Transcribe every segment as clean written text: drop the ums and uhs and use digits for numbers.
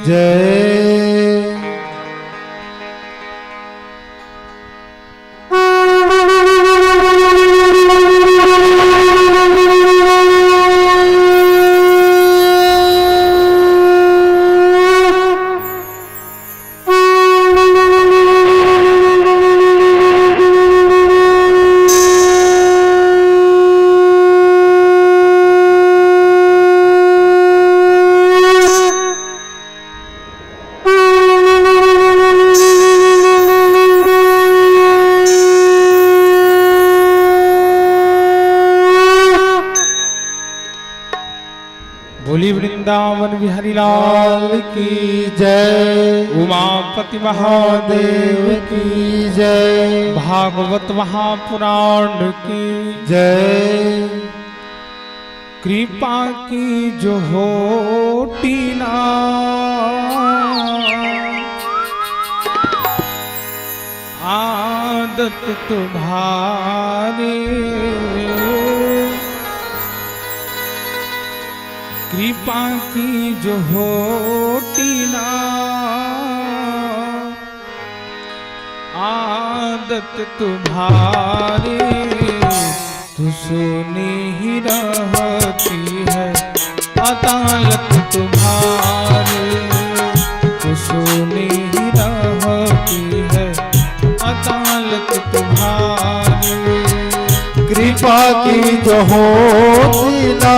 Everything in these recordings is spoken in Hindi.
जय। बोली वृंदावन बिहारी लाल की जय। उमापति महादेव की जय। भागवत महापुराण की जय। कृपा की जो होती ना आदत तुम्हारी, कृपा की जो होती ना आदत तुम्हारी, तू सुनी ही रहती है अदालत तुम्हारी, तू सुनी ही रहती है अदालत तुम्हारी। कृपा की जो होती ना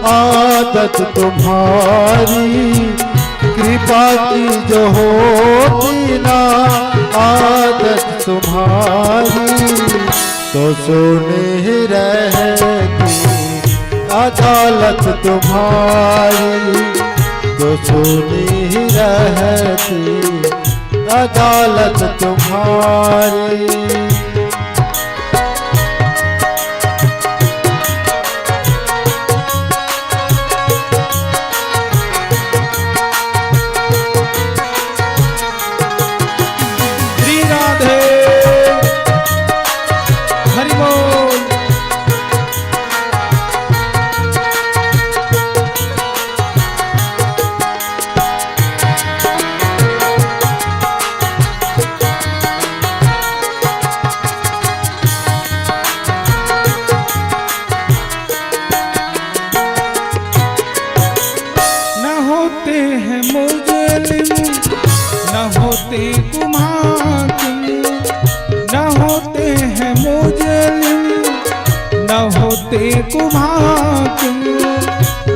आदत तुम्हारी, कृपा की जो होती ना आदत तुम्हारी, तो सुनी रहती अदालत तुम्हारी, तो सुनी रहती अदालत तुम्हारी।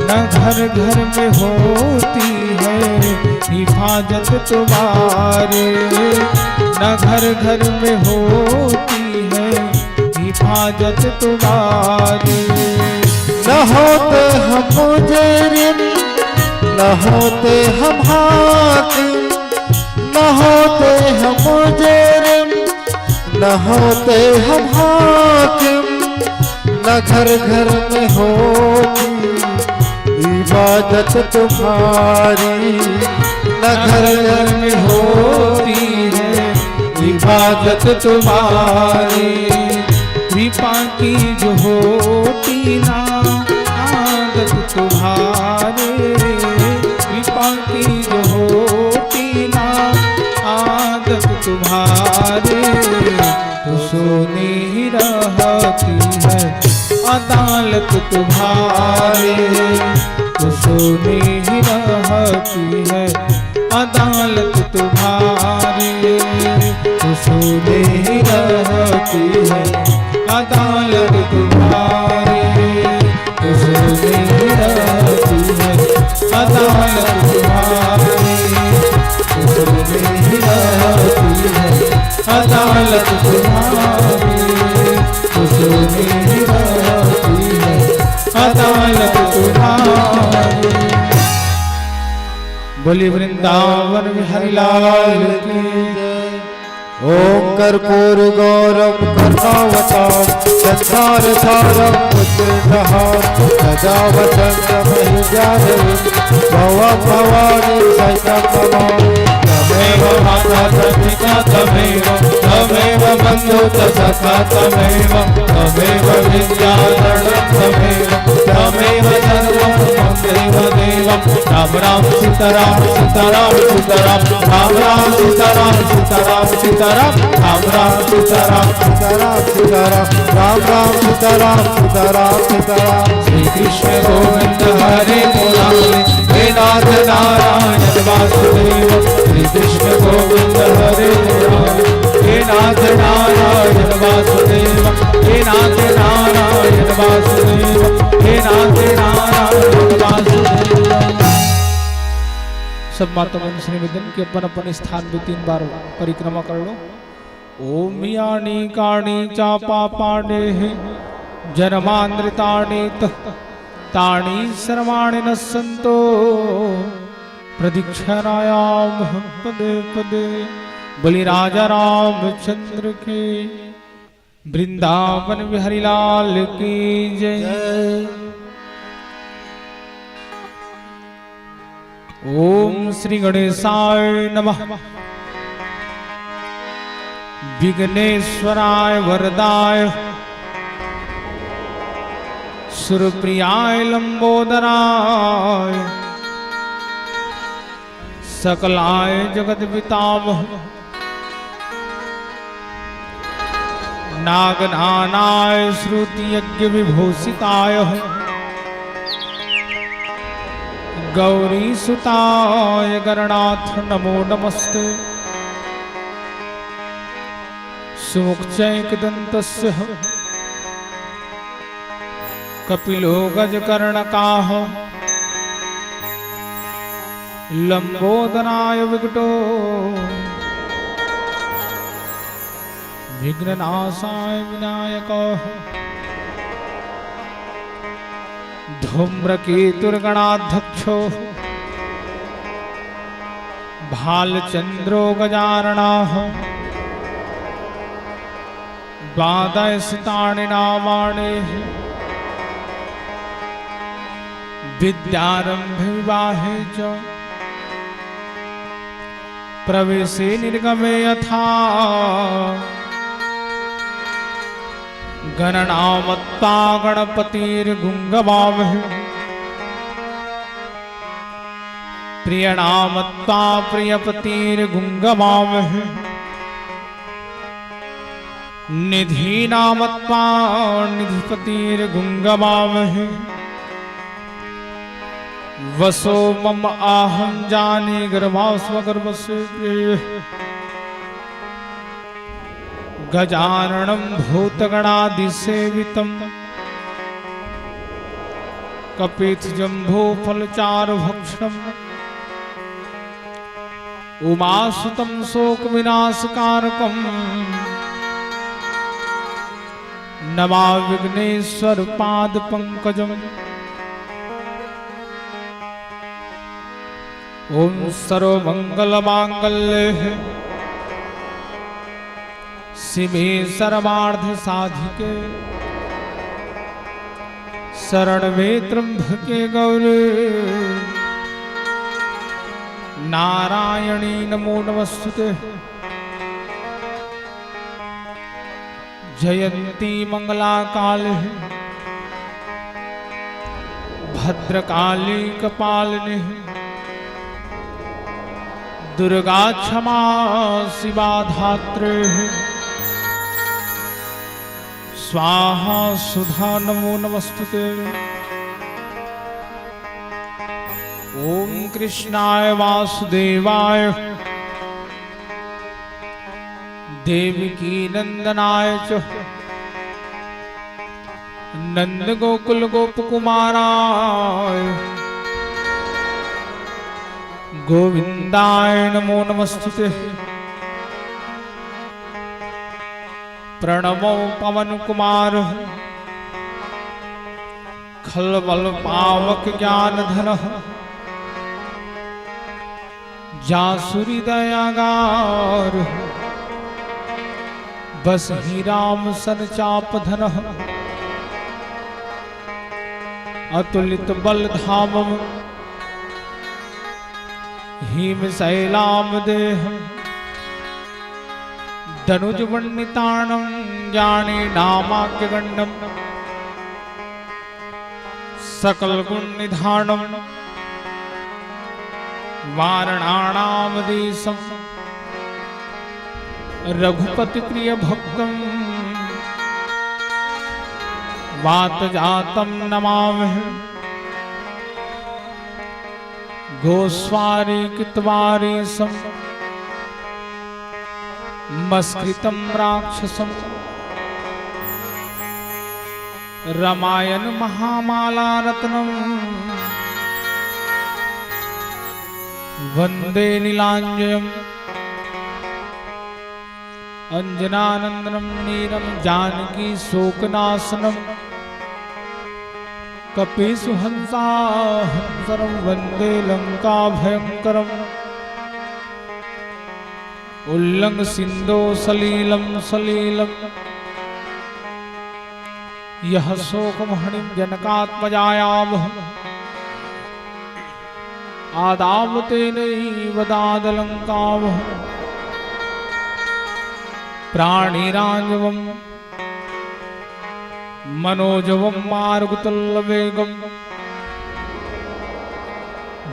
न घर घर में होती है हिफाजत तुम्हारे, न घर घर में होती है हिफाजत तुम्हारी। न होते हम मुजरिम, न होते हम हाकिम, न होते हम मुजरिम, न होते हम हाकिम, न घर घर में होती इबादत तुम्हारी, न घर घर में होती है इबादत तुम्हारी। कृपा की जो होती ना आदत तुम्हारे, कृपा की जो होती ना आदत तुम्हारे, तो सोनी ही रहती है अदालत तुम्हारे, तो सोनी ही रहती है अदालत तुम्हारे, तो सोनी ही रहती है अदालत तुम्हारे, तो सोनी ही रहती है अदालत तुम्हारे, तो सोनी ही रहती है अदालत तुम्हारे, तो सोनी ही रहती है अदालत तुम्हारे। बोली वृंदावन बिहारी लाल की जय। ओम कर्पूर गौरम कर्णावतार संसार सारम उच्चहार सजावटं महिजानवी भवं भवानी सहितं नमामि। तमेव माता च पिता तमेव, तमेव बन्धु च सखा तमेव, तमेव विद्याधरणं तमेव, तमेव सर्वं मम देव देव वसुदेवम राम राम सीताराम सीताराम सीताराम राम राम सीताराम सीताराम सीताराम राम राम सीताराम सीताराम सीताराम राम राम सीताराम सीताराम सीताराम श्री कृष्ण गोविंद हरे मुरारी हे नाथ नारायण वासुदेव श्री कृष्ण गोविंद हरे मुरारी हे नाथ नारायण वासुदेव हे नाथ नारायण वासुदेव हे नाथ नारायण वासुदेव। सब माता मनुष्य निवेदन के अपन अपन स्थान पे 3 बार परिक्रमा कर लो। ओम यानी काणी चापा पाणे जन्मांद्रितानि तानि सर्वाणि न सन्तो प्रदीक्षणायाम पदे पदे। बलि राजा रामचंद्र के वृंदावन बिहारी लाल की जय। ओम श्री गणेशाय नमः। विघ्नेश्वराय वरदाय सुरप्रियाय लंबोदराय सकलाय जगत पितामह नागनानाय श्रुति यज्ञ विभूषिताय गौरी सुताय गणनाथ नमो नमस्ते। सुमुखचैकदन्तस्य कपिलो गजकर्णकाः लंबोदराय विकटो विघ्ननाशाय विनायकः धूम्रकेतुर्गणाध्यक्षो भालचंद्रो गजाननः द्वादशतानि नामानि विद्यारंभे विवाहे च प्रवेशे निर्गमे यथा गणनामत्ता गणपतिर्गुंगवामहे प्रियनामत्ता प्रियपतिर्गुंगवामहे निधीनामत्ता निधिपतिर्गुंगवामहे वसो मम आहं जाने गर्भास्वगर्भस्य गजाननं भूतगणादिसेवितं कपित्थजम्बूफलचारुभक्षणम् उमासुतं शोकविनाशकारकं नमामि विघ्नेश्वर पादपङ्कजम्। ओम सर्वमंगलमांगल्ये शिवे सर्वार्थ साधिके शरण्ये त्र्यंबके गौरी नारायणी नमो नमस्तुते। जयंती मंगला काले भद्रकाली कपालिनी दुर्गा क्षमा शिवा धात्रे स्वाहा सुधा नमो नमस्तुते। ओम कृष्णाय वासुदेवाय देवकी नंदनाय च नंद गोकुल गोपकुमाराय गोविंदाय नमो नमस्तुते। प्रणवो पवन कुमार खलबल पावक ज्ञान धन जासुरी दयागार बस ही राम सन चाप धन अतुलित बल धाम हिम शैलाम देह धनुज वन्निताणं ज्ञानी नामाक्य गण्डम सकल गुण निधानम वारणानामदेशं रघुपति प्रिय भक्तं वातजातं नमामि गोस्वारी कृतवारीशं मस्कृतं राक्षसं रामायण महामाला रत्नं वंदे नीलांजयम् अंजनानंदनं नीरं जानकी शोकनाशनं कपीसु हंसाहंसरं वंदे लंका भयंकरम् उल्लंघ सिंधो सलीलं सलीलं यह शोकमहणिं जनकात्मजायावह आदावतेनैव दादलङ्कावह प्राणिराजवं मनोजवं मारुतुल्यवेगं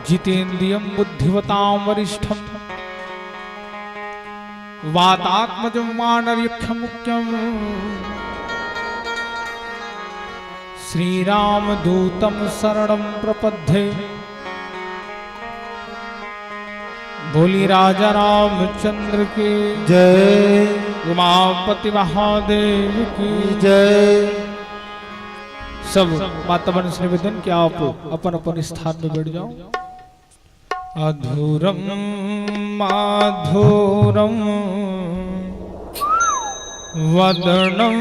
जितेन्द्रियं बुद्धिवतां वरिष्ठं वातात्मजं वानरयक्षमुख्यम् श्रीरामदूतं शरणं प्रपद्ये बोली राजा रामचंद्र की जय, उमापति महादेव की जय। सब मातावन से निवेदन कि आप अपन अपन स्थान में बैठ जाओ। अधूरम माधुरम वदनम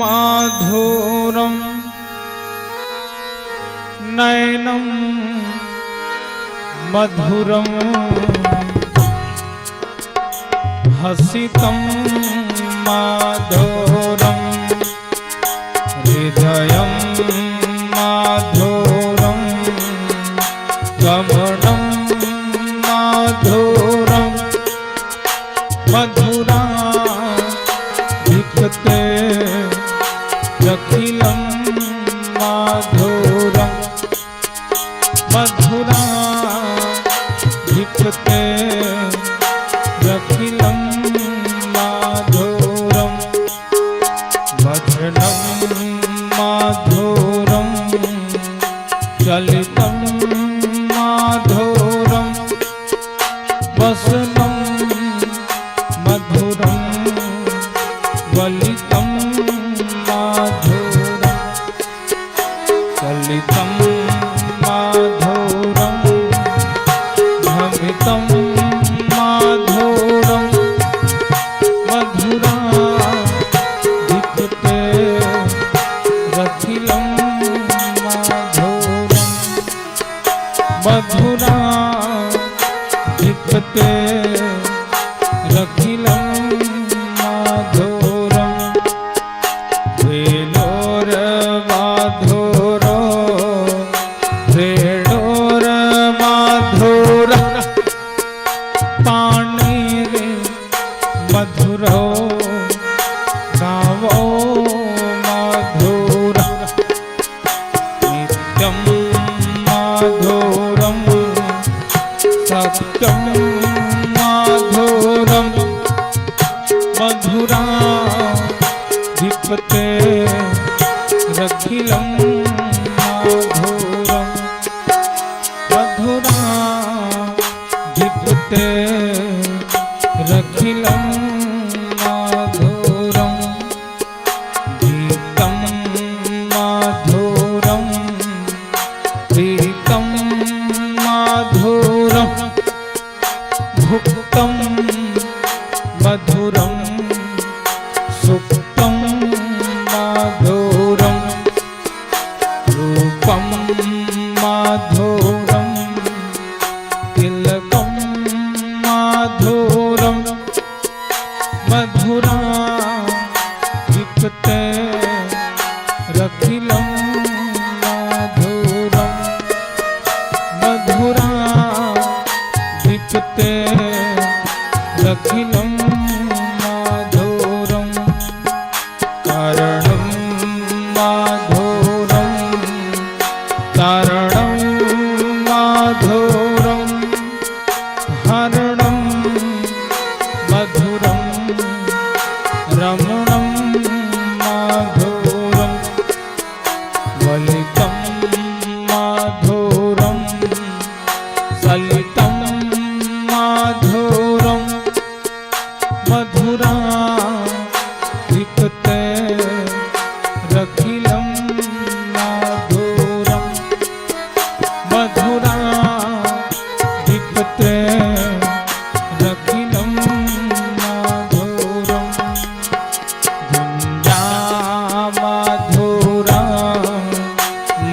माधुरम नयनम मधुरम हसितं माधुरम हृदयं माधुरम गमनं माधुरम मधुरा विकते अखिलं माधुरम मधुरा विकते अखिलं माधुरम भजनं माधुरम चलितं माधुरम वसनं मधुरम वलितं माधुरम चलितं माधुरम भ्रमितं माधुरम मधुरा विकते रखिलं माधुरम मधुरा विकते रखिलं माधुरम वेणोर्माधुरो वेणोर्माधुर पाणिर मधुरो गावो माधुर नित्यं माधुरं सत्यं माधुरं मधुरा विपते रखिलं माधुरं मधुरा विपते रखिलं माधुरं गीतं माधुरं प्रीतं माधुरं भुक्तं मधुरं सुप्तं माधुरं रूपं माधुरं तिलकं माधुरं मधुरा विकते रखिलं माधुरं मधुरा विकते रखिलं माधुरं कारणं माधुरं कारणं माधुरं हरणं मधुरं रमणं माधुरं वलितं माधुरं सलितं माधुरं मधुरा दिक्ते रखिलं माधुरं मधुरा दिक्ते रखिलं माधुरं गुञ्जा माधुरा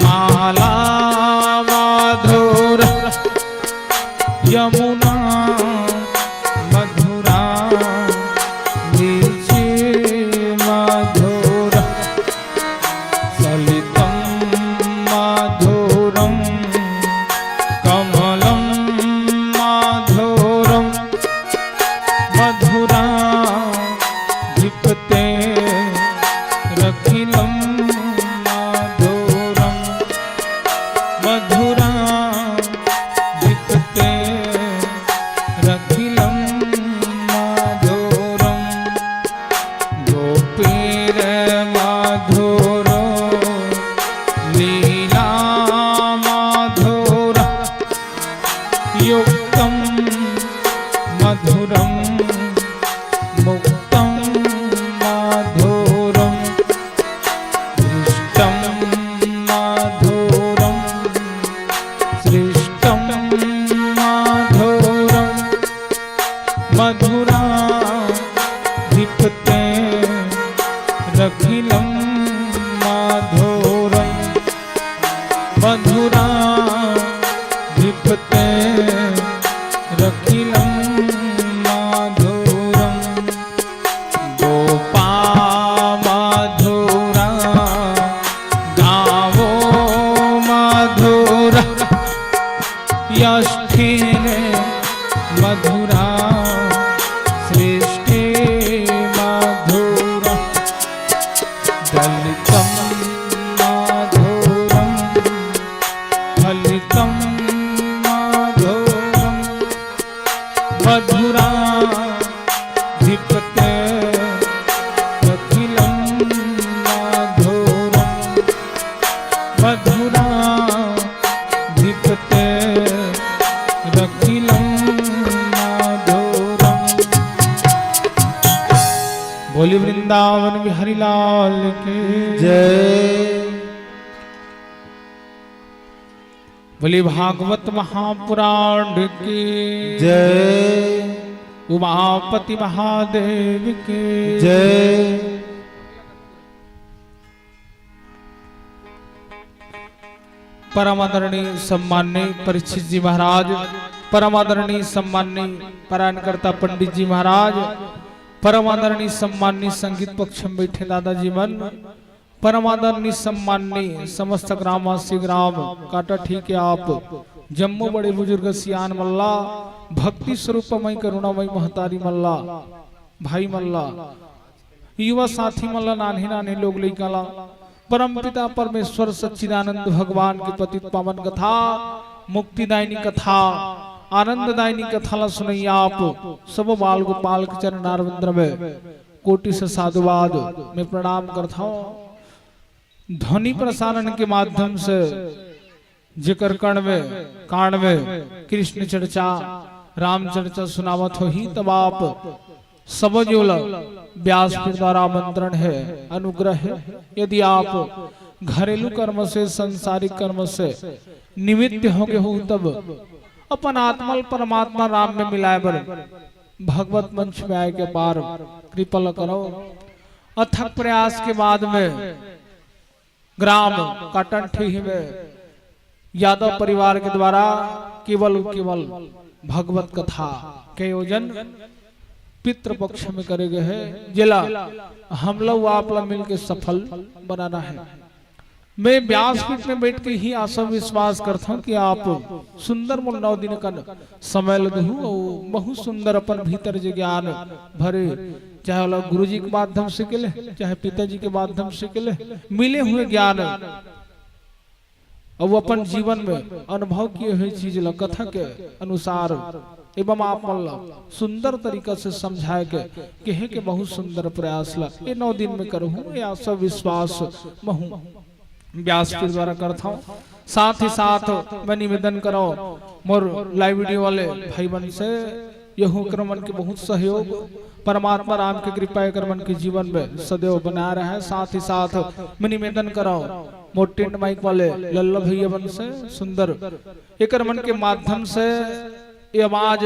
माला माधुरा यमुना मधुरा लीची माधुरा सलितं माधुरं कमलं माधुरं मधुरा दीप्ते रखिलं माधुरं मधुरा दीप्ते रखिलं माधुरं गोपीर माधुरो लीला माधुरा युक्तं मधुरं मुक्तं माधुरं दृष्टं माधुरं सृष्टं माधुरं मधुरा दीप्ते रखिलं माधुरं मधुरा दीप्ते रखिलं माधुरं गोपा माधुरा गावो माधुरा यष्ठिने मधुरा सृष्टि माधुरा दलितं माधुरं फलितं माधुरं मधुरा दीप्ते रखिलं माधुरं मधुरा दीप्ते रखिलं माधुरं। बोली वृंदावन बिहारी लाल के जय। बोली भागवत महापुराण की जय उमापति महादेव के जय। परम आदरणीय सम्माननीय परीक्षित जी महाराज, परम आदरणीय सम्माननीय पारायणकर्ता पंडित जी महाराज, परम आदरणीय सम्माननीय संगीत पक्ष में बैठे दादाजी मन, परम आदरणीय सम्माननीय समस्त ग्रामवासी ग्राम काटा ठीक है आप जम्मू बड़े बुजुर्ग सियान मल्ला, भक्ति स्वरूपमय करुणामय महतारी मल्ला, भाई मल्ला, युवा साथी मल्ला, नान्हे नान्हे लोग लेकाला, परम पिता परमेश्वर सच्चिदानंद भगवान की पतित पावन कथा, मुक्तिदायिनी कथा, आनंददायिनी कथा ला सुनैया आप सब बाल गोपाल के चरण आरविंद्र में कोटि से साधुवाद में प्रणाम करता हूँ। ध्वनि प्रसारण के माध्यम से जिक्र कर्ण में कांड में कृष्ण चर्चा राम चर्चा सुनावत हो ही तब आप सब जो व्यास के द्वारा आमंत्रण है, अनुग्रह है। यदि आप घरेलू कर्म से सांसारिक कर्म से निमित्त होगे हो तब अपन आत्मल परमात्मा राम में मिलाए बर भगवत मंच में आए के पार कृपा करो। अथक प्रयास के बाद में ग्राम काटंठी में यादव परिवार के द्वारा केवल भगवत कथा के आयोजन पितृपक्ष में करे गए हैं। जिला हम लोग आप लोग मिलकर सफल बनाना है। मैं व्यासपीठ में बैठ के ही आशा विश्वास करता हूँ कि आप सुंदर 9 दिन का समय लदहू बहुत सुंदर अपन भीतर जो ज्ञान भरे, चाहे वो गुरु जी के माध्यम से के ले, चाहे पिताजी के माध्यम से के ले, मिले हुए ज्ञान और वो अपन जीवन में अनुभव किए हुए चीज कथा के अनुसार एवं आप मल्ला सुंदर तरीका से समझाए के कहे के बहुत सुंदर प्रयास ला ये 9 दिन में करूँ या सब विश्वास महू व्यास के द्वारा करता हूँ। साथ ही साथ मैं निवेदन करो मोर लाइव वीडियो वाले भाई बन से यहू क्रमन के बहुत सहयोग परमात्मा राम की कृपा क्रमन के जीवन में सदैव बना रहा है। साथ ही साथ मैं निवेदन कराओ मोर टेंट माइक वाले लल्ला भैया बन से सुंदर एक क्रमन के माध्यम से ये आवाज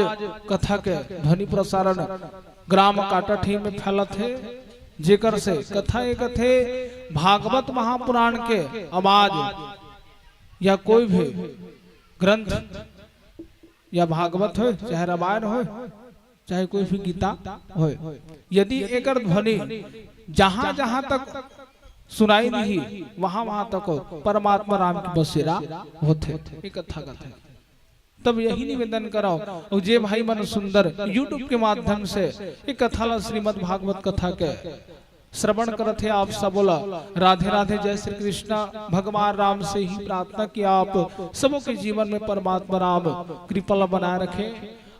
कथा के ध्वनि प्रसारण ग्राम काटाठी में फैलत है जेकर से कथा एक थे भागवत महापुराण के आवाज या कोई भी ग्रंथ या भागवत हो चाहे रामायण हो चाहे कोई भी गीता हो, यदि एक ध्वनि जहां जहां तक सुनाई नहीं वहां वहां तक परमात्मा राम की बसेरा होते कथा कथा। तब यही निवेदन कराओ और जे भाई मन सुंदर YouTube के माध्यम से एक कथा श्रीमद् भागवत कथा के श्रवण करते आप सब बोला राधे राधे जय श्री कृष्ण। भगवान राम से ही प्रार्थना कि आप सबों के जीवन में परमात्मा राम कृपा बनाए रखे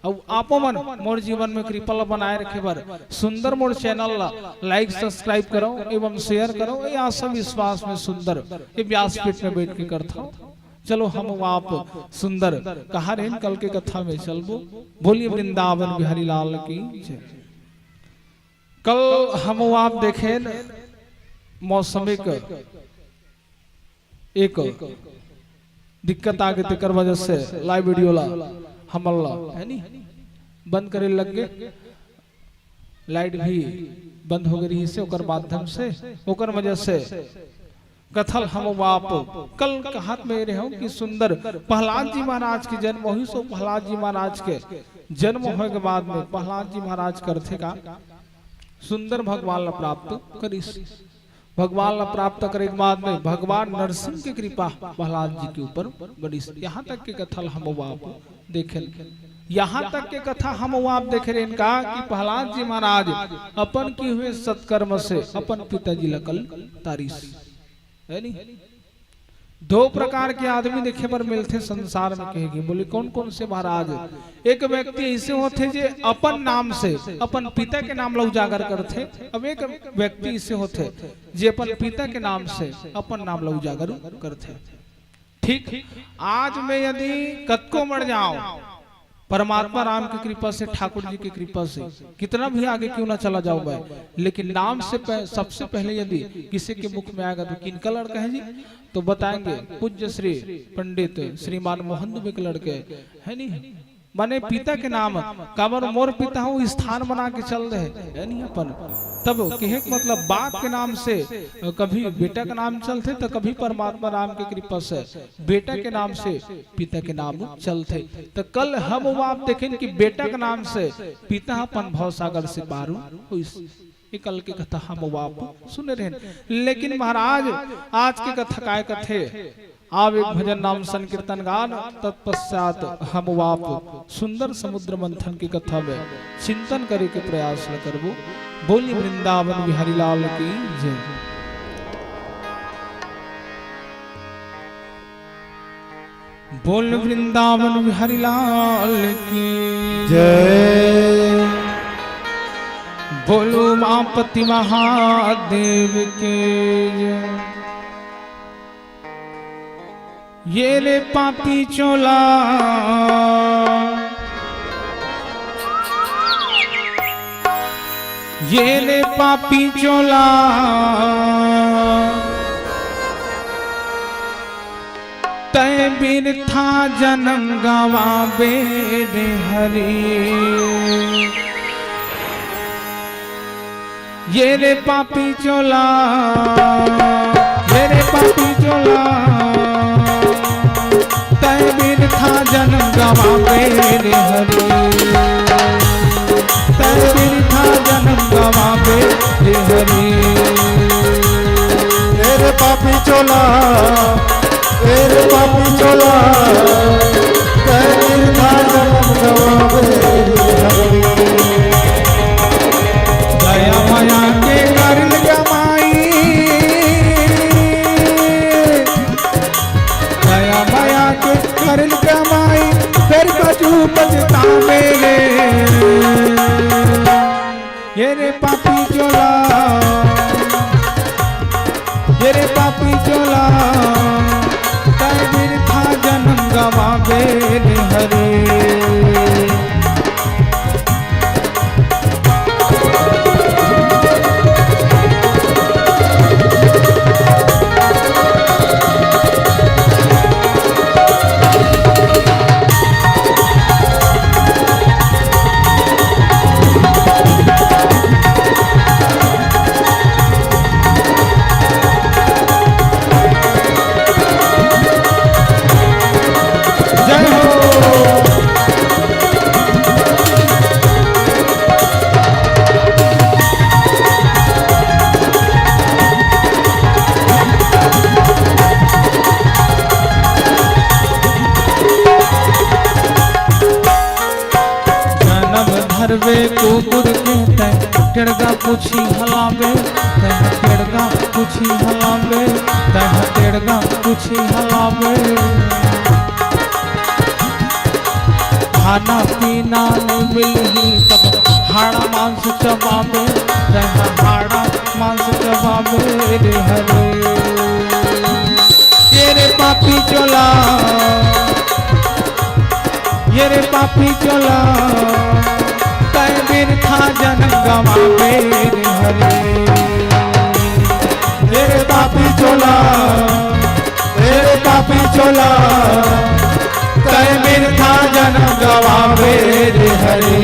और आपो मन मोर जीवन में कृपा बनाए रखे बर सुंदर मोर चैनल लाइक सब्सक्राइब करो एवं शेयर करो। ये आशा विश्वास में सुंदर ये व्यासपीठ में बैठ के करता हूँ। चलो हम आप सुंदर कहा रहे कल के कथा में चलबो। बोलिए वृंदावन बिहारी लाल की जय। कल हम आप देखे मौसमिक एक दिक्कत आ गई तेकर वजह से लाइव वीडियो ला हम है नी बंद करे लग गए। लाइट भी बंद हो गई से ओकर माध्यम से ओकर वजह से कथल हम आप कल हाथ में रहे कि सुंदर प्रहलाद जी महाराज के जन्म वही सो प्रहलाद जी महाराज के जन्म होने के बाद में प्रहलाद जी महाराज करते का सुंदर भगवान ला प्राप्त करिस। भगवान ला प्राप्त करे के बाद में भगवान नरसिंह की कृपा प्रहलाद जी के ऊपर बड़ी। यहाँ तक के कथा हम आप देखे यहाँ तक के कथा हम आप देखे रहे इनका कि प्रहलाद जी महाराज अपन की हुए सत्कर्म से अपन पिताजी लकल तारीस है नहीं। 2 प्रकार के आदमी देखे पर मिलते संसार में कहेगी बोले कौन कौन से महाराज। एक व्यक्ति ऐसे होते जे अपन नाम से अपन पिता के नाम ला उजागर करते। अब एक व्यक्ति ऐसे होते जे अपन पिता के नाम से अपन नाम ला उजागर करते। ठीक आज मैं यदि कतको मर जाऊं परमात्मा राम की कृपा से ठाकुर जी की कृपा से कितना भी आगे क्यों ना चला जाऊं मैं, लेकिन नाम से सबसे पहले यदि किसी के मुख में आएगा तो किनका लड़का है जी तो बताएंगे पूज्य श्री पंडित श्रीमान मोहन दुबे के लड़के है नहीं। माने पिता के नाम काबर मोर पिता हूँ स्थान बना के चल रहे है नहीं अपन। तब कहे मतलब बाप के नाम से कभी बेटा का नाम चलते तो कभी परमात्मा राम की कृपा से बेटा के नाम से पिता के नाम चलते। तो कल हम आप देखें कि बेटा के नाम से पिता अपन भव सागर से पारू ये कल के कथा हम आप सुन रहे। लेकिन महाराज आज के कथा काय कथे आप एक भजन नाम संकीर्तन गान तत्पश्चात हम आप सुंदर समुद्र मंथन की कथा में चिंतन करे के प्रयास न करबो। बोली वृंदावन बिहारी लाल की जय। बोल वृंदावन बिहारी लाल की जय। बोलो मापति महादेव के जय। ये रे पापी चोला ये रे पापी चोला तय बीर था जन्म गवावे रे हरि। ये रे पापी चोला ये रे पापी चोला तय बीर था जन्म गवावे रे हरि। तय बीर था जन्म गवावे रे हरि। तेरे पापी चोला तेरे पापी चोला तय बीर था जन्म गवावे रे हरि। दया माया के करल कमाई दया माया के करल कमाई फिर बजू बजता मेरे रे पापी चोला, ये रे पापी चोला, तय बिरथा जन्म गवावे रे हरे। धरवे कुकुर के तय टेड़गा पूछी हलावे, तय टेड़गा पूछी हलावे, तय टेड़गा पूछी हलावे। खाना पीना नहीं मिलही तब हाड़ा मांस चबावे, तय हाड़ा मांस चबावे रे हरे। ये रे पापी चोला, ये रे पापी चोला, तय बिरथा जन्म गवावे रे हरे। मेरे पापी चोला, मेरे पापी चोला, तय बिरथा जन्म गवावे रे हरे।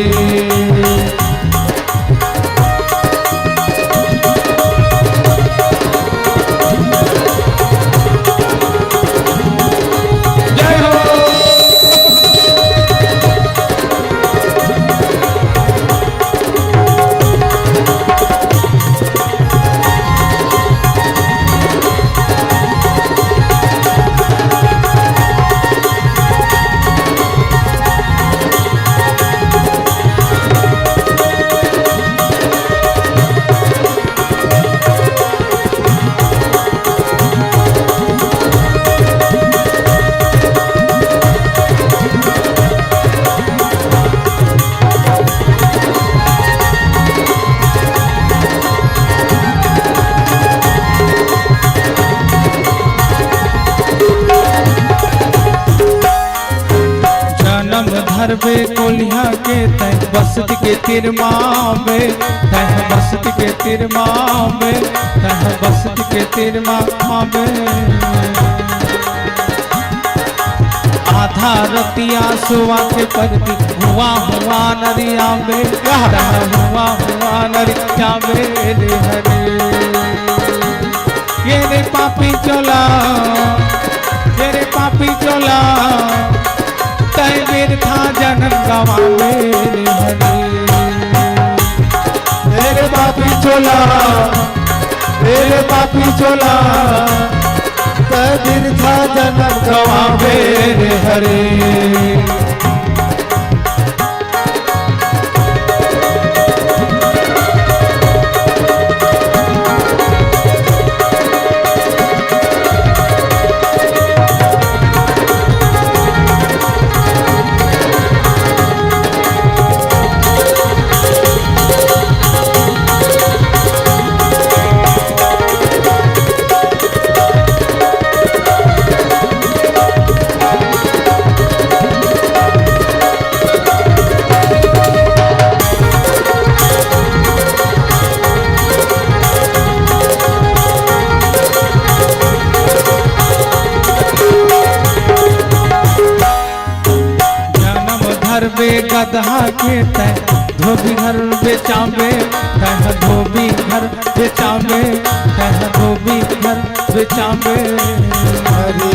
धरवे कोलिया के तय बसत के तिरमा में, तय बसत के तिरमा में, तय बसत के तिरमा में। आधा रतिया सुआ के पगती हुआ हुआ नरिया में, हुआ हुआ नरिया में रे हरे। ये रे पापी चोला, ये रे पापी चोला, तय बिरथा जन्म गवावे रे हरे। मेरे पापी चोला, मेरे पापी चोला, तय बिरथा जन्म गवावे रे हरे। धरवे गधा के तय धोबी घर बेचावे, तय धोबी घर बेचावे, तय धोबी घर बेचावे हरे।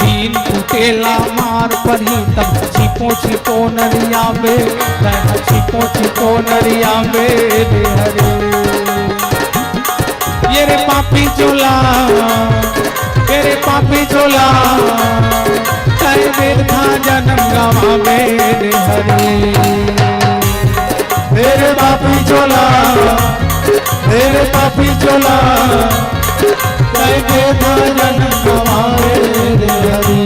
तीन कुटेला मार पड़ी तब छिपो छिपो नरिया में, तय छिपो छिपो नरिया में रे हरे। ये रे पापी चोला, ये रे पापी चोला, तय बिरथा जन्म गवावे रे हरे। मेरे पापी चोला, मेरे पापी चोला, तय बिरथा जन्म गवावे रे हरे।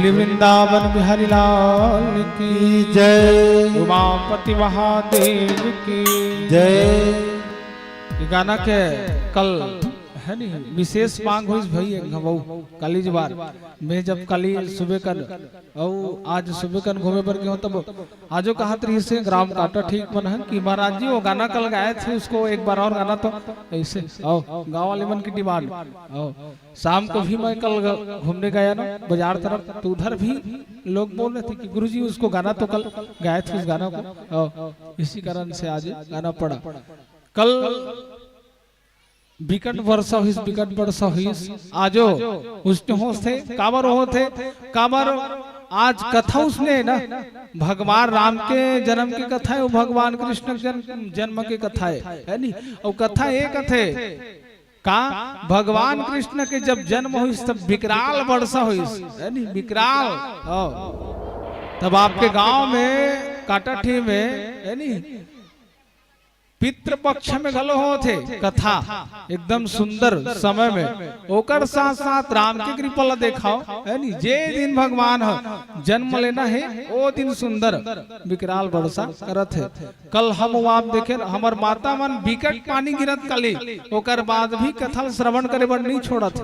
बोली वृंदावन बिहारी लाल की जय। उमापति महादेव की जय। ये गाना के कल है नहीं विशेष मांग हुई भाई काली बार मैं जब काली सुबह कर आज सुबह कर घूमे पर क्यों तब आजो कहा तरी से ग्राम काटा ठीक मन है कि महाराज जी वो गाना कल गाए थे उसको एक बार और गाना तो ऐसे आओ गाँव वाले मन की डिमांड आओ शाम को भी मैं कल घूमने गया ना बाजार तरफ तो उधर भी लोग बोल रहे थे कि गुरुजी उसको गाना तो कल गाए थे उस गाना को इसी कारण से आज गाना पड़ा कल विकट वर्षा हुई विकट वर्षा हुई आजो उसने हो थे काबर हो थे काबर आज कथा उसने ना भगवान राम के जन्म की कथा है वो भगवान कृष्ण जन्म की कथा है नहीं और कथा एक थे का भगवान कृष्ण के जब जन्म हुई तब विकराल वर्षा हुई है नहीं विकराल तब आपके गांव में काटाठी में है नहीं पितृपक्ष में गलो हो थे कथा एकदम सुंदर समय में ओकर साथ साथ राम की कृपा देखाओ है नी जे दिन भगवान हो जन्म लेना है वो दिन सुंदर विकराल वर्षा करत है कल हम आप देखे हमर माता मन विकट पानी गिरत कली ओकर बाद भी कथा श्रवण करे बर नहीं छोड़त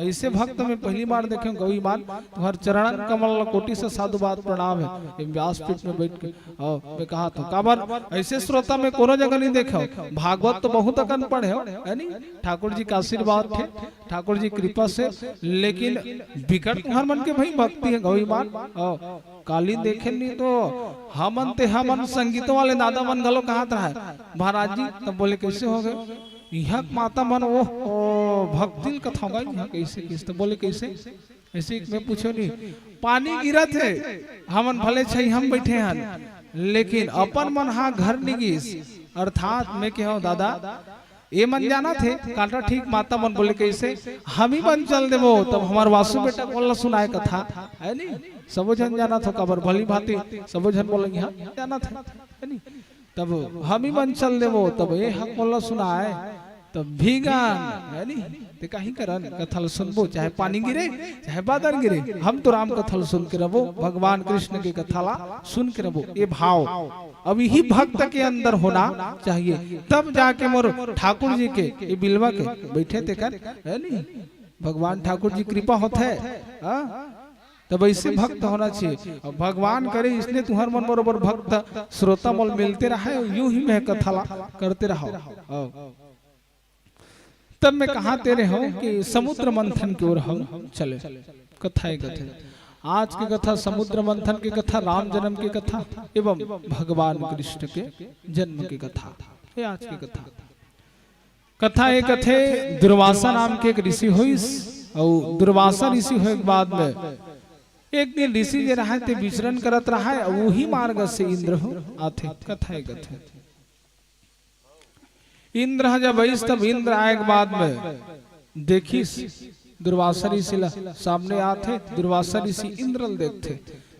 ऐसे भक्त में पहली बार देखे गौरी मान तुम्हार चरण कमल कोटि से साधुवाद प्रणाम है व्यासपीठ में बैठ के मैं कहा था काबर ऐसे श्रोता में कोनो नहीं देखो भागवत तो बहुत अकन पढ़े हो है नहीं ठाकुर जी का आशीर्वाद थे ठाकुर जी कृपा से लेकिन विकट तुम्हार मन के भाई भक्ति है गौरी मान काली देखे नहीं तो हमन संगीत वाले दादा मन गलो कहा था महाराज जी तब बोले कैसे हो गए यहाँ माता मन वो भक्ति कथा होगा यहाँ कैसे कैसे बोले कैसे ऐसे मैं पूछो नहीं पानी गिरा थे हमन भले छई हम बैठे हैं लेकिन अपन मन हाँ घर निगिस अर्थात मैं कहो दादा ये मन जाना थे काटा ठीक माता मन बोले कैसे हम ही बन चल देवो तब हमार वासु बेटा बोलना सुनाए कथा है नहीं सबो जन जाना था कबर भली भांति सबो जन बोलेंगे हाँ जाना था है नहीं तब हम ही बन चल देवो तब ये हक बोलना सुनाए तब भीगान है नहीं ते कहीं करन कथल सुनबो चाहे पानी गिरे चाहे बादल गिरे हम तो राम कथल सुन के रहो भगवान कृष्ण के कथला सुन के रहो ये भाव अब यही भक्त के अंदर होना चाहिए तब जाके मोर ठाकुर जी के ये बिलवा के बैठे थे कर है नहीं भगवान ठाकुर जी कृपा होता है तब ऐसे भक्त होना चाहिए और भगवान करे इसलिए तुम्हार मन बरोबर भक्त श्रोता मोल मिलते रहे यूं ही मैं कथला करते रहो तब मैं कहा तेरे हो कि समुद्र मंथन की ओर हम चले कथा कथे आज की कथा समुद्र मंथन की कथा राम जन्म की कथा एवं भगवान कृष्ण के जन्म की कथा ये आज की कथा एक थे दुर्वासा नाम के एक ऋषि हुई और दुर्वासा ऋषि हुए बाद में एक दिन ऋषि जे रहा थे विचरण करत रहा है वही मार्ग से इंद्र आते कथा एक थे इंद्र जब आई तब इंद्र आए के बाद में देखी दुर्वासा ऋषि सामने आते दुर्वासा ऋषि इंद्र देखते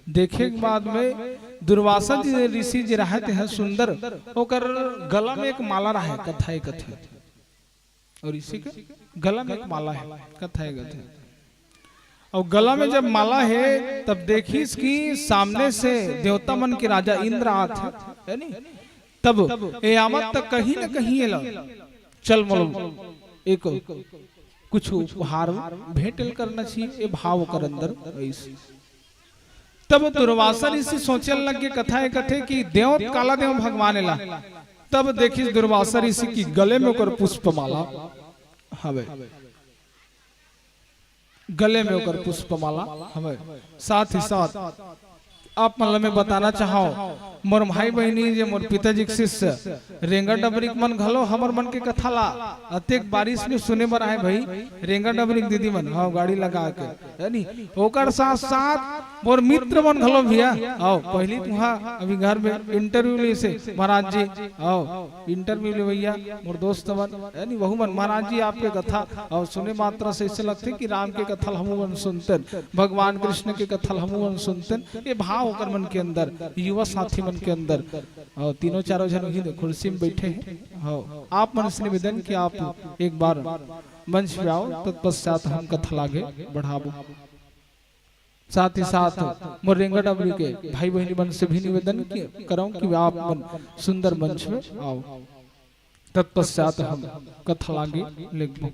देखे के बाद में दुर्वासा जी ऋषि जी रहते हैं सुंदर ओकर गला में एक माला रहा कथा एक थे और इसी के गला में एक माला है कथा एक थे और गला में जब माला है तब देखिस कि सामने से देवता मन के राजा इंद्र आते है नहीं तब यामत तक कहीं न कहीं चल मलो एक कुछ उपहार भेंटल करना चाहिए भाव कर अंदर तब दुर्वासा ऋषि सोचे लगे कथा है कथे कि देव काला देव भगवान ला तब देखिए दुर्वासा ऋषि की गले में ओकर पुष्पमाला हवे गले में ओकर पुष्पमाला हवे साथ ही साथ आप मतलब मैं बताना चाहो मोर भाई बहनी जे मोर पिताजी के शिष्य रेंगा डबरिक मन घलो हमर मन के कथा ला अतेक बारिश में सुने बर आए भाई रेंगा डबरिक दीदी मन हां गाड़ी लगा के यानी ओकर साथ साथ मोर मित्र मन घलो भैया आओ पहली तुहा अभी घर में इंटरव्यू ले से महाराज जी आओ इंटरव्यू ले भैया मोर दोस्त मन यानी वहु मन महाराज जी आपके कथा और सुने मात्रा से ऐसे लगते कि राम के कथा हम मन सुनते भगवान कृष्ण के कथा हम मन सुनते ये भाव होकर मन के अंदर युवा साथी मन के अंदर और तीनों चारों जन ही कुर्सी में बैठे हैं आप मन से निवेदन कि आप एक बार मंच पे आओ तत्पश्चात हम कथा लागे बढ़ाबो साथ ही साथ मोरिंगा डब्ल्यू के भाई बहनी मन से भी निवेदन कराऊं कि आप मन सुंदर मंच में आओ। तत्पश्चात हम कथा लागे लिखबो।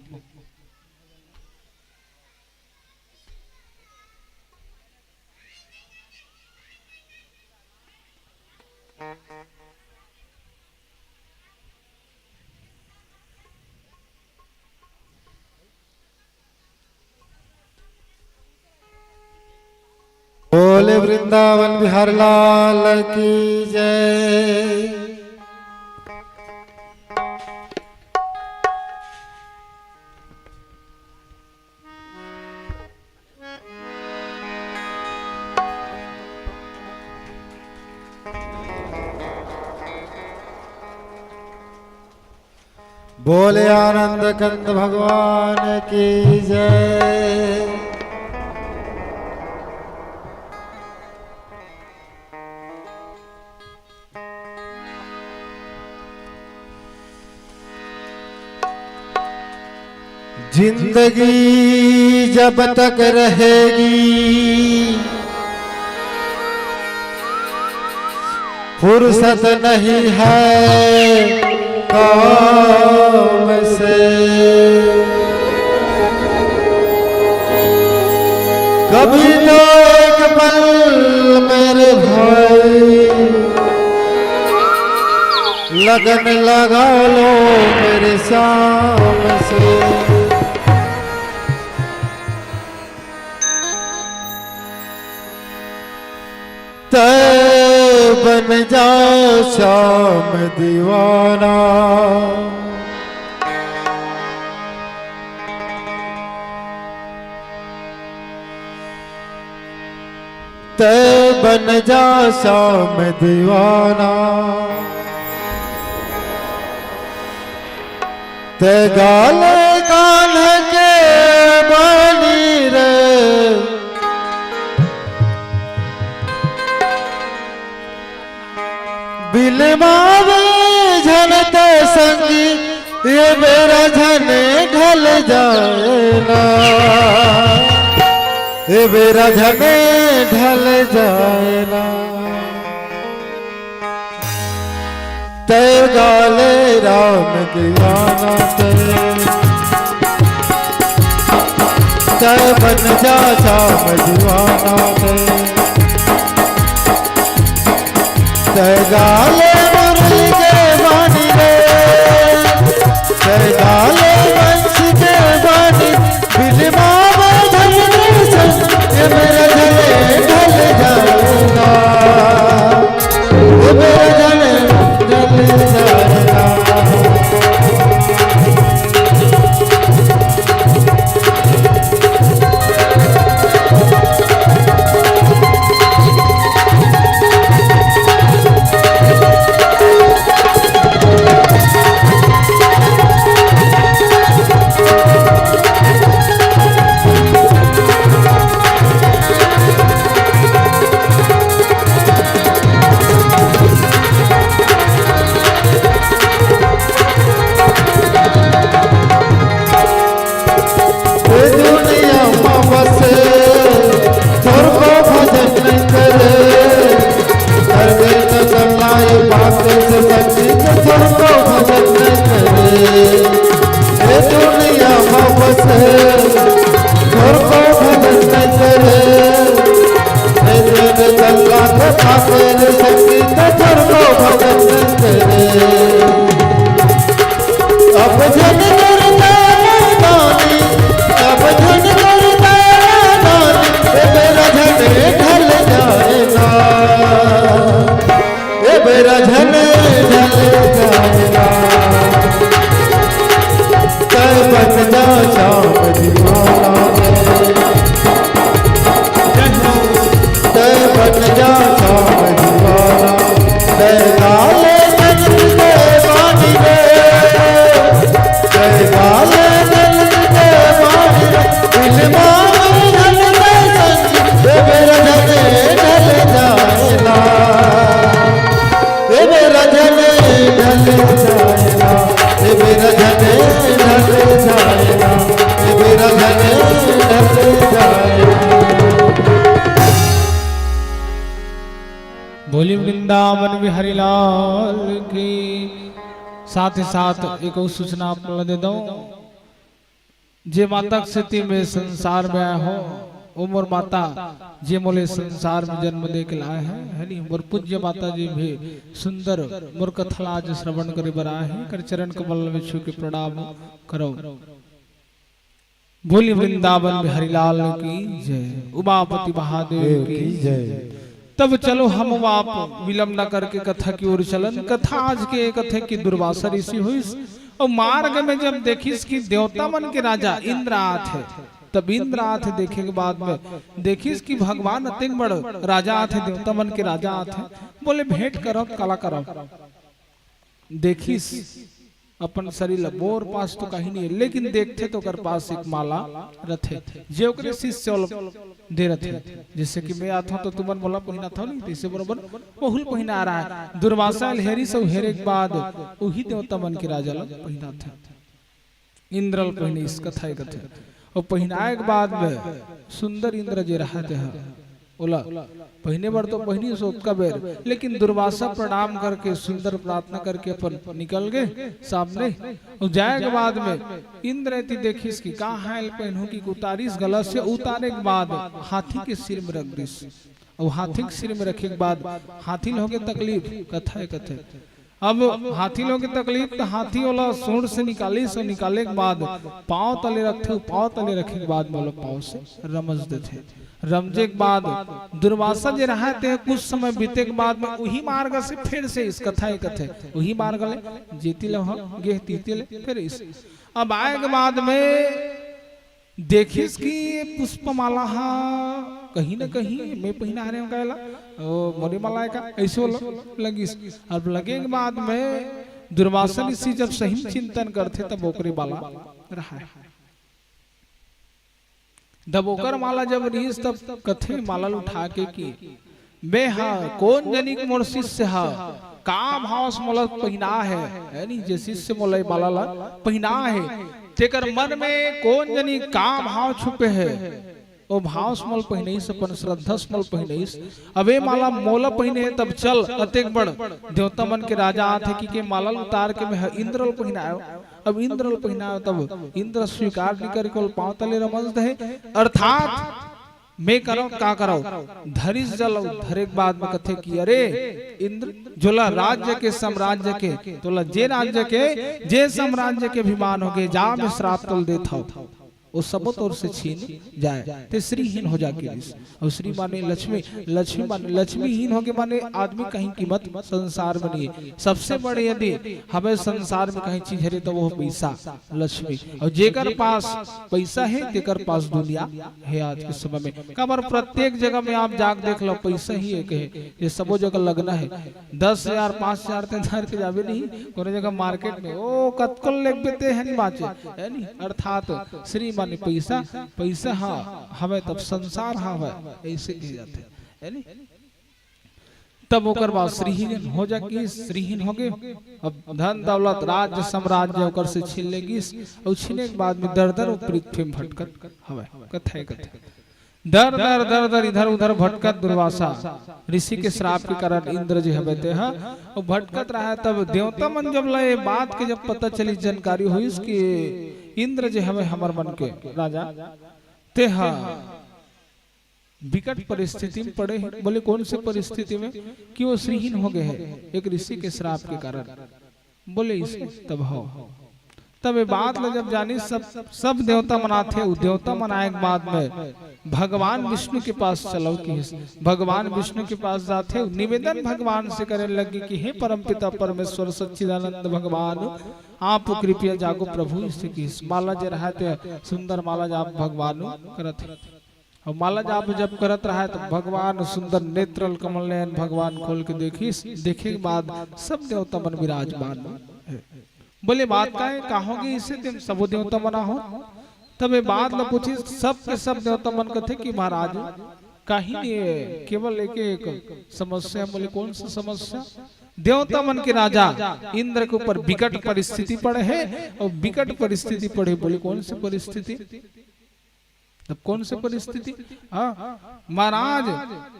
बोले वृंदावन बिहार लाल की जय। बोले आनंद कंद भगवान की जय। जिंदगी जब तक रहेगी फुर्सत नहीं है काम से। कभी तो एक पल मेरे भाई लगन लगा लो मेरे शाम से। तै बन जा शाम दीवाना तै बन जा शाम दीवाना। तै गाले कान के बनी रे बिलमावे झनते संगी ये मेरा झने ढल जाएगा। ये मेरा झने ढल जाएगा। तै गाले राम दीवाना तै बन जा शाम दीवाना तै गाले मुरली के बानी रे तै गाले वंश के बानी बिलमा ये मेरा झले ढल जाएगा। ये मेरा झले ढल जाएगा। वृंदावन बिहारी लाल की। साथ ही साथ एक और सूचना आपको दे दूं, जे माता स्थिति में संसार में आया हो उमर माता जे मोले संसार में जन्म दे के लाए हैं है नी। मोर पूज्य माता जी भी सुंदर मोर कथा आज श्रवण करे बरा है कर चरण कमल में छू के प्रणाम करो। बोली वृंदावन बिहारी लाल की जय, उमापति महादेव की जय। तब चलो हम आप विलंब न करके कथा की ओर चलन। कथा आज के कथे की दुर्वासा ऋषि हुई और मार्ग में जब देखिस कि देवता मन के राजा इंद्र आते, तब इंद्र आते देखे के बाद में देखिस कि भगवान अतिक बड़ राजा आते, देवता मन के राजा आते। बोले भेंट करो कला करो। देखिस अपन शरीर मोर पास तो कहीं नहीं है, लेकिन देखते तो कर पास एक माला रथे जे ओकरे शिष्य दे रथे। जैसे कि मैं आता हूं तो तुमन बोला पहिना था नहीं, इसे बरोबर बहुल पहिना आ रहा है। दुर्वासा हेरी सब हेरे के बाद वही देवता मन के राजा ला पहिना था। इंद्रल पहिने इस कथा एक कथे और पहिनाए के बाद में सुंदर इंद्र जे रहते हैं बोला पहिने बार तो पहिनी सो का बेर, लेकिन दुर्वासा प्रणाम करके सुंदर प्रार्थना करके अपन निकल गए सामने। और जाए के बाद में इंद्र ऐती देखिस कि कहाँ है पहनू की उतारिस गला से, उतारे के बाद हाथी के सिर में रख दिस। और हाथी के सिर में रखे के बाद हाथी लोग तकलीफ कथा है कथे। अब हाथी लोग की तकलीफ तो हाथी वाला सूंड से निकाली, सो निकाले के बाद पांव तले रखे, पांव तले रखे के बाद बोलो पांव से रमज देते। रमजे के बाद दुर्वासा जे रहते हैं कुछ समय बीते के बाद में वही मार्ग से फिर से इस कथा एक कथे वही मार्ग ले जीती ले गे तीती ले फिर इस। अब आए के बाद में देखिस कि पुष्पमाला कहीं ना कहीं मैं पहिना रहे हूँ कहला ओ मोरी माला का ऐसे लगी। अब लगे के बाद में दुर्वासा ऋषि जब सही चिंतन करते तब ओकरे माला रहा है। दबोकर माला जब रीस तब कथे माला उठा के की बे हा कौन जनिक मोर शिष्य हा का भाव मोला पहिना है नी। जे शिष्य मोला माला ला पहिना है तेकर मन में कौन जनी का भाव छुपे है, ओ भाव स्मल पहिने से अपन श्रद्धा स्मल पहिने। अबे माला मोला पहिने तब चल अतेक बड़ देवता मन के राजा आते कि के माला उतार के मैं इंद्रल पहिनायो। अब इंद्रल पहिनायो तब इंद्र स्वीकार नहीं कर केवल पांव तले रमज दे, अर्थात मैं करो का करो धरिस जल धरे के बाद में कथे की अरे इंद्र जोला राज्य के साम्राज्य के तोला जे राज्य के जे साम्राज्य के अभिमान हो गए जा में श्राप तल देता हूं वो सब तौर से छीन जाए ते श्रीहीन हो जाके। और श्री माने लक्ष्मी, लक्ष्मी माने लक्ष्मीहीन हो के माने आदमी कहीं कीमत संसार में नहीं है। सबसे बड़े यदि हमें संसार में कहीं चीज है तो वो पैसा लक्ष्मी। और जेकर पास पैसा है तेकर पास दुनिया है। आज के समय में कबर प्रत्येक जगह में आप जाग देख लो पैसा ही एक है। ये सबो जगह लगना है 10,000 5,000 धर के जावे नहीं कोनो जगह मार्केट में ओ कतकल लेक बेते है नहीं बाचे है नहीं। अर्थात श्री माने पैसा, पैसा हाँ हमें तब संसार हाँ है ऐसे कहे जाते है नी। तब ओकर बाद श्रीहीन हो जाके श्रीहीन हो गए। अब धन दौलत राज्य साम्राज्य ओकर से छीन लेगी और छीने के बाद में दर दर पृथ्वी में भटकत हवे कथे कथे दर दर दर दर इधर उधर भटकत दुर्वासा ऋषि के श्राप के कारण इंद्र जी हवे ते हा और भटकत रहा। तब देवता मन जब लए बात के जब पता चली जानकारी हुई कि इंद्र जी हमें हमर मन के राजा ते हा विकट परिस्थिति में पड़े हैं। बोले कौन से परिस्थिति में कि वो श्रीहीन हो गए हैं एक ऋषि के श्राप के कारण। बोले इसे तब हो तब ये बात ल जब जानी सब देवता मनाते थे। देवता मनाए के बाद में भगवान विष्णु के पास चलो कि भगवान विष्णु के पास जाते निवेदन भगवान से करे लगे कि हे परमपिता परमेश्वर सच्चिदानंद भगवान आप कृपया जागो प्रभु इससे की माला जे रहते सुंदर माला जाप भगवान करत और माला जाप जब करत रहा तो भगवान सुंदर नेत्रल कमल नयन भगवान खोल के देखिस। देखे के बाद सब देवता मन विराजमान। बोले बात का है कहोगे इसे तुम सब देवता मना हो। तब ये बात न पूछी सब के सब देवता मन कथे कि महाराज कहीं नहीं केवल एक एक समस्या। बोले कौन सी समस्या। देवता मन के राजा इंद्र के ऊपर विकट परिस्थिति पड़े है और विकट परिस्थिति पड़े। बोले कौन सी परिस्थिति। तब कौन से परिस्थिति महाराज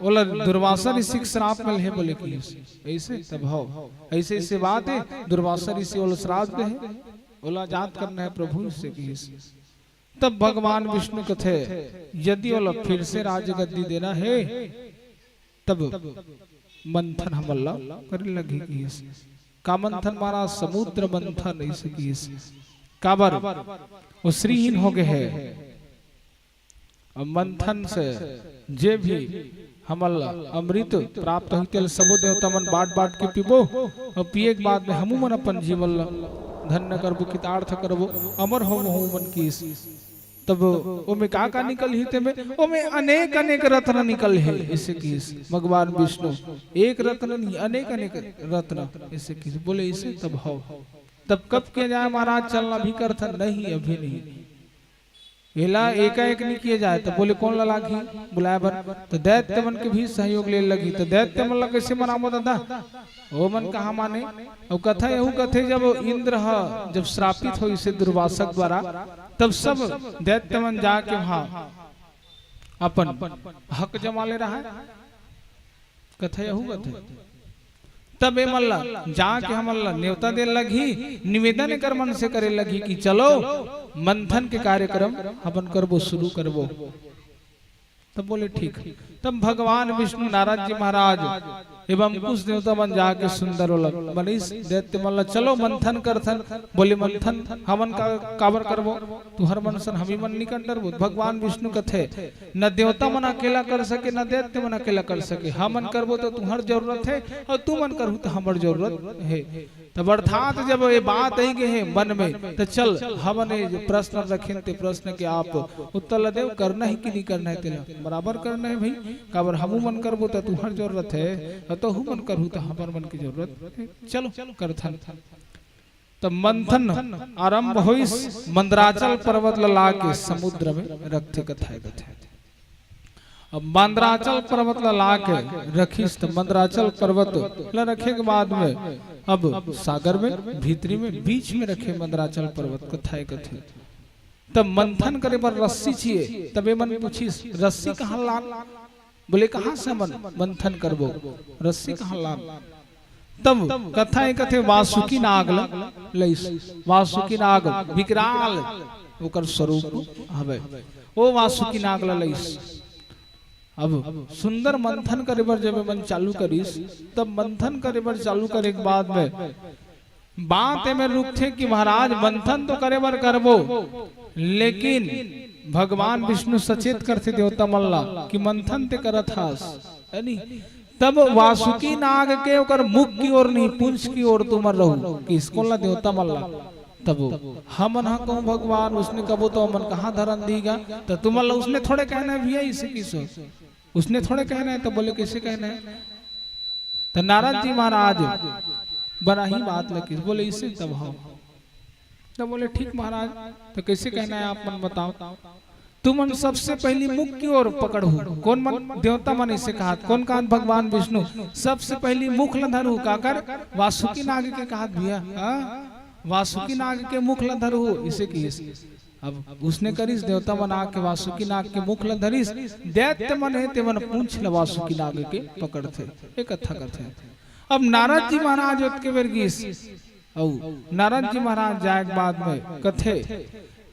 बोला दुर्वासा ऋषि के श्राप में है बोले कि ऐसे तब हो ऐसे ऐसे बात है दुर्वासा ऋषि बोला श्राप है बोला जात करना है प्रभु से की तब भगवान विष्णु कथे यदि बोला फिर से राजगद्दी देना है तब मंथन हम अल्लाह कर लगी की का मंथन मारा समुद्र मंथन ऐसे की काबर वो श्रीहीन हो गए है मंथन से जे भी हम अमृत प्राप्त होते सबो देवता मन बाट बाट के पीबो और पिए के बाद में हमू मन अपन जीवन धन्य करबो कितार्थ करबो अमर हो मन की तब ओमे का निकल ही ते में ओमे अनेक अनेक रत्न निकल है इसे की भगवान विष्णु एक रत्न नहीं अनेक अनेक रत्न इसे की बोले इसे तब हो तब कब के जाए महाराज चलना भी करता नहीं अभी नहीं वेला एकाएक नहीं किए जाए तो बोले कौन ला लागी बुलाया बर तो दैत्य मन के भी सहयोग ले लगी तो दैत्य मन कैसे मनामो दादा वो मन कहा माने और कथा यहू कथे जब इंद्र जब श्रापित हो इसे दुर्वासक द्वारा तब सब दैत्य मन जाके वहां अपन हक जमा ले रहा है कथा यहू कथे तब ए मल्ला जाके हम अल्लाह न्योता दे लगी निवेदन कर मन से करे लगी कि चलो मंथन के कार्यक्रम अपन करबो शुरू करबो तब बोले ठीक तब भगवान विष्णु नारद जी महाराज एवं कुछ देवता मन जाके सुंदर मनीष दैत्य मल्ला चलो मंथन करथन बोले मंथन हमन का काबर करबो तू हर मन सन हमी मन निकट डरबो भगवान विष्णु कथे न देवता मन अकेला कर सके न दैत्य मन अकेला कर सके हमन करबो तो तुम्हार जरूरत है और तू मन करहु तो हमर जरूरत है तब अर्थात जब ये बात आई गए है मन में तो चल हमने प्रश्न रखे थे प्रश्न के आप उत्तर देव करना ही कि नहीं करना है तेरा बराबर करना है भाई काबर हमू मन करबो तो तुम्हार जरूरत है तो हम मन करूँ तो हमार मन की जरूरत है चलो करथन तब मंथन आरंभ होइस मंदराचल पर्वत ला के समुद्र में रखते कथाए कथे अब मंदराचल पर्वत ला के रखीस तो मंदराचल पर्वत ला रखे के बाद में अब सागर में भीतरी में बीच में रखे मंदराचल पर्वत कथाए कथे तब मंथन करे पर रस्सी चाहिए तबे मन पूछीस रस्सी कहाँ लाल बोले कहाँ से मंथन करबो रस्सी कहाँ लाल तब कथा कथे वासुकी नाग लइस वासुकी नाग विकराल ओकर स्वरूप हवे ओ वासुकी नाग लइस अब सुंदर मंथन करे बर जब मन चालू करीस तब मंथन करे बर चालू करे के बाद में बात में रुक थे कि महाराज मंथन तो करे बर करबो लेकिन भगवान विष्णु सचेत करते देवता मल्ला कि मंथन ते करत हास यानी तब वासुकी नाग के ओकर मुख की ओर नहीं पूंछ की ओर तुमर रहू कि इसको ला देवता मल्ला तब हमन हा कहूं भगवान उसने कबो तो मन कहाँ धरन दीगा तो तुम मल्ला उसने थोड़े कहना है भैया इसे किसो उसने थोड़े कहना है तो बोले कैसे कहना है तो नारद जी महाराज बड़ा ही बात लगी बोले इसे तब हो तो बोले ठीक महाराज तो कैसे कहना है आप मन बताओ तुम सबसे पहली मुख की ओर पकड़ू कौन मन देवता मन इसे कहा कौन कहा भगवान विष्णु सबसे पहली मुख लधरू काकर वासुकी नाग के कहा भैया वासुकी नाग के मुख लधरू इसे की अब उसने करीस देवता मन आके वासुकी नाग के मुख लधरीस दैत्य मन है ते मन पूंछ ल वासुकी नाग के पकड़ते एक कथा करते अब नारद जी महाराज के वर्गीस नारद जी महाराज जाए बाद में कथे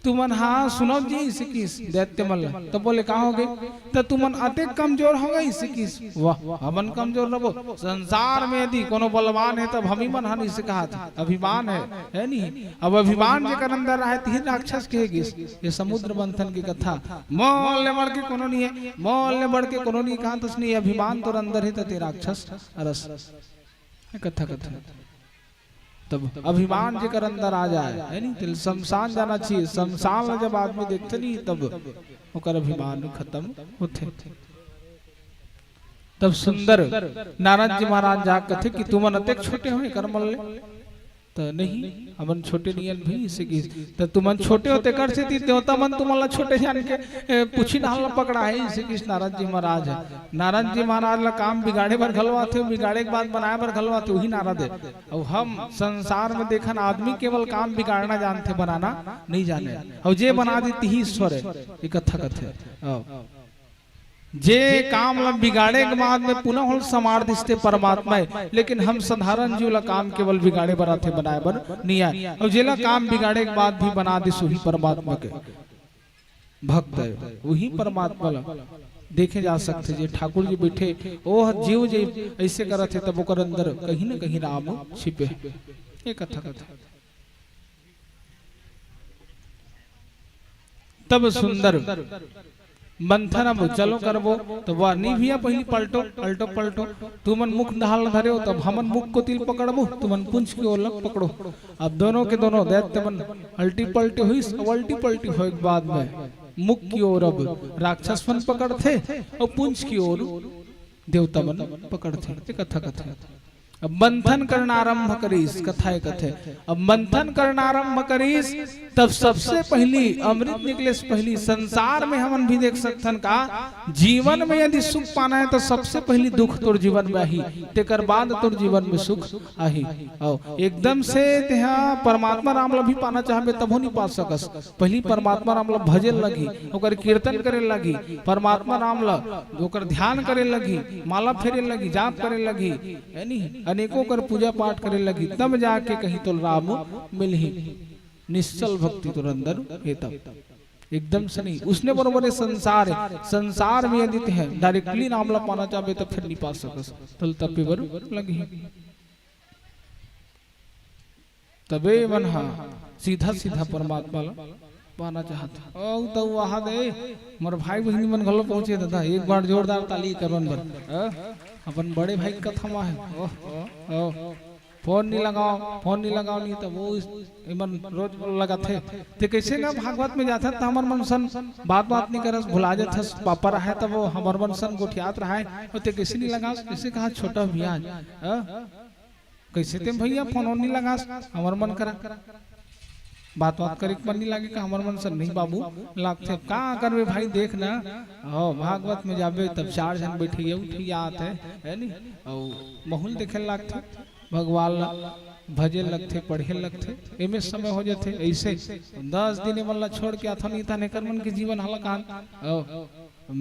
तुमन हाँ सुनो जी सिकिस दैत्य मल्ल तो बोले कहा हो गए तो तुमन अति कमजोर हो गई सिकिस वाह हमन कमजोर रहो संसार में यदि कोनो बलवान है तब हम ही मन हन इसे कहा था अभिमान है नहीं अब अभिमान के कर अंदर रहे तीन राक्षस कहेगिस ये समुद्र मंथन की कथा मोल ले बढ़ के कोनो नहीं है मोल ले बढ़ के कोनो नहीं कहा तो उसने अभिमान तो अंदर है तो ते राक्षस अरस कथा कथा तब अभिमान जेकर अंदर आ जाए है नहीं तो शमशान जाना चाहिए शमशान में जब आदमी देखते नहीं तब ओकर अभिमान खत्म होते तब सुंदर नारद जी महाराज जा कथे कि तुम अतेक छोटे हो कर्मल तो नहीं हमन छोटे नियन भी इसे की तो तुमन छोटे होते कर से देवता मन तुम्हारा छोटे जान के पूछी नाल पकड़ा है इसे कृष्ण नारायण जी महाराज है। नारायण जी महाराज ला काम बिगाड़े बर घलवाते बिगाड़े के बाद बनाए बर घलवाते वही नारद है। और हम संसार में देखन आदमी केवल काम बिगाड़ना जानते बनाना नहीं जाने और जे बना देती ही ईश्वर है ये कथा कथे जे काम ला बिगाड़े के बाद में पुनः होल समार दिसते परमात्मा है। लेकिन हम साधारण जीव ला काम केवल बिगाड़े बनाते बनाए बन नहीं आए और जेला काम बिगाड़े के बाद भी बना दिस वही परमात्मा के भक्त है वही परमात्मा ला देखे जा सकते जे ठाकुर जी बैठे ओह जीव जे ऐसे करत है तब ओकर अंदर कहीं न कहीं राम छिपे ये कथा कथा तब सुंदर मंथन अब चलो करबो तो वह नहीं भैया पहली पलटो पलटो पलटो तुमन मुख ढाल धरे तब हमन मुख को तिल पकड़बो तुमन पुंछ की ओर लग पकड़ो। अब दोनों के दोनों दैत्य मन अल्टी पलटी हुई अल्टी पलटी हो एक बाद में मुख की ओर अब राक्षस मन पकड़ते और पुंछ की ओर देवता मन पकड़ते कथा कथा। अब मंथन करना आरंभ करीस कथा कथे अब मंथन करना आरंभ करीस तब सबसे पहली अमृत निकले से पहली संसार में हम भी देख सकते का जीवन में यदि सुख पाना है तो सबसे पहली दुख तोर जीवन में आही तेकर बाद तोर जीवन में सुख आही। एकदम से परमात्मा राम ला भी पाना चाहबे तब नहीं पा सकस पहली परमात्मा राम ला भजन लगी ओकर कीर्तन करे लगी परमात्मा राम ला ओकर ध्यान करे लगी माला फेरे लगी जाप करे लगी यानी अनेकों कर पूजा पाठ करे लगी तब जाके कहीं तो राम मिल ही निश्चल भक्ति तो अंदर है तब एकदम से नहीं उसने बरोबर संसार है संसार में यदि है डायरेक्टली नाम ला पाना चाहे तो फिर नहीं पा सकस तो तब पे बरोबर लगी तबे मन हा सीधा सीधा परमात्मा ला पाना चाहता ओ तो वहां दे मोर भाई बहनी मन गलो पहुंचे दादा एक बार जोरदार ताली करवन बर अपन बड़े भाई कथा में है ओ फोन नहीं लगाओ नहीं तो वो मन रोज लगा थे ते कैसे ना भागवत में जाता था हमर मन सन बात नहीं करस भुला जाता पापा रहा तब वो हमर मन सन गोठियात रहा है ते कैसे नहीं लगा कैसे कहा छोटा भैया कैसे ते भैया फोन नहीं लगा हमर मन करा बात करे मन नहीं लागे का हमर मन सर नहीं बाबू लागते का करबे भाई देख ना भागवत में जाबे तब 4 जन बैठे उठिया आते है नी और माहौल देखे लागते भगवान भजे लगते पढ़े लगते एमे समय हो जाते ऐसे 10 दिन वाला छोड़ के अथा नहीं था नेकर मन के जीवन हलकान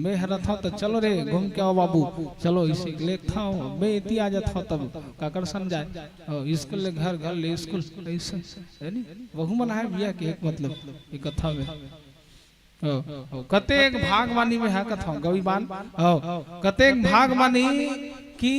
मैं हरा था तो चलो रे घूम के आओ बाबू चलो इसे लेख था मैं इतनी आ जाता तब काकर समझाए स्कूल ले घर घर ले स्कूल ऐसे है नी वहु मन है भैया के एक मतलब एक कथा में कतेक भागवानी में है कथा गवीबान कतेक भागवानी कि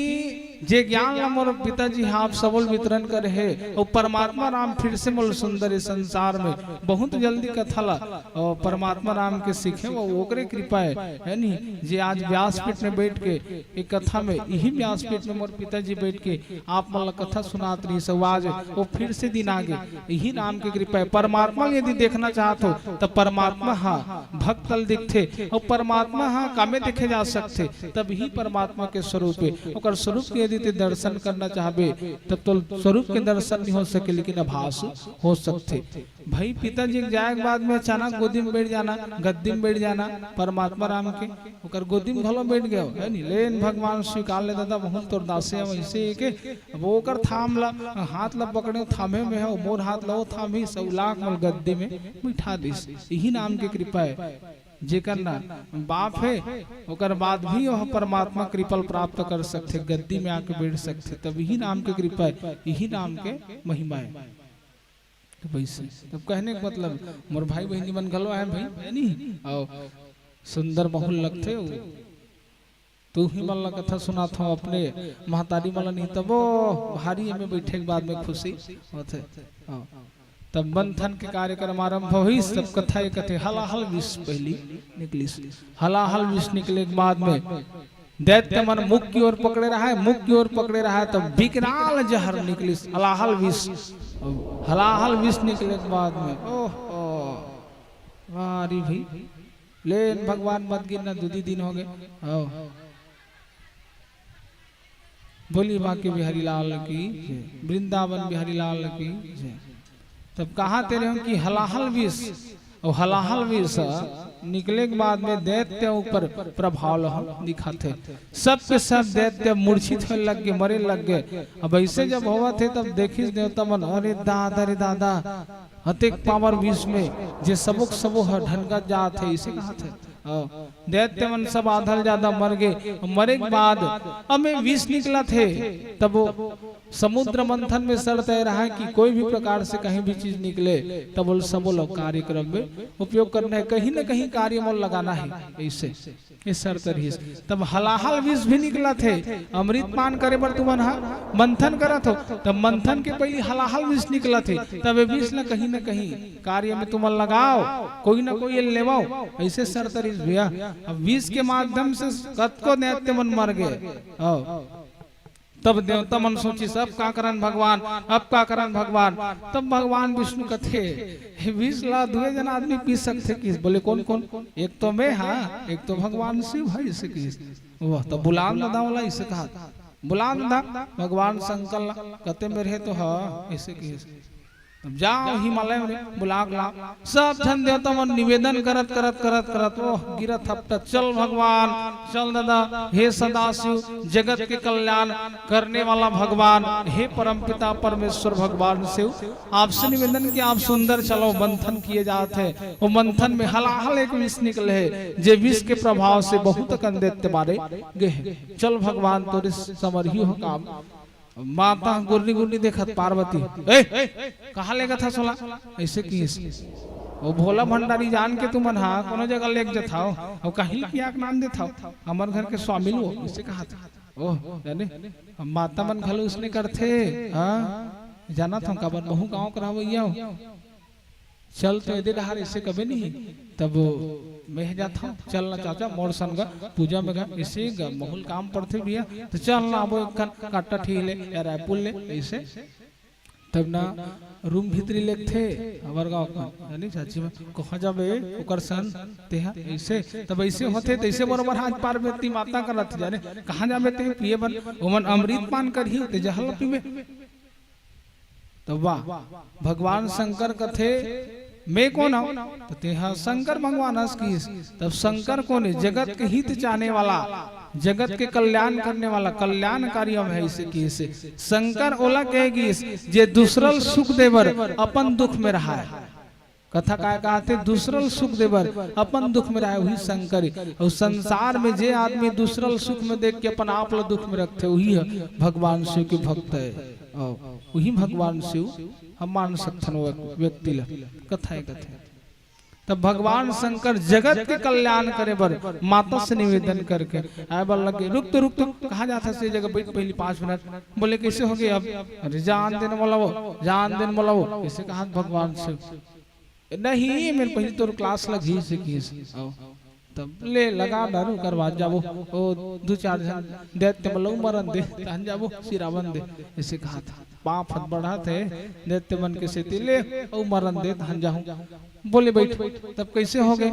जे ज्ञान मोर पिताजी आप सबल वितरण करे है और परमात्मा राम फिर से मोल सुंदर संसार में बहुत जल्दी कथा ला और परमात्मा राम के सीखे वो ओकरे कृपा है नी जे आज व्यासपीठ में बैठ के एक कथा में यही व्यासपीठ में मोर पिताजी बैठ के आप मन कथा सुनात रही सब आज वो फिर से दिन आगे यही राम की कृपा है। परमात्मा यदि देखना चाहते हो तो परमात्मा हाँ भक्तल दिखते और परमात्मा हाँ कामे देखे जा सकते तब ही परमात्मा के स्वरूप है ओकर स्वरूप के यदि दर्शन करना चाहबे तब तो स्वरूप के दर्शन नहीं हो सके लेकिन आभास हो सकते। भाई पिताजी के जाए के बाद में अचानक गोदी में बैठ जाना गद्दी में बैठ जाना परमात्मा राम के ओकर गोदी में घलो बैठ गयो है नी लेन भगवान स्वीकार ले दादा बहुत तोर दासे वैसे के वो ओकर थाम ला हाथ ला पकड़े थामे में है मोर हाथ ला थामी सब लाख मल गद्दी में बिठा दिस यही नाम की कृपा है जेकर ना बाप है ओकर बाद भी वह परमात्मा कृपा प्राप्त कर सकते गद्दी में आके बैठ सकते तब यही नाम की कृपा है यही नाम के महिमा है। तो वैसे तब कहने का मतलब मोर भाई बहनी मन गलो है भाई है नी और सुंदर बहुल लगते हो तू ही मल्ला कथा सुना था अपने महतारी मल्ला नहीं तब वो भारी में बैठे के बाद में खुशी होते तब बंधन के कार्यक्रम आरंभ हुई सब कथा कथे हलाहल विष पहली निकली हलाहल विष निकले के बाद में दैत्य मन मुख की ओर पकड़े रहा है मुख की ओर पकड़े रहा है तब विकराल जहर निकली हलाहल विष निकले के बाद में ओह वारी भाई लेन भगवान मत गिरना 2 दिन हो गए बोली बांके बिहारी लाल की जय, वृंदावन बिहारी लाल की जय। तब कहा तेरे हम कि हलाहल विष, और हलाहल विष निकले के बाद में दैत्य ऊपर प्रभाव दिखाते, सब के सब दैत्य मूर्छित होने लग गए, मरे लग गए। अब ऐसे जब हुआ थे तब देखी देवता मन, अरे दादा रे दादा, हतेक पावर विष में जे सबक सबो ढनका जात है, इसे कहा थे। दैत्य मन सब आधल ज्यादा मर गए। मरे के बाद हमें विष निकला थे, तब वो समुद्र मंथन में सर तय रहा है कि कोई भी प्रकार से कहीं भी चीज निकले तब वो सब लोग कार्यक्रम में उपयोग करना है, कहीं न कहीं कार्य में लगाना है, ऐसे इस सर तरह। तब हलाहल विष भी निकला थे, अमृत पान करे बर तुम मंथन करत हो, तब मंथन के पहले हलाहल विष निकला थे, तब विष न कहीं कार्य में तुम लगाओ, कोई ना कोई लेवाओ, ऐसे सर तरह भैया। अब विष के माध्यम से कतको दैत्य मन मर गए। तब देवता मन सोची सब का करन भगवान, अब का करन भगवान। तब भगवान विष्णु कथे विष ला 2 जन आदमी पी सकते किस, बोले कौन कौन, एक तो मैं, हाँ एक तो भगवान शिव है, इसे किस वह तो बुलान दादा वाला, इसे कहा बुलान दा भगवान शंकर कहते में रहे तो हाँ, इसे किस जाओ हिमालय में बुला ला। सब जन देवता मन निवेदन करत करत करत करत ओह गिरत हपटा, चल भगवान चल दादा, हे सदाशिव जगत के कल्याण करने वाला भगवान, हे परमपिता परमेश्वर भगवान शिव, आपसे निवेदन कि आप सुंदर चलो। मंथन किए जाते हैं, वो मंथन में हलाहल एक विष निकले है, जे विष के प्रभाव से बहुत कन दैत्य मारे गए। चल भगवान तोरे समरही हो काम। माता गुरनी गुरनी देखत पार्वती, कहा लेगा था सोला, ऐसे की वो भोला भंडारी जान के तुम हाँ कोनो जगह लेके जथाओ, और कहीं किया नाम देथाओ, हमार घर के स्वामी लो, इसे कहा था। ओह जाने माता मन घलो उसने करते, हाँ जाना था काबर बहु गाँव करावैया, चल तो यदि रहा ऐसे कभी नहीं। तब मैं जाता हूँ, चलना चाचा मोर संग पूजा में गा, इसे बहुल काम पड़ते भैया, तो चलना वो काटा ठीले या रायपुर ले, ऐसे तब ना रूम भीतरी लेक थे हमार गाँव का, यानी चाची में कहा जाबे ओकर सन तेहा ऐसे, तब ऐसे होते तैसे बरोबर हाथ पार्वती माता करत जाने, कहाँ जाबे ते पिए बन, ओमन अमृत पान करही ते जहल पीबे। तब वाह भगवान शंकर कथे मैं कौन हूँ, तो तेहा शंकर भगवान हंस की। तब शंकर कौन है, जगत के हित चाहने वाला, जगत के कल्याण करने वाला, कल्याणकारी है, इसे की से शंकर ओला कहेगी जे दूसरल सुख देवर अपन दुख में रहा है। कथा काय कहते दूसरल सुख देवर अपन दुख में रहा है, वही शंकर। और संसार में जे आदमी दूसरल सुख में देख के अपन आप लो दुख में रखते, वही भगवान शिव के भक्त है, वही भगवान शिव हम मान सकते व्यक्ति कथा है कथा। तब भगवान शंकर जगत के कल्याण करे बर माता से निवेदन करके आए बल लगे, रुक तो कहा जाता से जगह बैठ पहली 5 मिनट, बोले कैसे हो गए अब, अरे जान देने वाला वो, जान देने वाला वो, इसे कहा भगवान से नहीं मेरे पहले तो क्लास लगी से की, तब ले लगा डरू करवा जाबो, ओ 2-4 जन दैत्य बलौ मरन दे तहन जाबो सिरावन दे, इसे कहा था। पाप हद बढ़ा थे दैत्य मन के से ले ओ मरन दे तहन जाऊं, बोले बैठ। तब कैसे हो गए,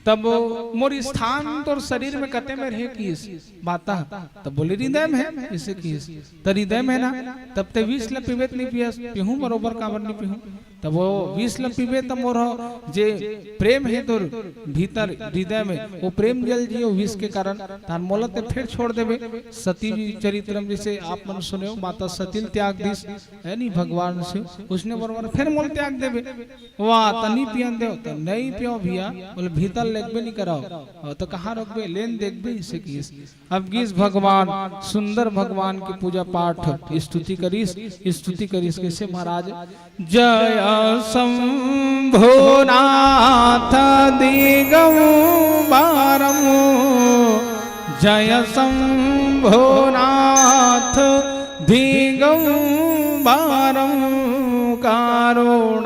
तब मोर स्थान तो शरीर में कते में रहे किस बाता, तब बोले हृदय में है, इसे किस तो हृदय में ना, तब ते 20 ल पीबे नहीं पियस पीहूं बरोबर काबर नहीं पीहूं, तब वो 20 ल पीबे तब मोर जे प्रेम है तोर भीतर हृदय में, वो प्रेम जल जियो 20 के कारण तान मोला ते फिर छोड़ देबे। सती चरित्रम जैसे आप मन सुने हो, माता सती त्याग दिस है नहीं भगवान से, उसने बरोबर फिर मोल त्याग देबे, वाह तनी पियन दे तो नहीं पियो भैया, बोले भीतर लेगबे नहीं कराओ, तो कहाँ रोकबे लेन देखबे, इसे किस। अब किस भगवान सुंदर भगवान की पूजा पाठ स्तुति करीस, स्तुति करीस कैसे महाराज, जय शंभो नाथ दिगंबरम, जय शंभो नाथ दिगंबरम, करुणाकरम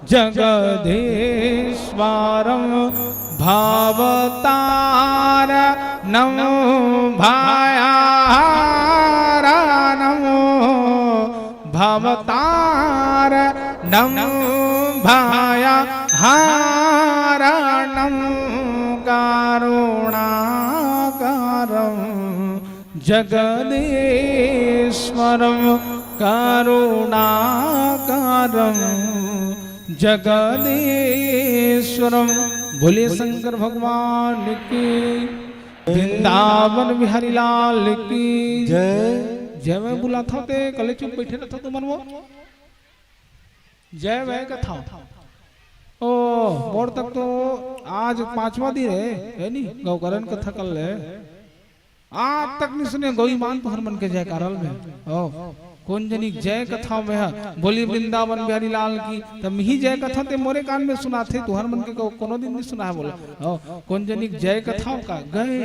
जगदीश्वरम, भावतारणं भयारणं, भवतारणं भयहारणं, करुणाकरं जगदीश्वरम करुणाकरम जगदीश्वरम। बोलिए शंकर भगवान की, वृंदावन बिहारी लाल की जय। जय। मैं बुला था ते कले चुप बैठे रहता तुम वो जय वह कथा। ओ मोर तक तो आज 5वां दिन है नी गौकरण कथा कर ले। आज तक नहीं सुने गौई मान तो हनुमान के जय कारल में। ओ कौन जनी जय कथा में है। बोली वृंदावन बिहारी लाल की। तब ही जय कथा ते मोरे कान में सुना थे तू हनुमान के कोनो दिन नहीं सुना है बोला। ओ कौन जनी जय कथाओं का गए।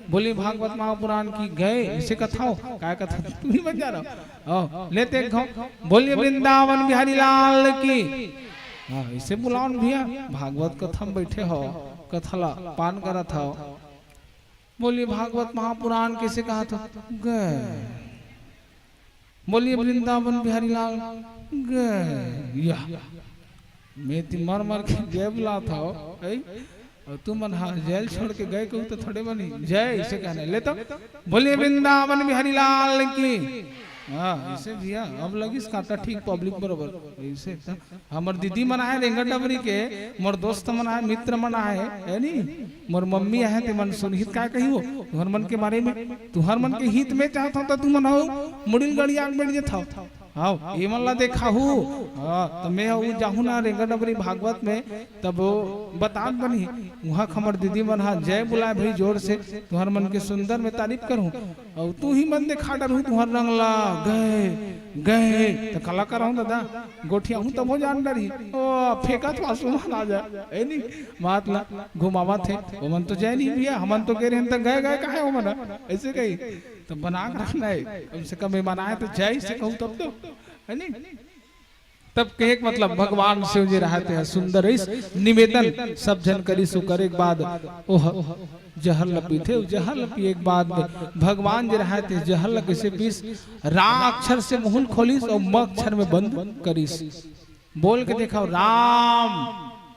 बोली भागवत महापुराण की गए इसे कथाओं काय कथा तू ही बन जा रहा। ओ लेते घाव। बोलिए वृंदावन बिहारी लाल की। हाँ इसे बुलाओ भैया भागवत कथा में बैठे हो कथला पान करा था। बोलिए भागवत महापुराण कैसे कहा था गए। बोलिए वृंदावन बिहारी लाल गए। मैं ती मर मर के जय बुला था और तुम मन हाँ जेल छोड़ के गए कहूँ तो थोड़े बनी जय इसे कहने ले तो। बोलिए वृंदावन बिहारी लाल की। हाँ इसे भैया अब लगी काटा ठीक पब्लिक बरोबर इसे हमर दीदी मना है रेंगट डबरी के मोर दोस्त मना है मित्र मना है नी मोर मम्मी है ते मन सुनहित काय कही हो तुहर मन के बारे में तुहर मन के हित में चाहता तो तू मन हो मुड़िल गड़िया बैठ जे था। हाँ ये मन ला देखा हूँ। हाँ तो मैं हूँ जाहू ना रेंगट डबरी भागवत में तब बता बनी वहाँ खमर दीदी मन हाँ जय बुलाए भाई जोर से तुहर मन के सुंदर में तारीफ करूँ और तू ही मन देखा डरू तुहर रंगला गए गए तो कलाकार हूँ दादा गोठिया हूँ तब हो जान डरी ओ फेंका तो आसमान आ जा ए नहीं बात ला घुमावा थे वो मन तो जय नहीं भैया हमन तो कह रहे हैं गए गए कहा है वो मना ऐसे कही तो बना के रखना है कम से कम मनाए तो जय से कहूँ तब तो है नहीं। तब कहे मतलब भगवान शिव जी रहते हैं सुंदर निवेदन सब जन करी सु करे बाद ओह जहर लपी थे जहर लपी एक बाद में भगवान जी रहते जहर लगे से पीस रा अक्षर से मुहुल खोलिस और म अक्षर में बंद करिस। बोल के देखा राम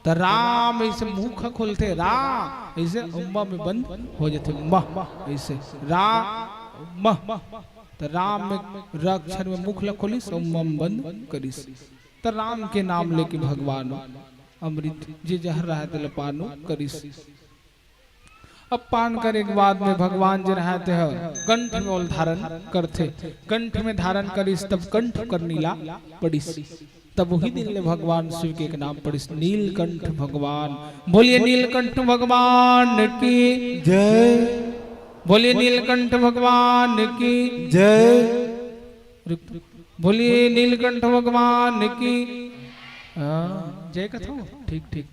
तो राम ऐसे मुख खोलते रा ऐसे उम्मा में बंद हो जाते मह ऐसे रा मह तो राम में र अक्षर में मुख खोलिस और म बंद करिस। तो राम के नाम लेके भगवान अमृत जे जहर रहा दिल पानो करिस। अब पान करे के बाद में भगवान जी रहते हैं कंठ में ओल धारण करते कंठ में धारण करिस तब कंठ कर नीला पड़िस। तब वही दिन ले भगवान शिव के एक नाम पड़िस नीलकंठ भगवान। बोलिए नीलकंठ भगवान की जय। बोलिए नीलकंठ भगवान की जय। बोलिए नीलकंठ भगवान की जय कथा ठीक ठीक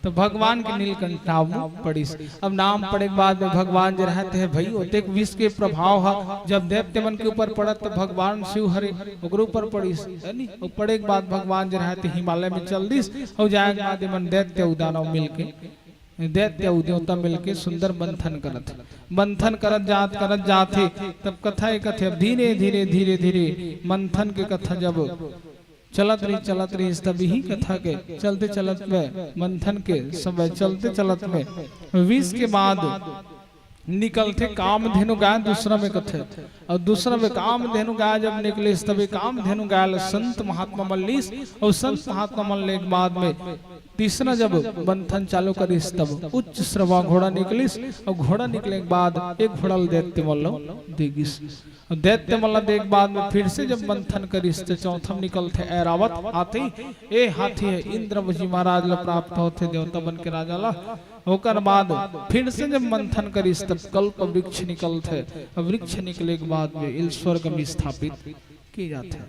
तो भगवान के नीलकंठ नाम पड़िस। अब नाम पड़े के बाद में भगवान जो रहते हैं भाई ओतेक विष के प्रभाव है जब दैत्य मन के ऊपर पड़त तो भगवान शिव हरे ओकरे ऊपर पड़िस और पड़े के बाद भगवान जो रहते हिमालय में चल दिस और जाए के बाद मन दैत्य उदानव मिलके दैत्य देवता मिलके सुंदर मंथन करत जाते तब कथा एक कथे धीरे धीरे धीरे धीरे मंथन के कथा जब चलत रही तब ही कथा के चलते चलत में मंथन के समय चलते चलत में 20 के बाद निकलते कामधेनु गाय दूसरा में कथे और दूसरा में कामधेनु गाय जब निकले तब कामधेनु गाय संत महात्मा मल्लिस और संत महात्मा मल्ले के बाद में तीसरा जब मंथन चालू करिस तब उच्च श्रवा घोड़ा निकलिस और घोड़ा निकले के बाद एक घोड़ा दैत्य मल्ल देगिस दैत्य मल्ल देख बाद में फिर से जब मंथन करिस तो चौथम निकलते ऐरावत हाथी ए हाथी है इंद्र जी महाराज ला प्राप्त होते देवता बन के राजा ला होकर बाद फिर से जब मंथन करिस तब कल्प वृक्ष निकलते वृक्ष निकले के बाद में स्वर्ग में स्थापित किए जाते हैं।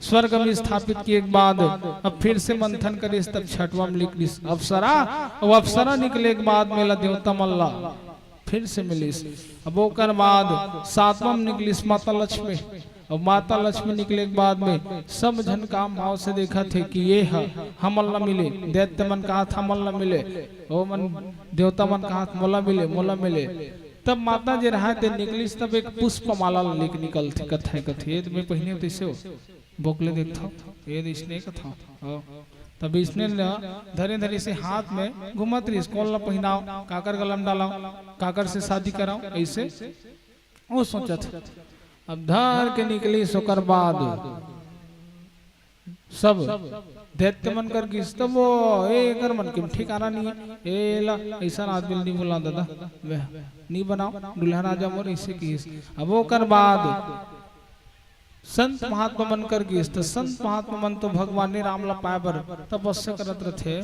स्वर्ग में स्थापित किए के बाद अब फिर से मंथन करिस तब छठवां में लिखलिस अप्सरा और अप्सरा निकले के बाद मेला देवता मल्ला फिर से मिलिस। अब ओकर बाद सातवां में निकलिस माता लक्ष्मी और माता लक्ष्मी निकले के बाद में सब जन काम भाव से देखा थे कि ये है हमल न मिले दैत्य मन कहा था मल न मिले ओ मन देवता मन कहा मोला मिले तब माता जी रहते निकलिस तब एक पुष्प माला लेके निकलते कथा कथे मैं पहने तैसे बोकले देखता ये इसने कथा तब इसने धरे धरे से हाथ में घुमत रही कौन ला पहनाओ काकर गलम डालाओ काकर से शादी कराओ ऐसे वो सोचत अब धर के निकली सोकर बाद सब दैत्य मन कर गिस तब वो एकर मन के ठिकाना नहीं है ए ला ऐसा आदमी नहीं बोला दादा वह नहीं बनाओ दुल्हा राजा मोर ऐसे गिस अब वो कर बाद संत महात्मा मन कर गिस तो संत महात्मा मन तो भगवान ने राम ला पाए बर तपस्या करत रथे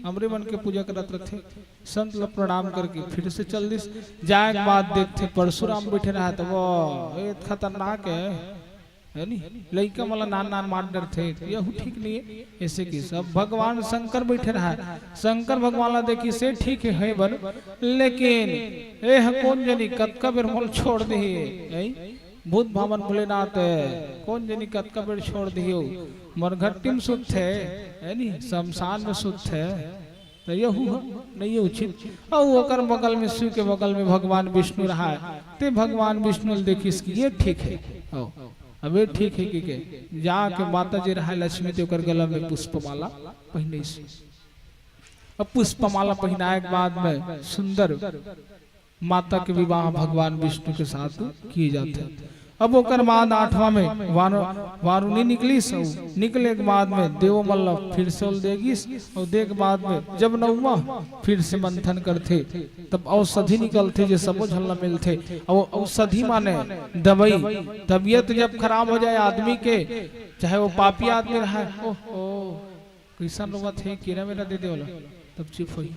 हमरे मन के पूजा करत रथे संत ला प्रणाम करके फिर से चल दिस जाए के बाद देखते परशुराम बैठे रहा तो वो खतरनाक है नी लड़का वाला नान नान मार डर थे यह ठीक नहीं है ऐसे की सब भगवान शंकर बैठे रहा शंकर भगवान ला देखी से ठीक है बर लेकिन ए कौन जनी कतका बेर मोल छोड़ दे भूत भावन भोलेनाथ कौन जनी कतका बेर छोड़ दियो मरघट्टी में सुत थे है नी शमशान में सुत थे तो यह नहीं उचित और ओकर बगल में शिव के बगल में भगवान विष्णु रहा है ते भगवान विष्णु देखी ये ठीक है अब ये ठीक है कि जाके माता जी रहा लक्ष्मी तो ओकर गला में पुष्पमाला पहने से अब पुष्पमाला पहनाए के बाद में सुंदर माता के विवाह भगवान विष्णु के साथ किए जाते हैं। अब ओकर बाद 8वां में वारुणी निकली सो निकले के बाद में देवो मल्ल फिर से देगी और देख बाद में जब 9वां फिर से मंथन करते तब औषधि निकलते जो सबो झल्ला मिलते और औषधि माने दवाई तबीयत जब खराब हो जाए आदमी के चाहे वो पापी आदमी रहा ओ कैसा लोग थे केरा मेरा दे दे वाला तब चुप हुई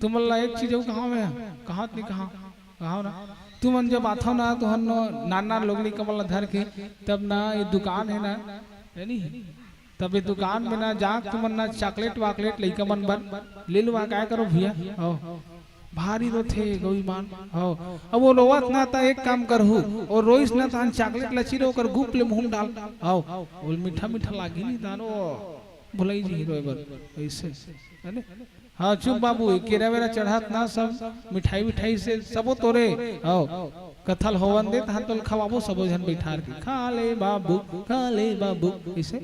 तुम अल्लाह एक चीज कहाँ में कहाँ नहीं कहाँ ना तुम जब आता ना तो हम नाना लोग कमल धर के तब ना ये दुकान है ना है नी तब ये दुकान में ना जा तुम ना चॉकलेट वाकलेट लइका मन बन ले लो क्या करो भैया हो भारी रो थे गोईमान हो अब वो रोवत ना था एक काम कर और रोइस ना था चॉकलेट लची रो कर गुप ले मुंह डाल आओ बोल मीठा मीठा लागी नहीं दानो भुलाई जी रोबर ऐसे है ना हाँ चुप बाबू केरा वेरा चढ़ात ना सब मिठाई मिठाई से सबो तोरे आओ कथल होवन दे तहां तो खवाबो सबो जन बैठार के खा ले बाबू इसे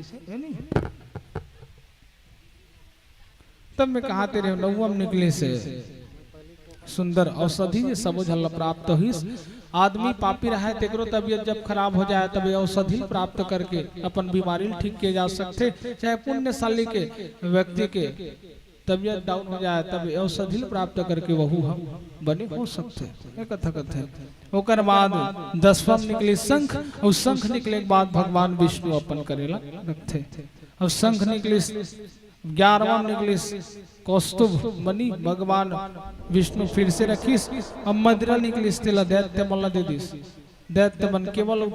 तब मैं कहा तेरे 9वां निकले से सुंदर औषधि जे सबो झल प्राप्त हुई आदमी पापी रहा है तेकरो तबीयत जब खराब हो जाए तब औषधि प्राप्त करके अपन बीमारी ठीक किए जा सकते चाहे पुण्यशाली के व्यक्ति के तबीयत डाउन हो जाए तब औषधि प्राप्त करके वहू हम बने हो सकते कथा कथे ओकर बाद 10वां निकले शंख और शंख निकले के बाद भगवान विष्णु अपन करेला रखते और शंख निकले 11वां निकले कौस्तुभ मणि भगवान विष्णु फिर से रखीस अब मदिरा निकली तेला दैत्य मल्ला दे दिस दैत्य मन केवल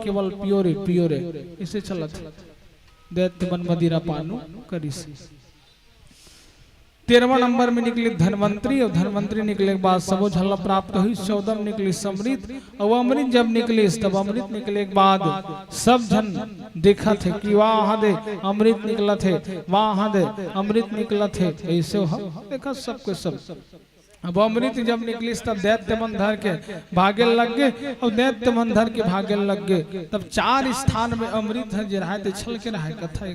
पियोरे इसे चलत दैत्य मन मदिरा पानु करिस 13वां नंबर में निकली धनवंतरी और धनवंतरी निकले के बाद सबो झल्ला प्राप्त हुई 14 निकली समृत और अमृत जब निकली तब अमृत निकले के बाद सब जन देखा थे कि वहां दे अमृत निकला थे वहां दे अमृत निकला थे ऐसे देखा सबके सब अब अमृत जब निकली तब दैत्य मन धर के भागे लग गए और दैत्य मन धर के भागे लग गए तब 4 स्थान में अमृत है जराए छल के रहा कथा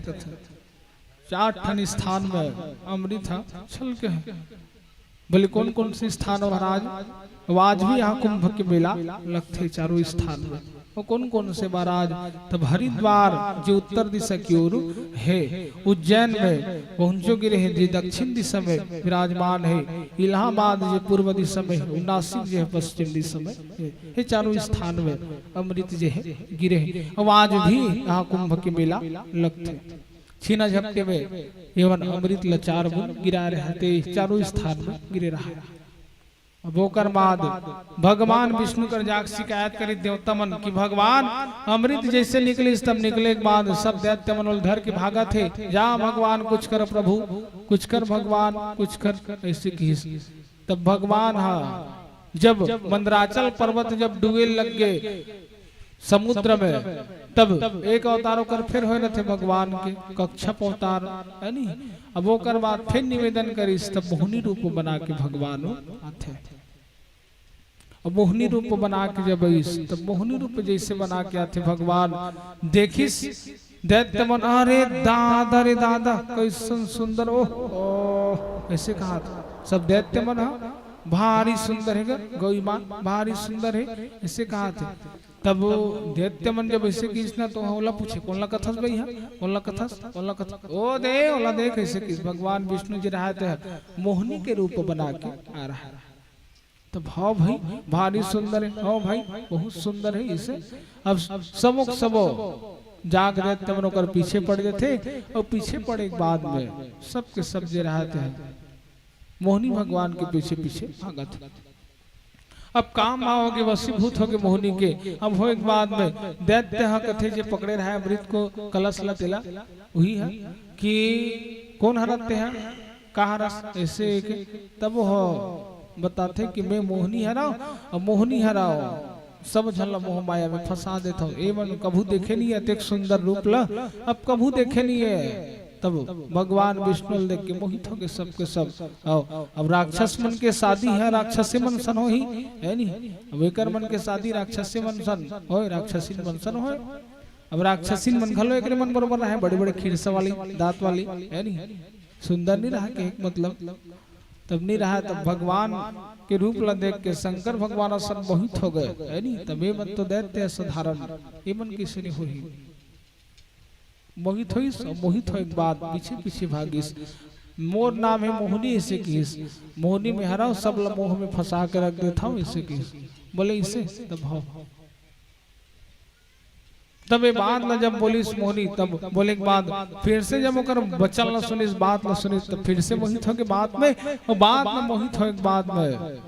4 ठन स्थान में अमृत छल के है बोले कौन कौन से स्थान महाराज आज भी यहाँ कुंभ के मेला लगते चारों स्थान में वो कौन कौन से महाराज तब हरिद्वार जो उत्तर दिशा की ओर है उज्जैन में पहुंचो गिरे है जो दक्षिण दिशा में विराजमान है इलाहाबाद जो पूर्व दिशा में है नासिक जो है पश्चिम दिशा में है चारों स्थान में अमृत जो है गिरे है और आज भी यहाँ कुंभ के मेला लगते छीना झपटे में एवं अमृत लचार बुन गिरा रहते चारों स्थान में गिरे रहा अब ओकर बाद भगवान विष्णु कर जाग शिकायत करी देवता मन कि भगवान अमृत जैसे निकले तब निकले के बाद सब दैत्य मन धर के भागा थे जा भगवान कुछ कर प्रभु कुछ कर भगवान कुछ कर ऐसे की तब भगवान जब मंदराचल पर्वत जब डूबे लग गए समुद्र में तब एक अवतार होकर फिर हो थे भगवान के कक्षप अवतार है नी अब ओकर बाद फिर निवेदन करी तब मोहनी रूप बना के भगवान आते अब मोहनी रूप बना के जब तब मोहनी रूप जैसे बना के आते भगवान देखिस दैत्य मन अरे दादा कैसन सुंदर ओ ऐसे कहा था सब दैत्य मन भारी सुंदर है गौरी माँ, भारी सुंदर है, ऐसे कहा थे। तब दैत्य मन जब ऐसे किसना तो ओला पूछे कौन ला कथस भैया, कौन ला कथस, ओ दे ओला देख ऐसे किस भगवान विष्णु जी रहा थे मोहिनी के रूप बना के आ रहा है। तो भाव भाई भारी सुंदर है, हाँ भाई बहुत सुंदर है इसे। अब सबों सबो जाग दैत्य मन होकर पीछे पड़ गए थे, और पीछे पड़े के बाद में सबके सब जे रहा थे मोहिनी भगवान के पीछे पीछे भागत। अब काम आओगे वशीभूत होगे मोहिनी के। अब हो एक बाद में दैत्य हाँ कथे जे पकड़े रहा है अमृत को कलश ला तेला वही है कि कौन हराते हैं कहा रस ऐसे तब हो बताते कि मैं मोहिनी हराओ और मोहिनी हराओ सब झल्ला मोह माया में फंसा देता हूँ। ए मन कभू देखे नहीं है एक सुंदर रूप ला, अब कभू देखे नहीं है। तब भगवान विष्णु देख के मोहित हो गए सबके सब। अब राक्षस मन के शादी है, राक्षसी मन सन हो ही है नहीं। अब एकर मन के शादी राक्षसी मन सन हो, राक्षसी मन सन हो। अब राक्षसी मन घलो एक मन बरोबर रहे, बड़े बड़े खीरसा वाली दांत वाली है नहीं, सुंदर नहीं रहा के मतलब तब नहीं रहा। तब भगवान के रूप ला देख के शंकर भगवान सब मोहित हो गए है नहीं। तब ये मन तो दैत्य साधारण ये मन किसी ने हुई मोहित हुई, मोहित हो एक बात पीछे पीछे भागिस। मोर नाम है मोहिनी ऐसे किस, मोहिनी में हराओ सब मोह में फंसा के रख देता हूँ ऐसे किस बोले इसे। तब भाव तब ये बात ना जब बोली इस मोहिनी तब बोले के बाद फिर से जब होकर बचल ना सुनी इस बात ना सुनी तब फिर से मोहित हो के बात में, और बात में मोहित हो एक बात में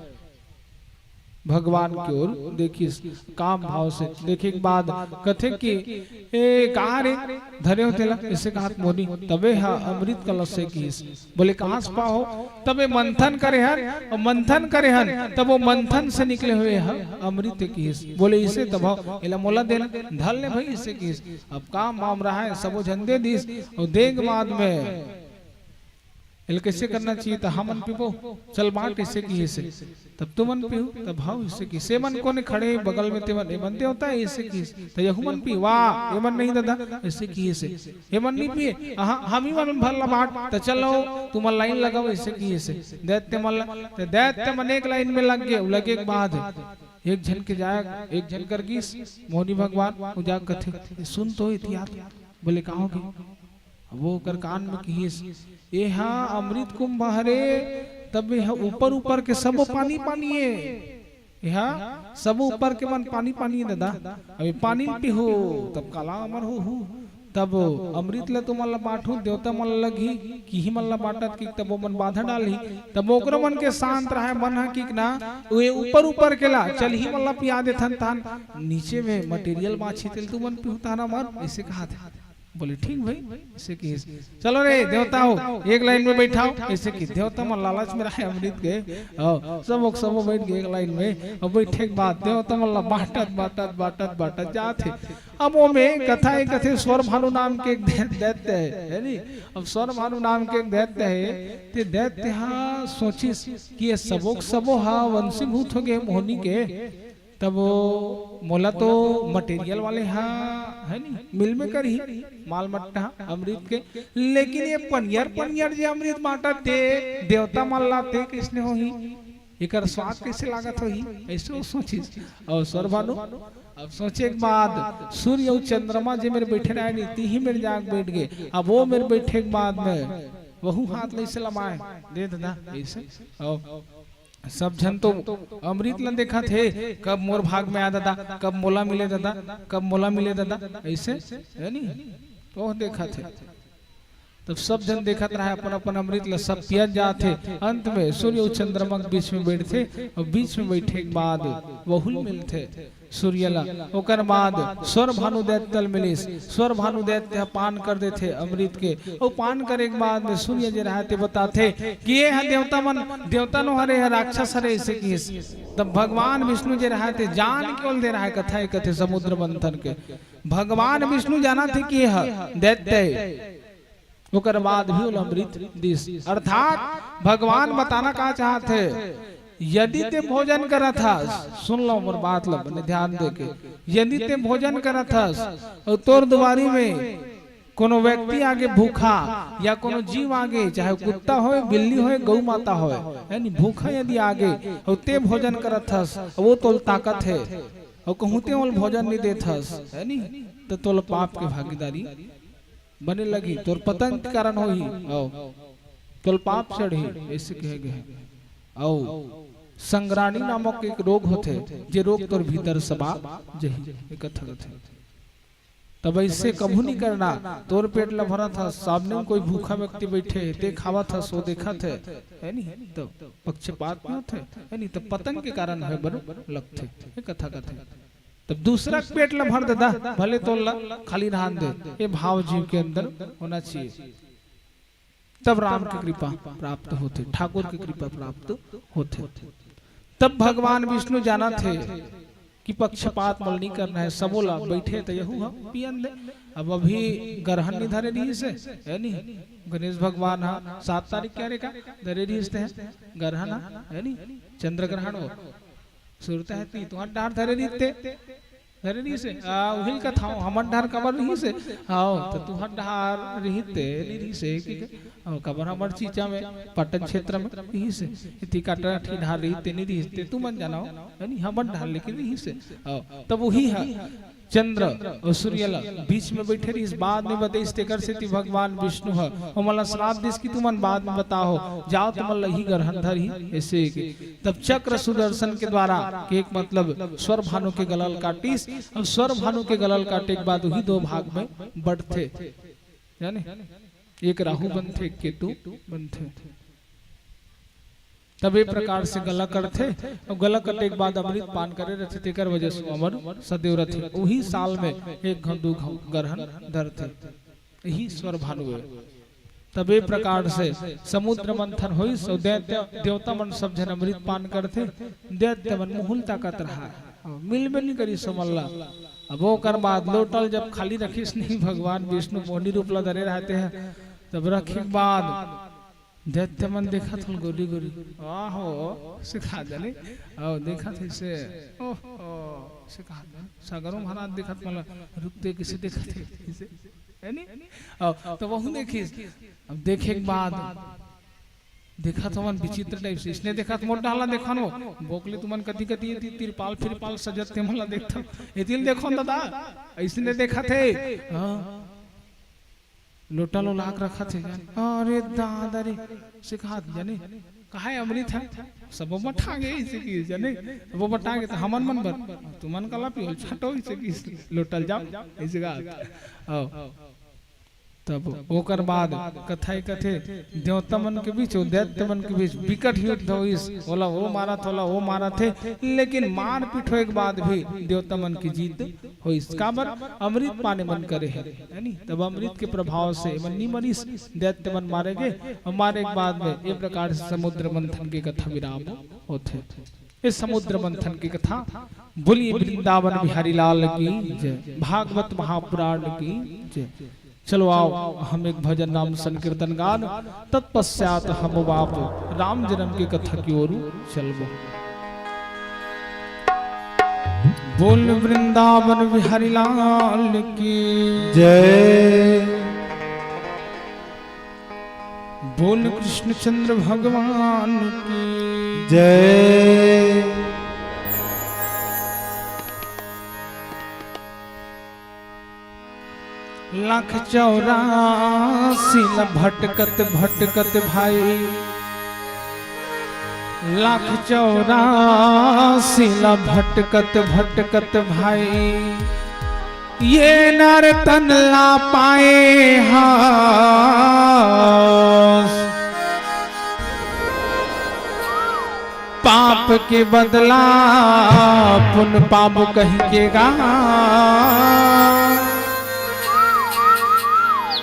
भगवान की ओर देखिए काम भाव से देखे के बाद कथे कि ए कहाँ रे धरे हो तेला ऐसे कहा मोनी। तबे हा अमृत कलश से किस बोले कहाँ से पाओ, तबे मंथन करे हन और मंथन करे हन तब वो मंथन से निकले हुए हैं अमृत किस बोले इसे। तब इला मोला देना धल ने भाई इसे किस। अब काम माम रहा है सबो झंडे दिस और देख बाद में कैसे करना चाहिए तो हमन पीबो चल बांट ऐसे की ऐसे तब तू मन पीहू तब भाव इससे की से मन कोने खड़े बगल में ते मन बनते होता है ऐसे की तो यहु मन पी वाह ये मन नहीं दादा ऐसे की ऐसे ये मन नहीं पिए हम ही मन भरला बांट तो चलो तुम लाइन लगाओ ऐसे की ऐसे दैत्य मन तो दैत्य मन एक लाइन में लग गए लगे के बाद एक झन के जाए एक झन कर गीस मोहिनी भगवान वो जाग कथे सुन तो इतिहास बोले कहाँ की वो कर कान में की ये हाँ अमृत कुंभ हरे तब ऊपर ऊपर के सब पानी पानी है यहाँ सब ऊपर के मन पानी पानी है दादा अभी पानी पी हो तब काला अमर हो तब अमृत ले तुम बांटू देवता मन लगी कि ही मन बांटत की तब वो मन बाधा डाली तब ओकरो मन के शांत रहे मन है कि ना वे ऊपर ऊपर केला चल ही मन पिया दे थन तान नीचे में मटेरियल माछी तेल तू मन पी ताना मर ऐसे कहा था। बोले ठीक भाई ऐसे की चलो रे देवता हो एक लाइन में बैठाओ ऐसे की देवता मन लालच में रहे अमृत के सब बैठ गए एक लाइन में और बैठे के बाद देवता मन बांटत बांटत बांटत बांटत जाते। अब वो में कथा एक कथे स्वर भानु नाम के एक दैत्य है नी। अब स्वर भानु नाम के एक दैत्य है ते दैत्य हाँ सोची कि ये सबो हाँ वंशीभूत हो गए मोहिनी के तब वो मोला तो मटेरियल वाले हाँ है नी मिल में कर ही माल मट्टा अमृत के लेकिन ये पनियर जे अमृत बांटा थे देवता माल लाते किसने हो ही एकर स्वाद कैसे लागत हो ही ऐसे वो सोची। और सर्वभानु अब सोचे के बाद सूर्य और चंद्रमा जे मेरे बैठे रहे नहीं ती ही मेरे जाग बैठ गए। अब वो मेरे बैठे के बाद में वहु हाथ ले से लमाए दे दादा ऐसे सब जन तो अमृत लन देखा थे कब मोर भाग में आ दादा कब मोला मिले दादा कब मोला मिले दादा ऐसे है नहीं तो देखा थे। तब सब जन देखा रहा अपन अपन अमृत ला सब पिया जाते। अंत में सूर्य और चंद्रमा के बीच में बैठे और बीच में बैठे के बाद बहुल मिलते सूर्यला ओकर बाद स्वर भानु दैत्य मिलिस स्वर भानु दैत्य पान कर देते अमृत के और पान करे के बाद में सूर्य जे रहते बताते कि ये है देवता मन देवता नो हरे है राक्षस हरे ऐसे की। तब भगवान विष्णु जे रहते जान क्यों दे रहा है कथा कथे समुद्र मंथन के भगवान विष्णु जाना थे कि यह दैत्य ओकर बाद भी अमृत दिस अर्थात भगवान बताना का चाहते यदि ते भोजन करा था सुन लो मोर बात लो ध्यान दे के यदि ते भोजन करा था और तोर दुआरी में कोनो व्यक्ति आगे भूखा या कोनो जीव आगे, चाहे कुत्ता हो, बिल्ली हो, गौ माता हो, यानी भूखा यदि आगे और ते भोजन करत हस, वो तोल ताकत है और कहूते ओल भोजन नहीं देत हस, है नी, तो तोल पाप के भागीदारी बने लगी, तोर पतन के कारण होही, आओ तोल पाप चढ़ी, ऐसे कहे गए। आओ संग्राणी नामक एक रोग होते, जे रोग तोर भीतर सबा जही, एक कथा है। तब इससे कभू नहीं करना, तोर पेट ला भरा था, सामने में कोई भूखा व्यक्ति बैठे ते खावा था, सो देखा थे, है नहीं, तो पक्षपात में होते, है नहीं, तो पतन के कारण है बरो लगते, ये कथा कथे। तब दूसरा पेट ला भर देता, भले तो खाली नहान दे, ये भाव जीव के अंदर होना चाहिए, तब राम की कृपा प्राप्त होते, ठाकुर की कृपा प्राप्त होते। तब भगवान विष्णु जाना थे कि पक्षपात मल नहीं करना है, सबोला बैठे तो यहू हम पियन दे। अब अभी ग्रहण नहीं धरे रही से, है नहीं, गणेश भगवान हाँ 7 तारीख क्या रेखा धरे रही से ग्रहण, है नहीं, चंद्र ग्रहण हो सुरता है ती तुम्हार डार धरे रही धरे रही से वही कथा हमर डार कबर रही से, आओ तो तुहर डार रहीते नहीं रही से कि कबर हमर चीचा में पटन क्षेत्र में रही से, इतनी काटा ठी ढार रहीते नहीं रही तू मन जाना यानी हमर डार लेकिन रही से, आओ तब वही है चंद्र और सूर्य बीच में बैठे रही, इस बाद में बते इस तेकर से भगवान विष्णु है और मला श्राप देश की तुमन बाद में बताओ, जाओ तुम ही ग्रहण धर ही ऐसे। तब चक्र सुदर्शन के द्वारा के एक मतलब स्वर भानु के गलल काटीस, और स्वर भानु के गलल काटे के बाद वही 2 भाग में बढ़ते, यानी एक राहु बनते, एक केतु बनते। तब एक प्रकार से गला करते और गला कटे के बाद अमृत पान करे रहते, तेकर वजह से अमर सदैव रहते। वही साल में 1 घंटा 2 ग्रहण धरते, यही स्वर भानु है। तब एक प्रकार से समुद्र मंथन हुई, सो दैत्य देवता मन सब जन अमृत पान करते, दैत्य मन मुहुल ताकत रहा, मिल में नहीं करी समल्ला। अब वो कर बाद लोटल जब खाली रखीस नहीं, भगवान विष्णु मोहनी रूप ला धरे रहते हैं, तब रखे बाद दैत्य मन देखा था गोरी गोरी, आहो सिखा दे आओ देखा थे से, ओहो सिखा दे सागरों महाराज देखा था, मतलब रुकते किसे देखा थे इसे, है नहीं, तो वह देखी। अब देखे के बाद देखा था मन विचित्र टाइप से, इसने देखा तो मोटा हाला देखा नो बोकले तुमन कति कति तिरपाल फिरपाल सजते मला देखता इतिल देखो दादा, इसने देखा थे लोटा लो लाख रखा थे, अरे दादा रे सिखा जाने कहा अमृत है, सब मठा गए इसे की जाने, वो मठा गए तो हमन मन बर तुमन कला पियो छटो इसे की लोटल जाओ इसे का आओ। तब ओकर बाद कथाई कथे देवता मन के बीच और दैत्य मन के बीच विकट युद्ध हुई, बोला वो मारा थोला वो मारा थे, लेकिन मार पीट होए के बाद भी देवता मन की जीत हुई, काबर अमृत पाने मन करे है नहीं। तब अमृत के प्रभाव से मन्नी मनीष दैत्य मन मारे गए, और मारे के बाद में ये प्रकार से समुद्र मंथन की कथा विराम होते। इस समुद्र मंथन की कथा बोलिए वृंदावन बिहारी लाल की जय, भागवत महापुराण की जय। चलो आओ हम एक भजन नाम संकीर्तन गान, तत्पश्चात हम बाप राम जन्म की कथा की ओर चलबो। बोल वृंदावन बिहारी लाल की जय, बोल कृष्णचंद्र भगवान की जय। लाख 84 भटकत भटकत भाई, लाख 84 भटकत भटकत भाई, ये नर तन ला पाए हास, पाप के बदला पुन पाप कहिएगा,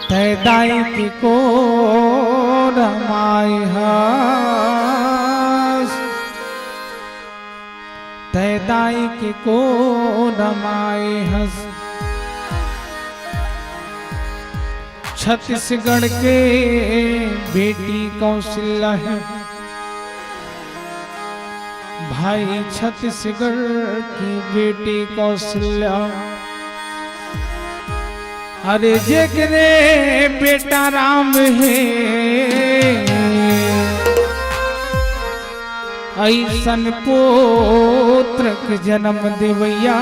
तैदाई की को रमाई हस, तैदाई की को रमाई हस। छत्तीसगढ़ के बेटी कौशल्या है भाई, छत्तीसगढ़ की बेटी कौशल्या अरे जेकरे बेटा राम है ऐसन पुत्र के जन्म देवैया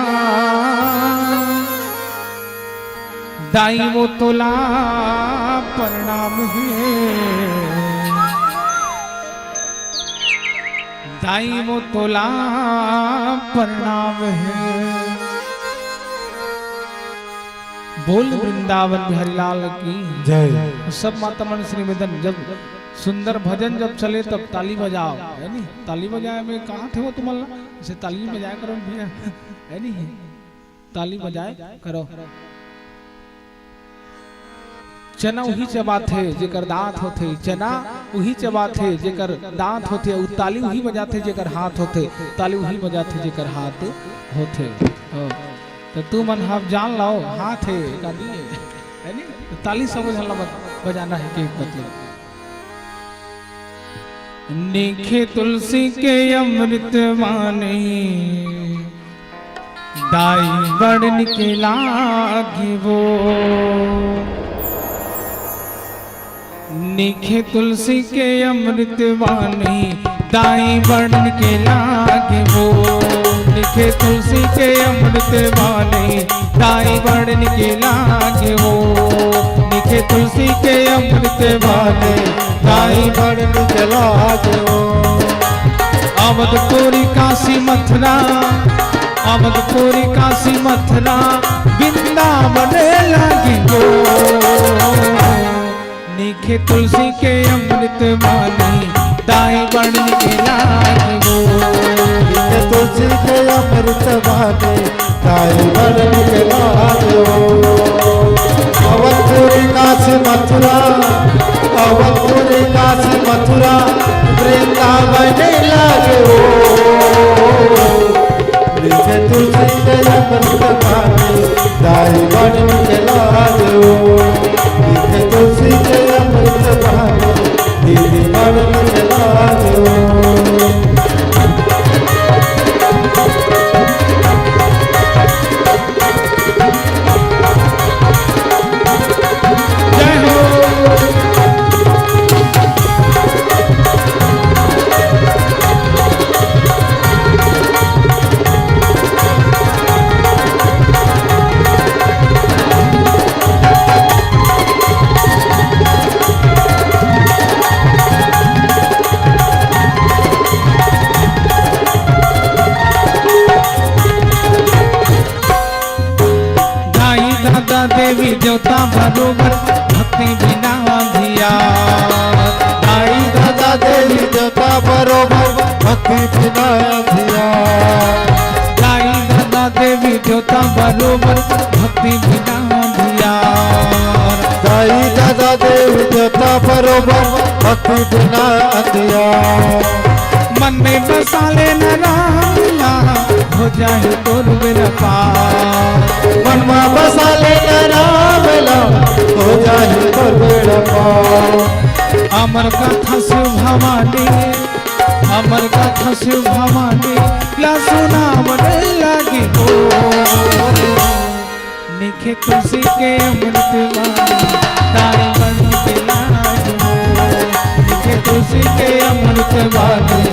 दाई वो तोला प्रणाम है दाई वो तोला प्रणाम है। बोल वृंदावन बिहारी लाल की जय। सब माता मन श्री निवेदन जब सुंदर भजन जब चले तब ताली बजाओ है नी ताली बजाए में कहाँ थे वो तुम्हारा इसे ताली बजाया करो भैया है नी ताली बजाए करो। चना वही चबाथे जेकर दांत होते चना वही चबाथे जेकर दांत होते उ ताली वही बजाते जेकर हाथ होते ताली वही बजाते जेकर हाथ होते। तो तू मन हम जान लाओ हाथ है का नहीं है नी तो ताली समझ हल्ला बजाना है के मतलब। निखे तुलसी के अमृत वाणी दाई बड़न के लागी वो निखे तुलसी के अमृत वाणी दाई बड़न के लागे वो निखे तुलसी के अमृत वाणी दाई बड़न के लागे वो निखे तुलसी के अमृत वाणी दाई बड़न के लागे वो। अवधपुरी काशी मथुरा अवधपुरी काशी मथुरा वृंदावन लागे वो निखे तुलसी के अमृत वाणी दाई बड़न के लागे वो निखे तुलसी के अमृत वाणी दाई बड़न के लागे वो। अवधपुरी काशी मथुरा अवधपुरी काशी मथुरा वृंदावन लागे वो निखे तुलसी के अमृत वाणी दाई बड़न के लागे वो निखे तुलसी के अमृत वाणी दीदी बड़न के लागे वो। देवी देवता बरोबर भक्ति बिना धिया दाई दादा देवी देवता बरोबर भक्ति बिना धिया दाई दादा देवी देवता बरोबर भक्ति बिना धिया दाई दादा देवी देवता बरोबर भक्ति बिना धिया। मन में बसा लेना रामला हो जाए तोर मेरा पार मन में बसा लेना रामला हो जाए तोर मेरा पार। अमर कथा शिव भवानी अमर कथा शिव भवानी ला सुना बने लगी हो निखे तुलसी के अमृत वाणी दाई बड़न के लागे हो निखे तुलसी के अमृत वाणी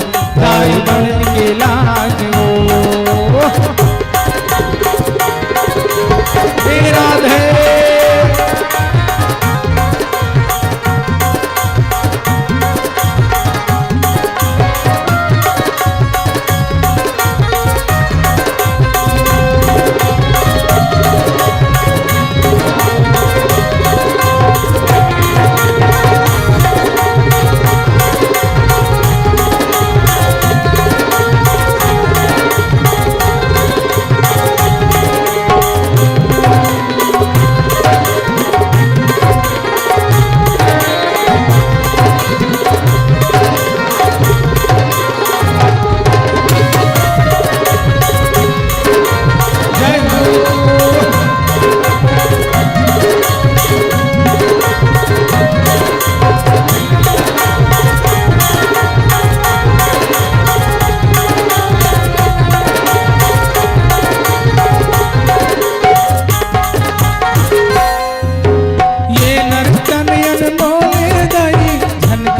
दाई बड़न के लागे हो। राधे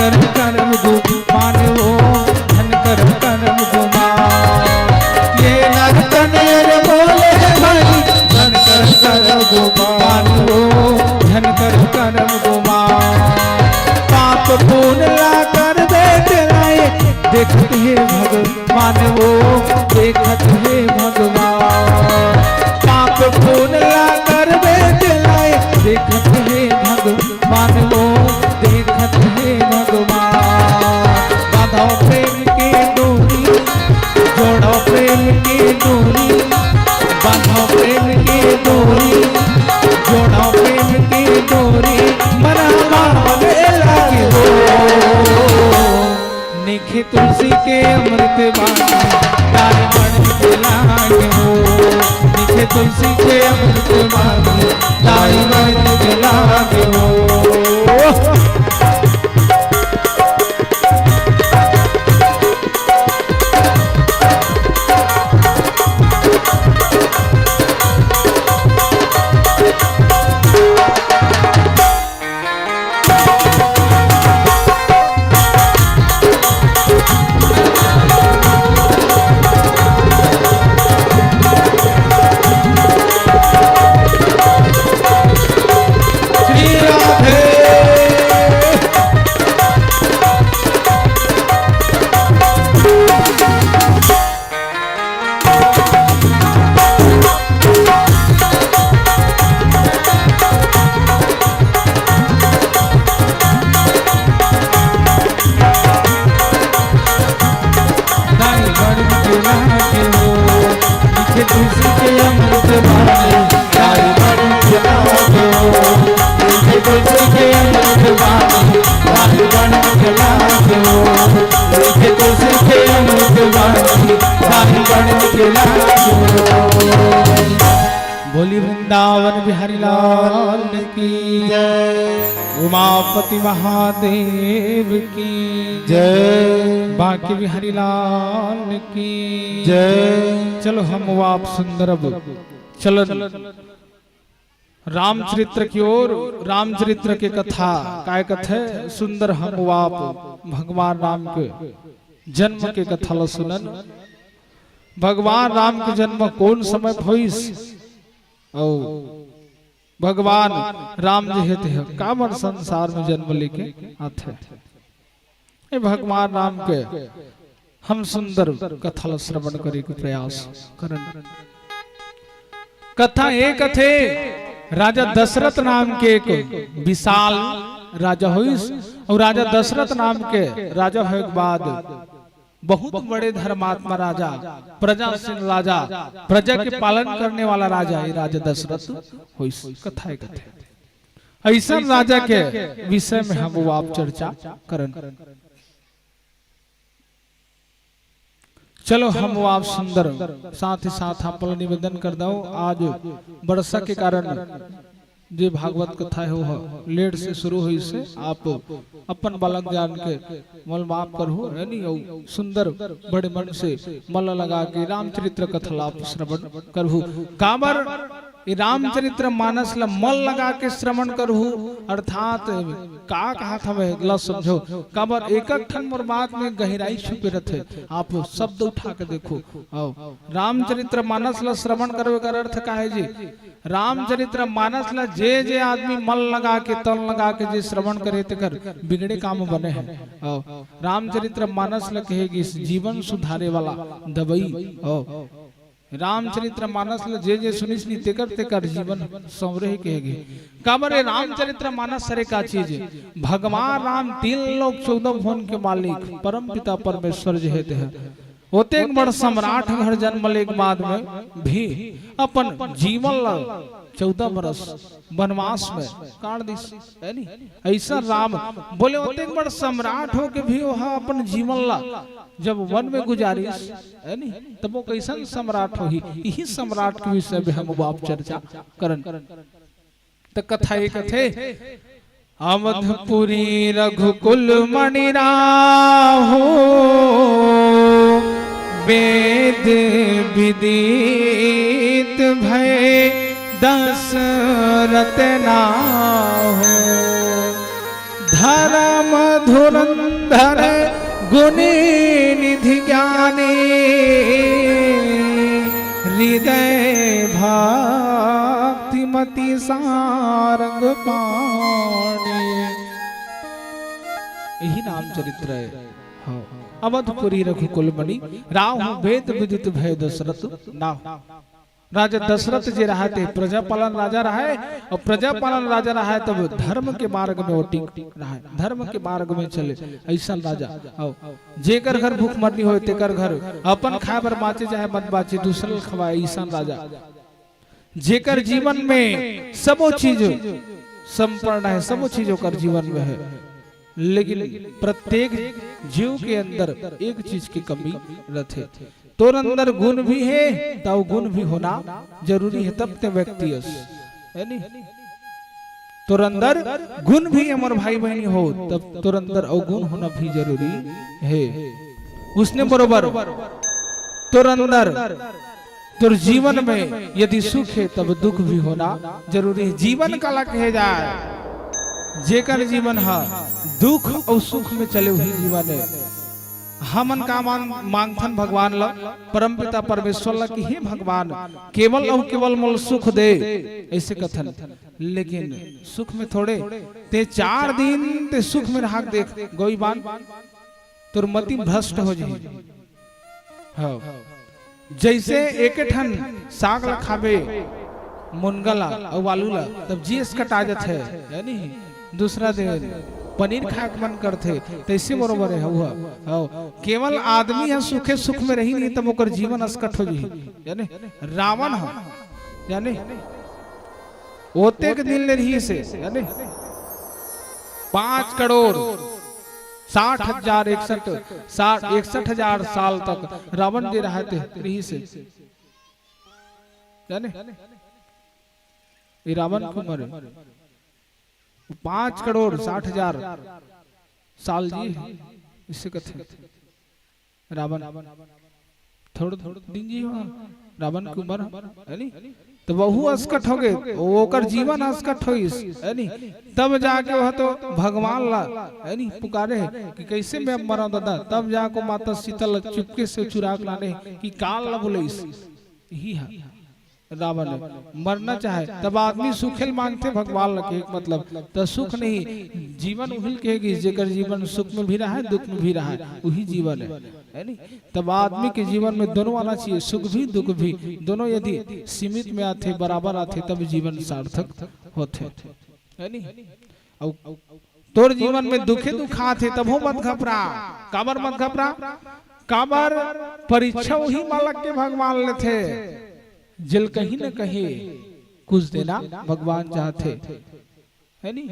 कर कर्म गुमान वो धन कर कर्म गुमान। ये नर्तन बोले भाई धन कर कर्म गुमान वो धन कर कर्म गुमान। पाप पुण्य ला कर देख लाए देखते है भगवान वो देखत है भगवान। पाप पुण्य ला कर देख लाए देखत है भगवान वो देखत है भगवान। बांधो प्रेम की डोरी जोड़ो प्रेम की डोरी बांधो प्रेम की डोरी जोड़ो प्रेम की डोरी मना मांगे लागे हो। निखे तुलसी के अमृत बानी डाल बन के लागे हो। निखे तुलसी के अमृत बानी डाल बन के लागे हो। बोली वृंदावन बिहारी लाल की जय। उमापति महादेव की जय। बांके बिहारी लाल की जय। चलो हम वाप सुंदर चलन रामचरित्र की ओर। रामचरित्र के कथा काय कथे सुंदर हम वाप भगवान राम के जन्म के कथा ल सुनन। भगवान राम के जन्म कौन समय भइस और भगवान राम जी हेते है कामर संसार में जन्म लेके आते। ये भगवान राम के हम सुंदर कथा श्रवण करे के प्रयास करन। कथा एक थे राजा दशरथ नाम के एक विशाल राजा हुइस और राजा दशरथ नाम के राजा होने के बाद बहुत बड़े धर्मात्मा राजा प्रजाशील राजा प्रजा के पालन करने वाला राजा ये राजा दशरथ हुइस। कथा एक थे ऐसा राजा के विषय में हम आप चर्चा करन। चलो हम आप सुंदर साथ ही साथ आप निवेदन कर दो। आज वर्षा के कारण जो भागवत कथा है वो लेट से शुरू हुई से आप अपन बालक जान के मल माफ करो है नहीं सुंदर बड़े मन से मल लगा के रामचरित्र कथा लाभ श्रवण करहु। काबर रामचरित्र मानस ला मल लगा के श्रवण करहु अर्थात का कहा था वह समझो। काबर एक ठन मोर बात में गहराई छुपे रहते आप शब्द उठा के देखो। रामचरित्र मानस ला श्रवण करवे का अर्थ का है जी रामचरित्र मानस ला जे आदमी मन लगा के तन लगा के जे श्रवण करे ते कर बिगड़े काम बने हैं। रामचरित्र मानस ला कहेगी जीवन सुधारे वाला दवाई। रामचरित्र मानस ला जे सुनिस नी तेकर जीवन संवरे कहेगी। काबर रामचरित्र मानस सरे का चीज भगवान राम 3 लोक 14 भुवन के मालिक परम पिता परमेश्वर जे हेते हैं होते एक बड़ सम्राट घर जन्म ले के बाद में भी अपन जीवन ला 14 बरस वनवास में काट दिस है नी। ऐसा राम बोले होते एक बड़ सम्राट हो के भी वह अपन जीवन ला जब वन में गुजारिस है नी तब वो कैसन सम्राट हो यही सम्राट के विषय में हम बाप चर्चा करन। तो कथा एक थे अवधपुरी रघुकुल मणि राहो वेद विदित भय दशरथ नाहो धर्म धुरंधर गुणी निधि ज्ञानी हृदय भक्तिमति सारंग पाणी। यही नाम चरित्र है। अवधपुरी रघुकुल मणि राहु वेद विदित भय दशरथ ना। राजा दशरथ जी रहा थे प्रजा पालन राजा रहा है, और प्रजा पालन राजा रहा है तब धर्म के मार्ग में वो टिक रहा है, धर्म के मार्ग में चले ऐसा राजा। जेकर घर भूख मरनी हो तेकर घर अपन खाए बर बाँचे चाहे मत बाँचे दूसरे खवाए ऐसा राजा। जेकर जीवन में सबो चीज संपूर्ण है, सबो चीजों का जीवन में है, लेकिन प्रत्येक जीव के अंदर एक चीज की कमी रहती। तोर अंदर गुण भी है तो गुण भी होना जरूरी है, तब ते व्यक्ति है नहीं। तोर अंदर गुण भी अमर भाई बहनी हो तब तोर अंदर अवगुण होना भी जरूरी है। उसने बरोबर तोर अंदर तोर जीवन में यदि सुख है तब दुख भी होना जरूरी है। जीवन काला कहे जाए, जेकर जीवन है दुख और सुख में चले हुई जीवन है। हमन का मांगथन भगवान ला परम पिता परमेश्वर ला कि हे भगवान केवल और केवल मोल सुख दे ऐसे कथन, लेकिन सुख में थोड़े ते 4 दिन ते सुख में रहा देख गोईबान तोर मति भ्रष्ट हो जाए। हाँ जैसे एक ठन साग ला खाबे मुनगला और आलूला तब जीएस कटा जाते है, यानी दूसरा दिन पनीर खाए मन करते तैसे बरोबर है। हुआ केवल आदमी है सुखे सुख में रही नहीं तब ओकर जीवन अस्कट हो जाए। यानी रावण है यानी ओते के दिन ले रही से यानी 5 करोड़ 61,000 साल तक रावण दे रहा थे रही से यानी रावण को मरे 5 करोड़ 60,000 साल जी इससे कथे रावण थोड़ा दिन जी रावण की उम्र है नी तो वहु अस्कट हो गए, ओकर जीवन अस्कट हो है नी। तब जाके वह तो भगवान ला है नी पुकारे कि कैसे मैं मरा दादा, तब जाको माता शीतल चुपके से चुरा के लाने कि काल ला बोले यही है रावण मरना चाहे तब आदमी सुखेल मांगते भगवान लगे मतलब तो सुख नहीं जीवन उहिल कहेगी जेकर जीवन सुख में भी रहा है दुख में भी रहा है वही जीवन है नहीं। तब आदमी के जीवन में दोनों आना चाहिए, सुख भी दुख भी दोनों यदि सीमित में आते बराबर आते तब जीवन सार्थक होते है नहीं। तोर जीवन में दुखे दुख आते तब हो मत घबरा, काबर मत घबरा, काबर परीक्षा वही मालक के भगवान लेते जल कहीं न कहीं कुछ देना भगवान चाहते है नी।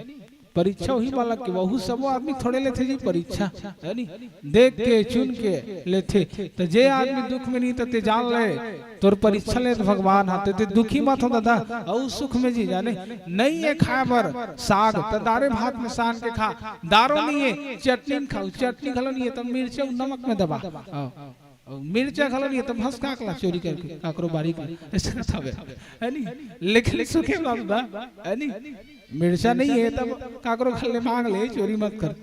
परीक्षा वही वाला के वहु सब आदमी थोड़े लेते जी परीक्षा है नी, देख के चुन के लेते तो जे आदमी दुख में नहीं ते जान ले तोर परीक्षा ले तो भगवान हाथे ते दुखी मत हो दादा और सुख में जी जाने नहीं है खाए बर साग तो दारे भात में सान के खा, दारो नहीं है चटनी खाओ, चटनी खालो नहीं है तो मिर्चा नमक में दबा मिर्चा खालो नहीं तो भस काकला चोरी करके काकरो बारी का ऐसे कथा है नी। लेकिन सुखे बाबा है नी मिर्चा नहीं है तब काकरो खाले मांग ले, चोरी मत कर,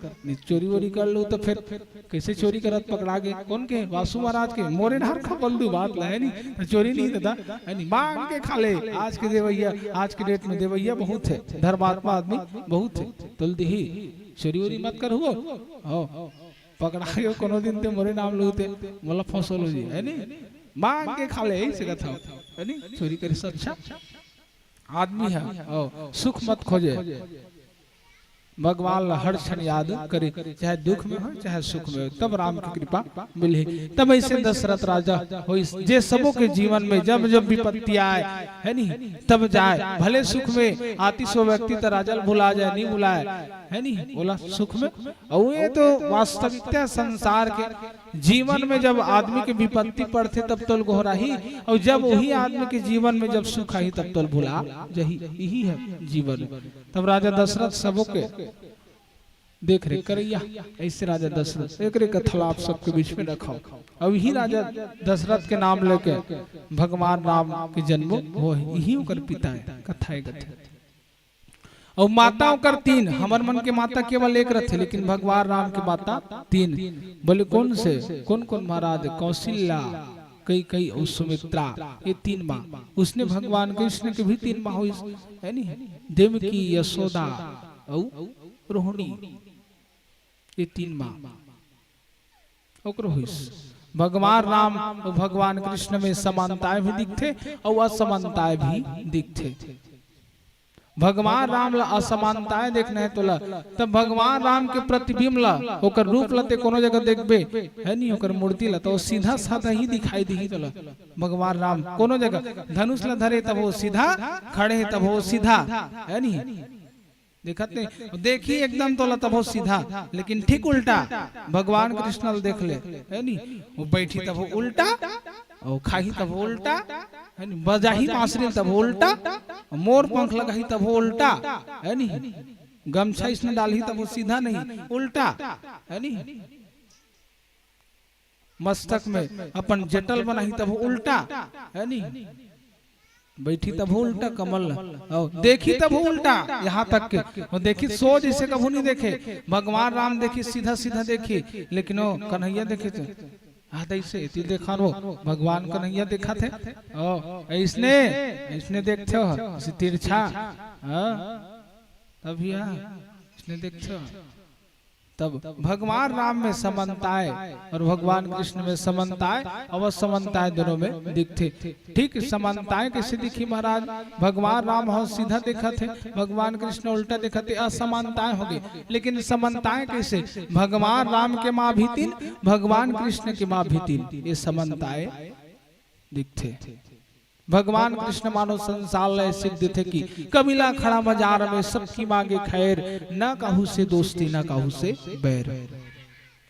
चोरी वोरी कर लो तो फिर कैसे चोरी करत पकड़ा के कौन के वासु महाराज के मोरे नहर खा बल्दू बात ला है नी तो चोरी नहीं दादा है नी मांग के खा ले। आज के देवैया आज के डेट में देवैया बहुत है, धर्मात्मा आदमी बहुत है, तुलदी ही चोरी वोरी मत कर हुआ पकड़ा के कोनो दिन ते मोरे नाम लोते मोला फसलो जी है नी मांग के खा ले ऐसे कथा है नी। चोरी करे से अच्छा आदमी है सुख मत खोजे, भगवान हर क्षण याद करे चाहे दुख में हो चाहे सुख में हो तब राम की कृपा मिले। तब ऐसे दशरथ राजा हो जे सबों के जीवन में जब जब विपत्ति आए है नी तब जाए, भले सुख में आती सो व्यक्ति तो राजा भुला जाए नहीं भुलाए है नी बोला सुख में। और ये तो वास्तविकता संसार के जीवन में जब आदमी के विपत्ति पड़ते तब तोल गोहरा ही, और जब वही आदमी के जीवन में जब सुख आई तब तोल भुला जही, यही है जीवन। तब राजा दशरथ सबों के देख रेख करैया ऐसे राजा दशरथ एक रे कथा आप सबके बीच में रखा। अब यही राजा दशरथ के नाम लेके भगवान राम के जन्म हो, यही उनकर पिता है कथा है। और माताओं कर तीन, हमर मन के माता केवल एक रथे, लेकिन भगवान राम के माता तीन। बोले कौन से, कौन कौन महाराज, कौशल्या, कई और सुमित्रा, ये तीन माँ। उसने भगवान कृष्ण के भी तीन माँ हुई है नी, देवकी, यशोदा और रोहिणी, ये तीन माँ ओकरो हुई। भगवान राम और भगवान कृष्ण में समानताएं भी दिखते और असमानताएं भी दिखते। भगवान राम ला असमानताएं देखना है तो ला, तब भगवान राम के प्रतिबिंब ला ओकर रूप लते कोनो जगह देखबे है नहीं, ओकर मूर्ति ला तो सीधा साधा ही दिखाई दी तो ला। भगवान राम कोनो जगह धनुष ला धरे तब वो सीधा खड़े तब वो सीधा है नहीं, देखत नहीं देखी एकदम तो तब वो सीधा, लेकिन ठीक उल्टा भगवान कृष्ण देख ले है नहीं, वो बैठी तब वो उल्टा और खाही तब वो उल्टा है नहीं, बजाही बांसुरी तब वो उल्टा, मोर पंख लगाही तब वो उल्टा है नहीं, गमछा इसने डाली तब वो सीधा नहीं उल्टा है नहीं, मस्तक में अपन जटल बनाही तब वो उल्टा है नहीं, बैठी तब वो उल्टा कमल, देखी तब वो उल्टा, यहाँ तक के देखी सोच इसे कभी नहीं देखे। भगवान राम देखी सीधा सीधा देखी, लेकिन वो कन्हैया देखे थे ऐसे देखा वो भगवान कन्हैया देखा थे इसने देखते हो तिरछा तभी इसने देखते हो। तब भगवान राम में समानताएं और भगवान कृष्ण में समानताएं और असमानताएं दोनों में दिखते। ठीक समानताएं कैसे दिखी महाराज, भगवान राम हो सीधा देखा थे, भगवान कृष्ण उल्टा देखा थे, असमानताएं हो गई। लेकिन समानताएं कैसे, भगवान राम के माँ भी तीन, भगवान कृष्ण के माँ भी तीन, ये समानताएं दिखते। भगवान कृष्ण मानो संसार सिद्ध थे कि कबीला खड़ा बाजार में सबकी मांगे खैर, न कहू से दोस्ती न कहू से बैर।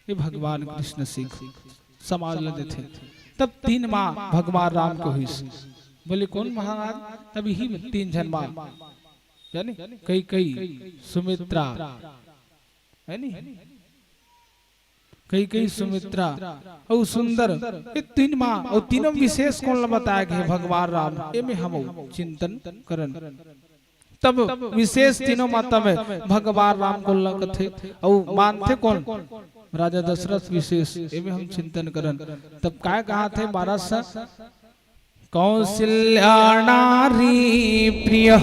ये भगवान कृष्ण सीख समाज लेते थे। तब तीन माँ भगवान राम को हुई। बोले कौन महाराज, तब ही तीन जन माँ यानी कई सुमित्रा है नी, कई सुमित्रा और सुंदर, ये तीन माँ और तीनों विशेष कौन बताया गया भगवान राम, ये में हम चिंतन करन। तब विशेष तीनों माता में भगवान राम को लगते और मानते कौन, राजा दशरथ विशेष, ये में हम चिंतन करन। तब काय कहा थे महाराज, कौशल्या नारी प्रिय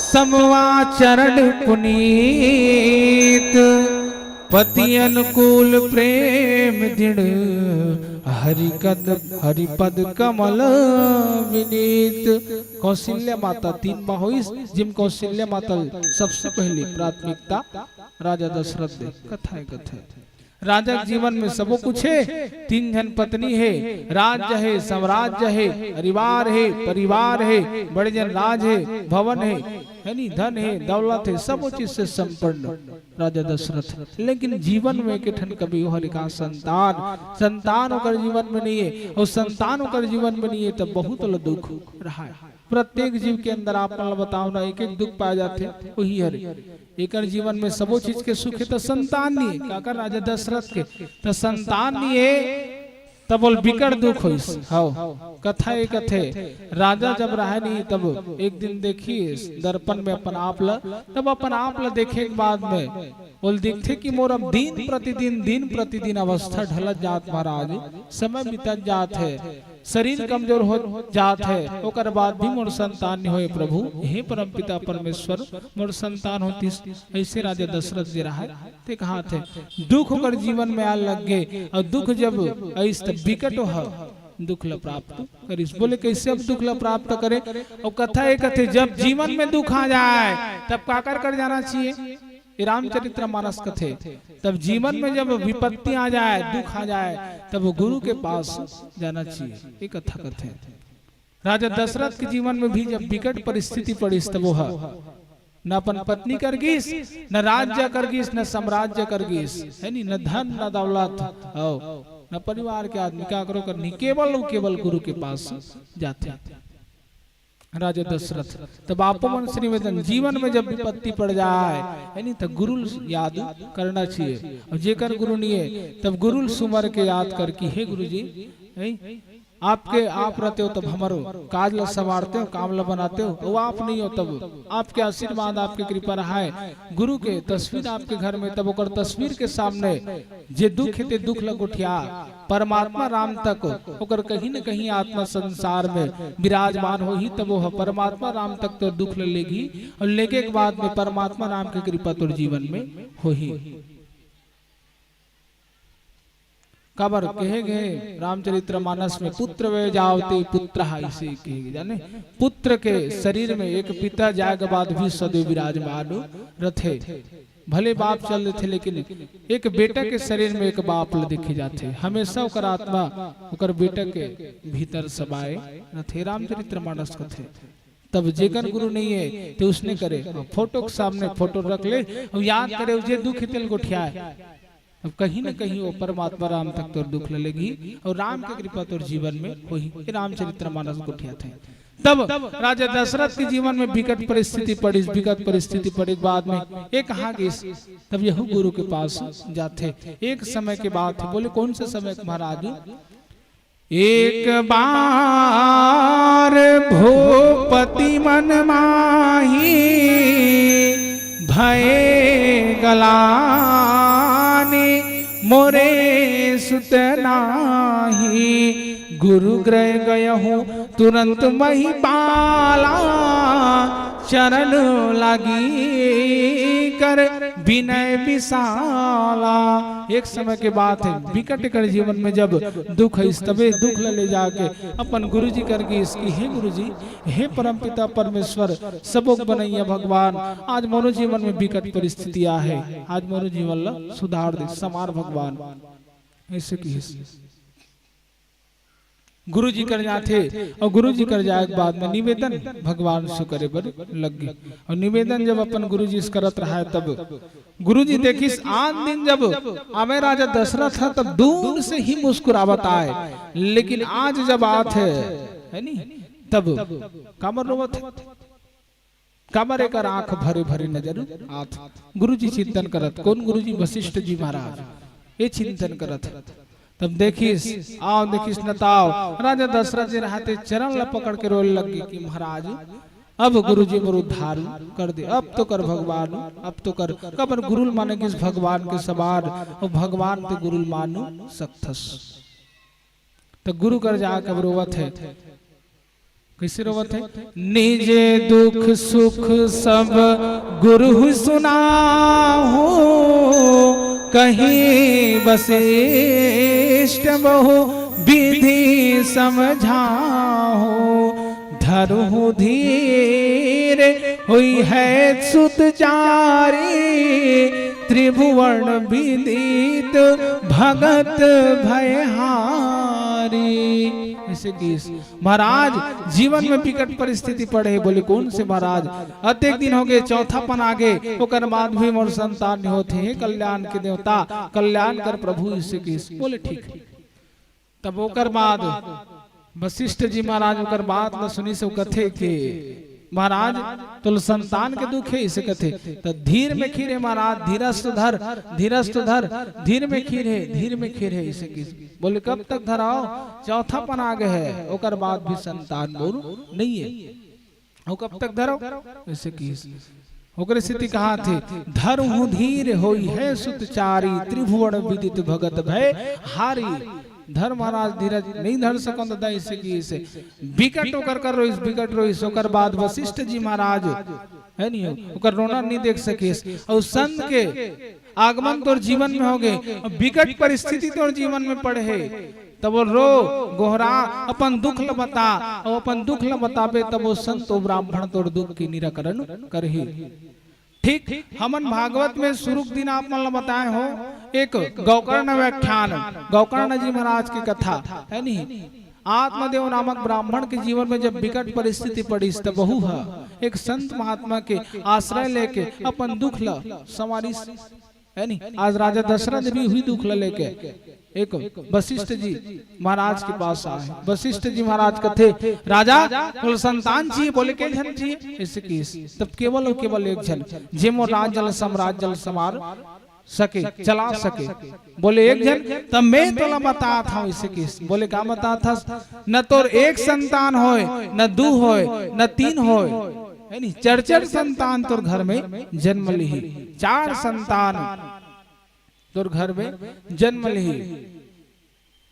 समवाचरण पुनीत, पति अनुकूल प्रेम दृढ़, हरिपद कमल विनीत। कौशल्या माता तीन माँ हुई, जिम कौशल्या माता सबसे पहली प्राथमिकता राजा दशरथ दे। कथा है राजा के जीवन में सबो कुछ है, तीन जन पत्नी है, राज्य है, साम्राज्य है, परिवार है, परिवार है, बड़े जन राज है, भवन है नी, धन है, दौलत है, सब चीज से संपन्न राजा दशरथ। लेकिन जीवन में किठन कभी हरि का संतान होकर जीवन में नहीं है, और संतान होकर जीवन में नहीं है, तब बहुत दुख रहा है। प्रत्येक जीव के अंदर आप बताओ ना, एक एक दुख पाए जाते, वही हरे एक जीवन में सबो चीज के सुख है, तो संतान नहीं है। काकर राजा दशरथ के तो संतान नहीं है, तब बोल बिकट दुख हुई। हाँ कथा एक कथे, राजा जब रहे नहीं, तब एक दिन देखिए दर्पण में अपन आप ला, तब अपन आप ला देखे के बाद में बोल दिखते कि मोर अब दिन प्रतिदिन अवस्था ढलत जात महाराज, समय बीतत जात है, शरीर कमजोर हो जात है, ओकर बाद भी मोर संतान नहीं होए प्रभु, हे परम पिता परमेश्वर मोर संतान होती। ऐसे राजा दशरथ जी रहा ते कहा थे दुख होकर जीवन में आ लग गए, और दुख जब ऐसा विकट हो दुख ला प्राप्त करिस। बोले कैसे अब दुख ला प्राप्त करे, और कथा एक कथे जब जीवन में दुख आ जाए तब का कर जाना चाहिए, रामचरित्र मानस कथे। तब जीवन में जब विपत्ति आ जाए, दुख आ जाए, तब वो गुरु के पास जाना चाहिए, ये कथा कथे। राजा दशरथ के जीवन में भी जब विकट परिस्थिति पड़ी, तब वो न अपन पत्नी कर गीस, न राज्य कर गीस, न साम्राज्य कर गीस है नी, न धन न दौलत न परिवार के आदमी क्या करो करनी, केवल गुरु के पास जाते राजा दशरथ। तब आप मन से निवेदन, जीवन में जब विपत्ति पड़ जाए है नी, तो गुरु याद करना चाहिए, और जेकर गुरु नहीं है तब गुरु सुमर के याद कर कि हे गुरु जी आपके आप रहते हो तब हमारो काज ला संवारते हो, काम ला बनाते हो, वो आप नहीं हो तब आपके आशीर्वाद आपके कृपा रहा है। गुरु के तस्वीर आपके घर में तब ओकर तस्वीर के सामने जे दुख है ते दुख लग उठिया परमात्मा राम तक ओकर कहीं न कहीं आत्मा संसार में विराजमान हो ही तब वो परमात्मा राम तक तो दुख ले लेगी और लेके के बाद में परमात्मा राम की कृपा तो जीवन में हो ही। कबर कहे गए रामचरितमानस में पुत्र वे जावते पुत्र इसे कहे जाने पुत्र के शरीर में एक पिता जाए के बाद भी सदैव विराजमान रथे। भले बाप चल रहे थे लेकिन एक बेटा के शरीर में एक बाप देखे जाते हमेशा ओकर आत्मा ओकर बेटा के भीतर समाये रथे। रामचरितमानस कथे तब जेकर गुरु नहीं है तो उसने करे फोटो के सामने फोटो रख ले और याद करे जे दुख तिल गोठिया अब कहीं न कहीं वो परमात्मा राम तक तो दुख लेगी और राम की कृपा तो जीवन में हुई। रामचरितमानस गोठिया थे। तब राजा दशरथ के जीवन में विकट परिस्थिति पड़ी। विकट परिस्थिति पड़ी बाद में एक कहा तब यह गुरु के पास जाते। एक समय के बाद बोले कौन से समय महाराज? एक बार भूपति मन माही भय गलानी मोरे सुत नाही गुरु ग्रह गय हूँ तुरंत मही पाला चरण लगी कर विनय विशाला। एक समय के बात है विकट कर जीवन में जब दुख है तबे दुख ले जाके अपन गुरुजी करके इसकी हे गुरुजी हे परमपिता परमेश्वर सबोक बनैया भगवान आज मोरो जीवन में विकट परिस्थितियां है आज मोरो जीवन ला सुधार दे समार भगवान ऐसे की गुरु जी कर जाते और गुरु जी कर जाए के बाद में निवेदन भगवान से करे पर लग गई और निवेदन जब अपन गुरु जी करत रहा है तब गुरु जी देखी आज दिन जब हमें राजा दशरथ था तब दूर से ही मुस्कुरावत आए लेकिन आज जब आत है नी तब कामर रोवत कामर एक आंख भरे भरे नजर आत। गुरु जी चिंतन करत कौन गुरु जी? वशिष्ठ जी महाराज ये चिंतन करत। तब देखिस आओ देखिस नताओ राजा दशरथ जी रहते चरण ला पकड़ के रोने लगी कि महाराज अब गुरु जी मोर उद्धार कर दे अब तो कर भगवान अब तो कर कबर गुरुल माने किस भगवान के सवार और भगवान ते गुरुल मानो सक्थस। तो गुरु कर जा कब रोवत है कैसे रोवत है? निजे दुख सुख सब गुरु सुनाहु कहीं वशिष्ठ बहु विधि समझाओ धरहु धीर हुई है सुत चारी त्रिभुवन विदित भगत भयहारी। ऐसे महाराज जीवन में विकट परिस्थिति पड़े बोले कौन से महाराज? अत्येक दिन हो गए चौथापन आगे ओकर बाद भी मोर संतान नहीं होते हैं कल्याण के देवता कल्याण कर प्रभु इसे बोले ठीक। तब ओकर बाद वशिष्ठ जी महाराज ओकर बात न सुनी से कथे के महाराज तो संतान के दुख है इसे कथे तो धीर में खीर है महाराज धीरस्थ धर धीर में खीर है इसे बोले कब तक धराओ? चौथापन आ गए है ओकर बाद भी संतान मोर नहीं है वो कब तक धरो इसे की ओकर स्थिति कहा थे धरहु धीर होई है सुतचारी त्रिभुवन विदित भगत भय हारी। धर महाराज धीरज नहीं धर सकन दादा इसे की इसे विकट होकर कर रोइस विकट रोइस ओकर बाद वशिष्ठ जी महाराज है नहीं ओकर रोना नहीं देख सके और संत के आगमन तोर जीवन में हो गए विकट परिस्थिति तोर जीवन में पड़े तब वो रो गोहरा अपन दुख ल बता और अपन दुख ल बताबे तब वो संत ब्राह्मण तोर दुख की निराकरण करही। ठीक हमन भागवत में शुरू दिन आप मन बताए हो एक गौकर्ण व्याख्यान गौकर्ण जी महाराज की कथा है नहीं आत्मदेव नामक ब्राह्मण के जीवन में जब विकट परिस्थिति पड़ी तब बहु एक संत महात्मा के आश्रय लेके अपन दुख ला समारी है नहीं। आज राजा दशरथ भी हुई दुख ला लेके एक वशिष्ठ जी महाराज के पास आए। वशिष्ठ जी महाराज कथे राजा कुल संतान चाहिए बोले के जन चाहिए ऐसे की तब केवल और केवल एक जन जे मोर राज जल साम्राज्य जल समार सके, चला सके। बोले एक जन, तब मैं तोला बता था इसे किस, बोले का बता था, न तो एक संतान होए, न दू होए, न तीन होए, है नी, चर संतान तोर घर में जन्म ली, 4 संतान तोर घर में जन्म ली।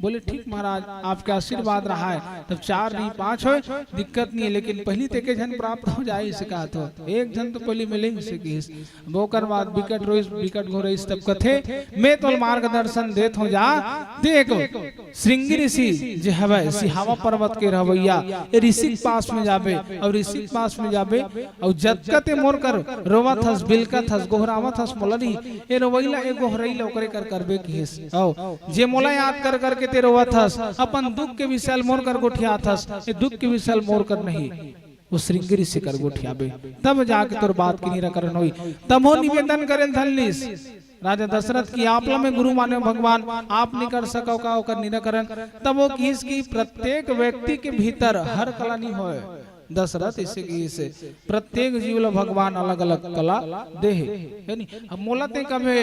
बोले ठीक महाराज, आपका आशीर्वाद रहा है, तब 4 नहीं 5 हो, दिक्कत नहीं है, लेकिन पहली तेके जन प्राप्त हो जाए इसे कहा तो एक जन तो पहली मिले इसे की बोकर बाद विकट रोइस विकट घो रही तब कथे मैं तो मार्गदर्शन देत हो जा। देखो श्रृंगी ऋषि जे हवे सिहावा पर्वत के रहवैया, ये ऋषि पास में जाबे और ऋषि पास में जाबे और जतकते मोर कर रोवत हस बिलकत हस गोहरावत हस मोलरी, ये रोवैला एगो हरैला ओकरे कर करबे की औ जे मोला याद कर करके तेरे रोवथस, अपन दुख के विशाल मोर कर गोठियाथस, ये दुख के विशाल मोर कर नहीं, वो श्रृंगी से कर गोठियाबे, तब जाके तोर बात की निराकरण होई। तब हो निवेदन करे धनलिस राजा दशरथ की आपला में गुरु माने भगवान, आप नहीं कर सको का ओकर निराकरण। तब वो किस की प्रत्येक व्यक्ति के भीतर हर कला नहीं होए, दशरथ इसे की इसे प्रत्येक जीव भगवान अलग अलग कला दे है नी। अब मोलते कबे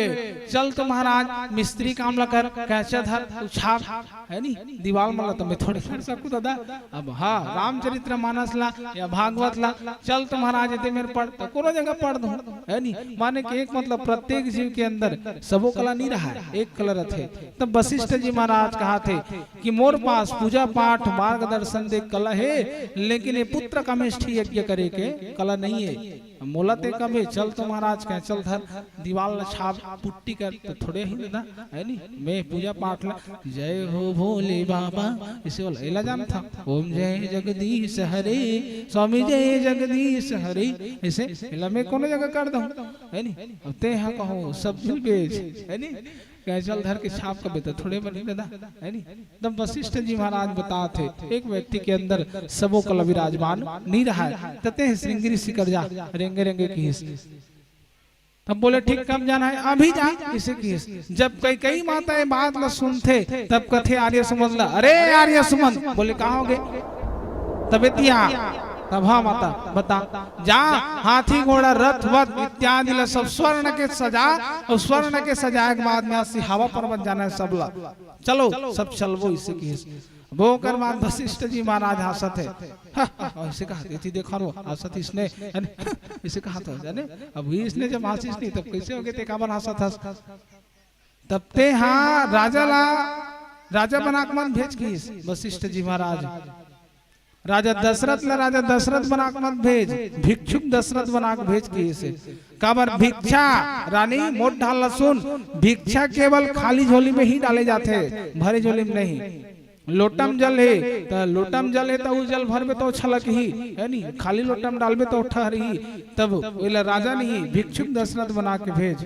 चल तो महाराज मिस्त्री काम ला कर कैसे धर छाप है नी दीवार मला तो मैं थोड़ी कर सकूं दादा। अब हाँ रामचरित्र मानस ला या भागवत ला चल तो महाराज इतने मेरे पढ़ तो कोनो जगह पढ़ दो है नी। माने कि एक मतलब प्रत्येक जीव के अंदर सबो कला नहीं रहा है, एक कला रथे। तब वशिष्ठ जी महाराज कहा थे कि मोर पास पूजा पाठ मार्गदर्शन दे कला है, लेकिन ये पुत्र कामेष्ठी यज्ञ करे के कला नहीं है। मोलते कबे चल तो महाराज कह चल धर दीवाल छाप पुट्टी कर तो थोड़े ही ना है नी। मैं पूजा पाठ ला जय हो भोले बाबा इसे बोला एला जान था, ओम जय जगदीश हरे स्वामी जय जगदीश हरे इसे एला मैं कोनो जगह कर दूं है नी। अब ते हां कहो सब दिल बेच है नी कैचल धर के छाप का बेटा थोड़े बनी दादा है नी। तब वशिष्ठ जी महाराज बताते एक व्यक्ति के अंदर सबो कला विराजमान नहीं रहा है, तते श्रृंगी ऋषि कर जा रेंगे रेंगे की हिस। तब बोले ठीक कब जाना है, अभी जा इसे की हिस। जब कई कई माताएं बात ला सुनते तब कथे आर्य सुमन ला, अरे आर्य सुमन बोले कहाँ हो गए तबेतिया। तब हाँ माता बता जा हाथी घोड़ा रथ वत इत्यादि ला सब स्वर्ण के सजा और स्वर्ण के सजाए के बाद में सिहावा पर्वत जाना है सब ला चलो सब चलबो इसे की वो कर बाद वशिष्ठ जी महाराज हंसत है ऐसे कहा थी देखो रो हंसत इसने इसे कहा था जाने। अब इसने जब हंसिस नहीं तब कैसे हो गए ते काबर हंसत हंस। तब ते हाँ राजा बनाक मन भेज की वशिष्ठ जी महाराज राजा दशरथ बनाक मत भेज, भिक्षुक दशरथ बनाक भेज के इसे काबर भिक्षा रानी मोट ढाल सुन, भिक्षा केवल खाली झोली में ही डाले जाते, भरे झोली में नहीं। लोटम जल है तो लोटम जल है तो उस जल भर में तो छलक ही है नी, खाली लोटम डाल में तो ठहर ही। तब वेला राजा नहीं भिक्षुक दशरथ बना के भेज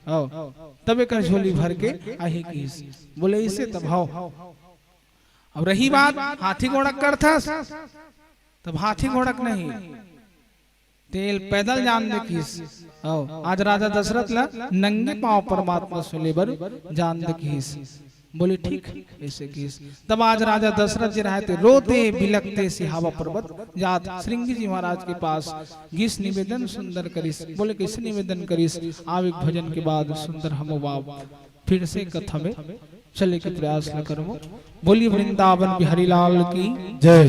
आओ तब एक झोली भर के आही की बोले इसे तब हाओ। अब रही बात हाथी घोड़क करता तब हाथी घोड़क नहीं तेल पैदल जान दे किस आज राजा दशरथ ला नंगे पांव परमात्मा सुलेबर जान दे किस बोले ठीक ऐसे किस। तब आज राजा दशरथ जी रहते रोते बिलकते सिहावा पर्वत जात श्रृंगी जी महाराज के पास गीस निवेदन सुंदर करिस। बोले कैसे निवेदन करिस, आविक भजन के बाद सुंदर हम बाब फिर से कथा में चले के प्रयास न करो। बोली वृंदावन बिहारी लाल की जय।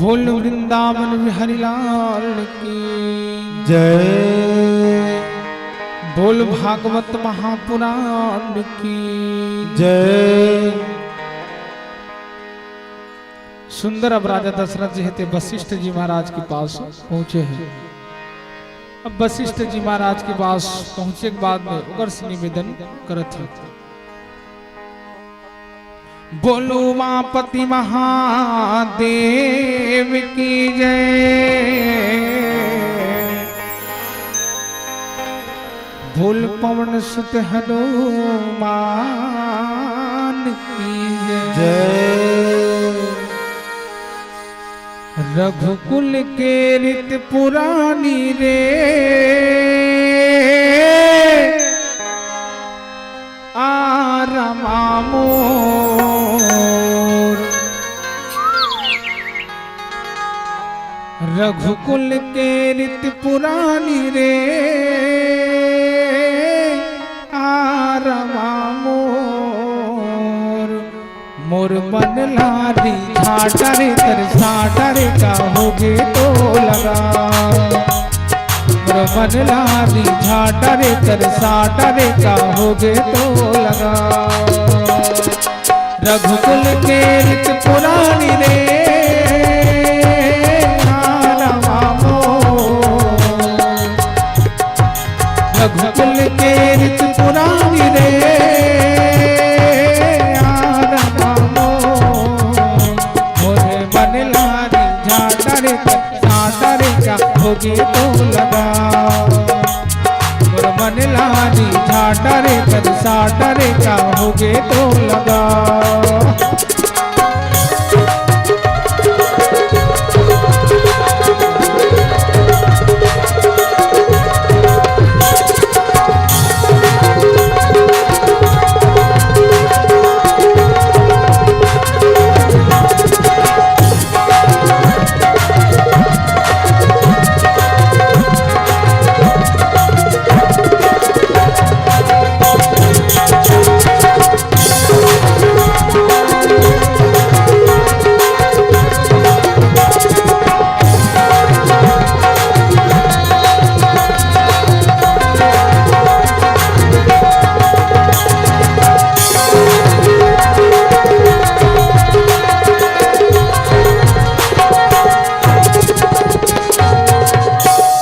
बोल वृंदावन बिहारी लाल की जय। बोल भागवत महापुराण की जय। सुंदर अब राजा दशरथ जी थे वशिष्ठ जी महाराज के पास पहुंचे हैं। अब वशिष्ठ जी महाराज के पास पहुंचे के बाद में उगर से निवेदन करत है। बोलो मापति महादेव की जय, बोल पवन सुत हनुमान की जय। रघुकुल के रित पुरानी रे आरमा मोर, रघुकुल के रीत पुरानी रे आरमा मोर मोर मन लारी झाटरे कर साटरे का होगे तो लगा मोर मन लारी झाटरे कर साटरे का होगे तो लगा रघुकुल के रीत पुरानी रे रघुकुल के रीत पुरानी रे मोरे मन लारी झाटरे साटरे का होगे तो लगा मोर मन लारी झाटरे साटरे का होगे तो लगा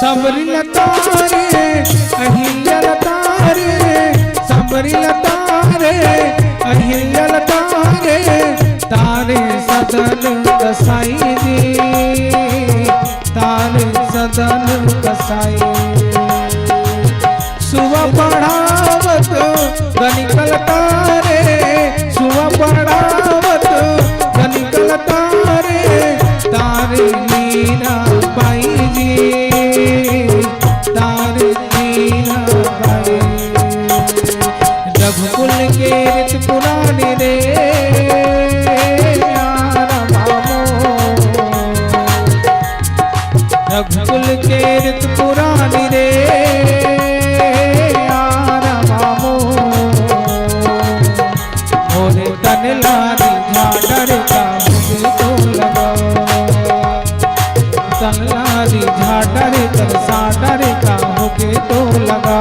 सबरी लता रे अहिल्या लता रे सबरी लता रे अहिल्या लता रे तारे सदन कसाई रे तारे सदन कसाई सुबह पढ़ावत गनिकल तारे सुबह पढ़ावत गनिकल तारे तारे मीरा बाई जी रघुकुल के रीत पुरानी रे रघुकुल के रीत पुरानी रे मोरे तन लारी झाटरे का होगे तो लगा तन लारी झाटरे कर साटरे का होगे तो लगा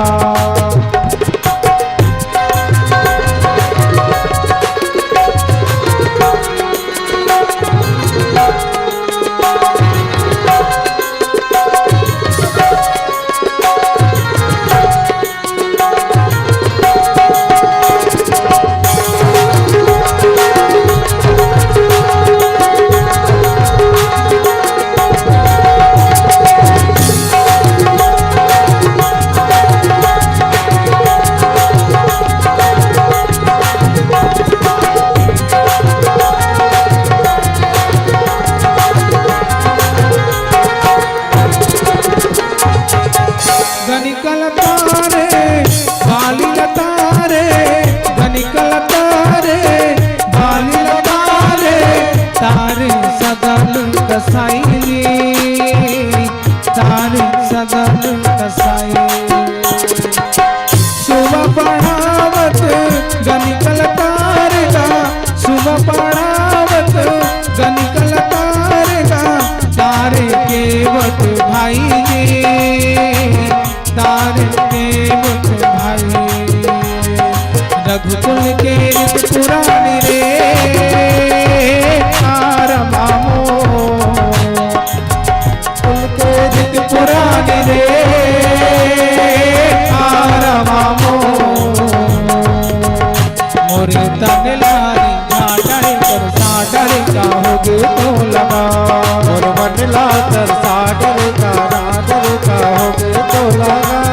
गनिकल तारे बाली लता रे गनिकल तारे बाली लता रे तारे सदन कसाई तारे सदन कसाई सुबह पढ़ावत गनिकल तारे का सुबह पढ़ावत गनिकल तारे का तारे केवट भाई तारे केवट भाई रघुकुल के रीत पुरानी रे आरमा मोर के रीत पुरानी रे आरमा मोरे तन लारी झाटरे कर साटरे का होगे तो लगा मोर मन लाकर साटरे का नाटरे का होगे तो लगा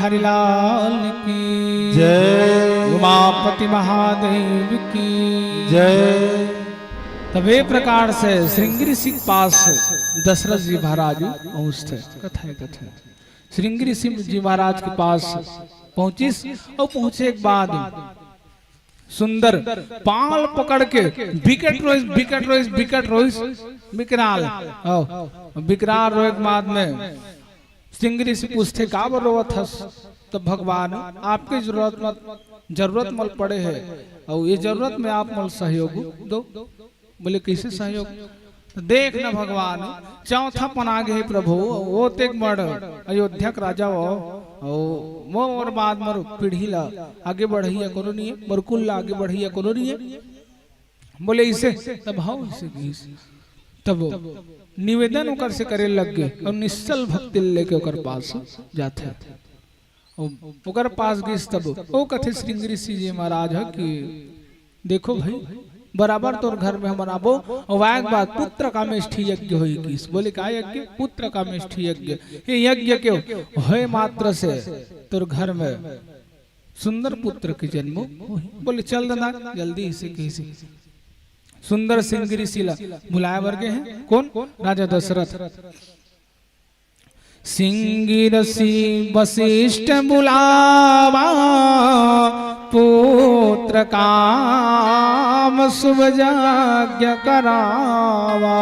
बिहारी लाल की जय। उमापति महादेव की जय। तब एक प्रकार से श्रृंगी ऋषि के पास दशरथ जी महाराज पहुंचते। कथा है कथा। श्रृंगी ऋषि जी महाराज के पास पहुंचिस और पहुंचे के बाद सुंदर पाल पकड़ के विकेट रोइस विकराल विकराल रोए के बाद में श्रृंगी ऋषि पूछते का रोवत हस। तो भगवान आपकी जरूरत मल पड़े है और ये जरूरत में आप मल सहयोग दो। बोले कैसे सहयोग। तो देख न भगवान चौथा पना गए प्रभु वो तेग मर अयोध्या के राजा हो मोर बाद मर पीढ़ी ला आगे बढ़िया कोनो नहीं है मरकुल ला आगे बढ़िया कोनो नहीं है। बोले इसे तब हाँ इसे तब निवेदन ओकर से करे लग गए और निश्चल भक्ति लेके ओकर पास जाते ओकर पास गए। तब वो कथे श्रृंगी ऋषि जी महाराज है कि देखो भाई बराबर तोर घर में हम बनाबो और वाक बाद पुत्र कामेष्ठी यज्ञ होई किस। बोले का यज्ञ पुत्र कामेष्ठी यज्ञ। ये यज्ञ क्यों है मात्र से तोर घर में सुंदर पुत्र के जन्म होई। बोले चल दादा जल्दी से कैसे। सुंदर श्रृंगी ऋषि बुलाया वर्गे हैं कौन राजा दशरथ। श्रृंगी ऋषि वशिष्ठ बुलावा पुत्र काम शुभ यज्ञ करावा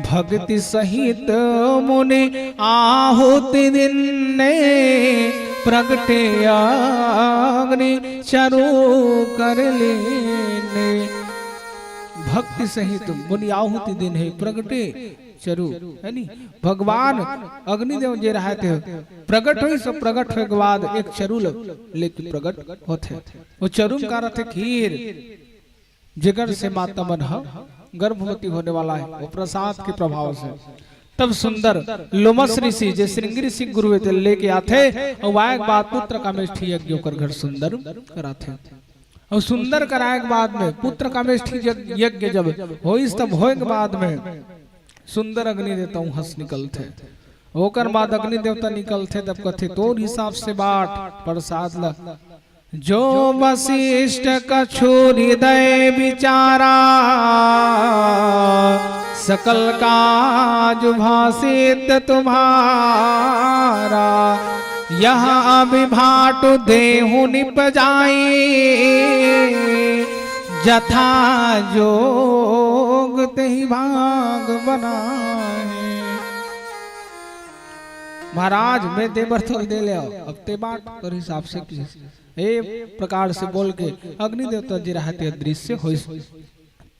भक्ति सहित मुनि आहुति दिन ने प्रगटे अग्नि चरु कर लेने। भक्ति सहित मुनि आहुति दिन है प्रगटे चरु है नी। भगवान अग्निदेव जे रहे थे प्रगट हुई सब प्रगट होने के बाद एक चरु लेके प्रगट होते। वो चरु का रथ खीर जिगर से माता मन गर्भवती होने वाला है वो प्रसाद के प्रभाव से। तब सुंदर लोमस ऋषि जे श्रृंगी ऋषि गुरु थे लेके आते और वायक बाद पुत्र कामेष्ठी यज्ञ कर घर सुंदर कराते और सुंदर कराए के बाद में पुत्र कामेष्ठी यज्ञ जब हो तब होए के बाद में सुंदर अग्नि देवता हंस निकलते होकर बाद अग्नि देवता निकलते तब कथे तोर हिसाब से बाट प्रसाद ला। जो वशिष्ठ कछु हृदय विचारा सकल काज भाषित तुम्हारा यहाँ अभिभाट देहु निपजाई जथा जोग तेहि भाग बनाए। महाराज मैं देवर तो दे ले अब ते बाट कर हिसाब से ए प्रकार से बोल के अग्नि देवता जी रहते अदृश्य होइस।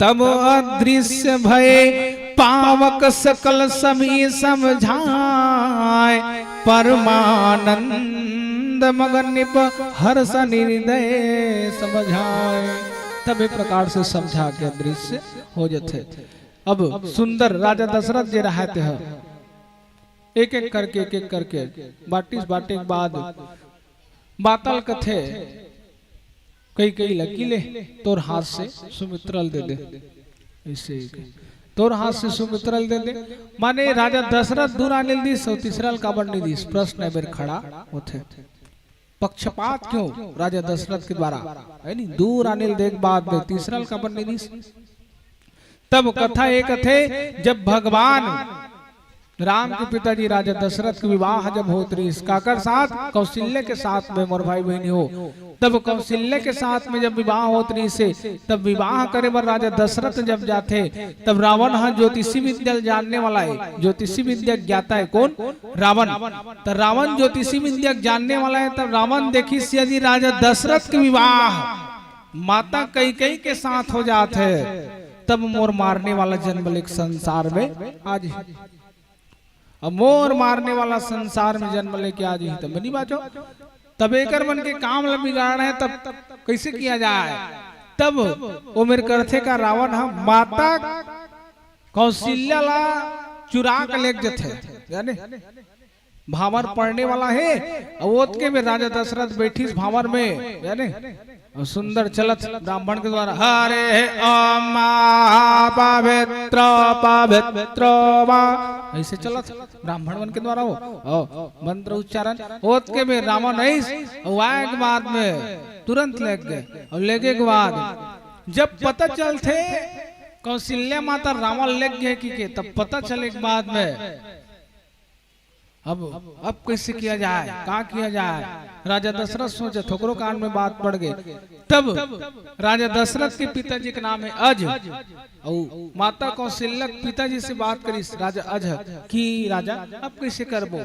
तब अदृश्य भय पावक सकल सभी समझाए परमानंद मगन निप हर्ष निर्दय समझाए। तब एक प्रकार से समझा के अदृश्य हो जाते। अब सुंदर राजा दशरथ जी रहते हैं एक एक करके बाटिस बाटे के बाद बातल कथे कई लकीले तोर हाथ से सुमित्रल दे दे ऐसे तोर हाथ से सुमित्रल दे दे माने राजा दशरथ दूर अनिल दिस और तीसरा काबर नहीं दिस प्रश्न है मेरे खड़ा होते। पक्षपात क्यों राजा दशरथ के द्वारा है नहीं दूर अनिल देख बाद में तीसरा काबर नहीं दिस। तब कथा एक थे जब भगवान राम के पिताजी राजा दशरथ के विवाह जब होत रही काकर साथ कौशल्य के साथ में मोर भाई बहनी हो तब कौशल्य के साथ में जब विवाह होत रही से तब विवाह करे पर राजा दशरथ जब जाते तब रावण हाँ ज्योतिषी विद्या जानने वाला है ज्योतिषी विद्या ज्ञाता है कौन रावण। तो रावण ज्योतिषी विद्या जानने वाला है तब रावण देखी यदि राजा दशरथ के विवाह माता कैकेयी के साथ हो जाते तब मोर मारने वाला जन्म एक संसार में आज अब मोर मारने वाला संसार में जन्म लेके आ जी तब नहीं बाचो। तब एकर मन के काम ला बिगाड़ है तब कैसे किया जाए। तब वो मेरे करथे का रावण हम माता कौशल्या ला चुरा के ले जथे जाने भावर पड़ने वाला है और के में राजा दशरथ बैठी भावर में जाने और सुंदर चलत ब्राह्मण के द्वारा हरे ओम पवित्र पवित्र ऐसे चलत ब्राह्मण मन के द्वारा हो मंत्र उच्चारण होत के में रामा नहीं वाय के बाद में तुरंत लग गए और लेके के बाद जब पता चलते कौशल्या माता रावण लग गए कि तब पता चले के बाद में अब कैसे किया जाए, कहा किया जाए। राजा दशरथ सोचे, ठोकरो कांड में बात पड़ गई। तब राजा दशरथ के पिताजी का नाम है अज और माता कौशल्या पिताजी से बात करी राजा अज कि राजा अब कैसे करबो।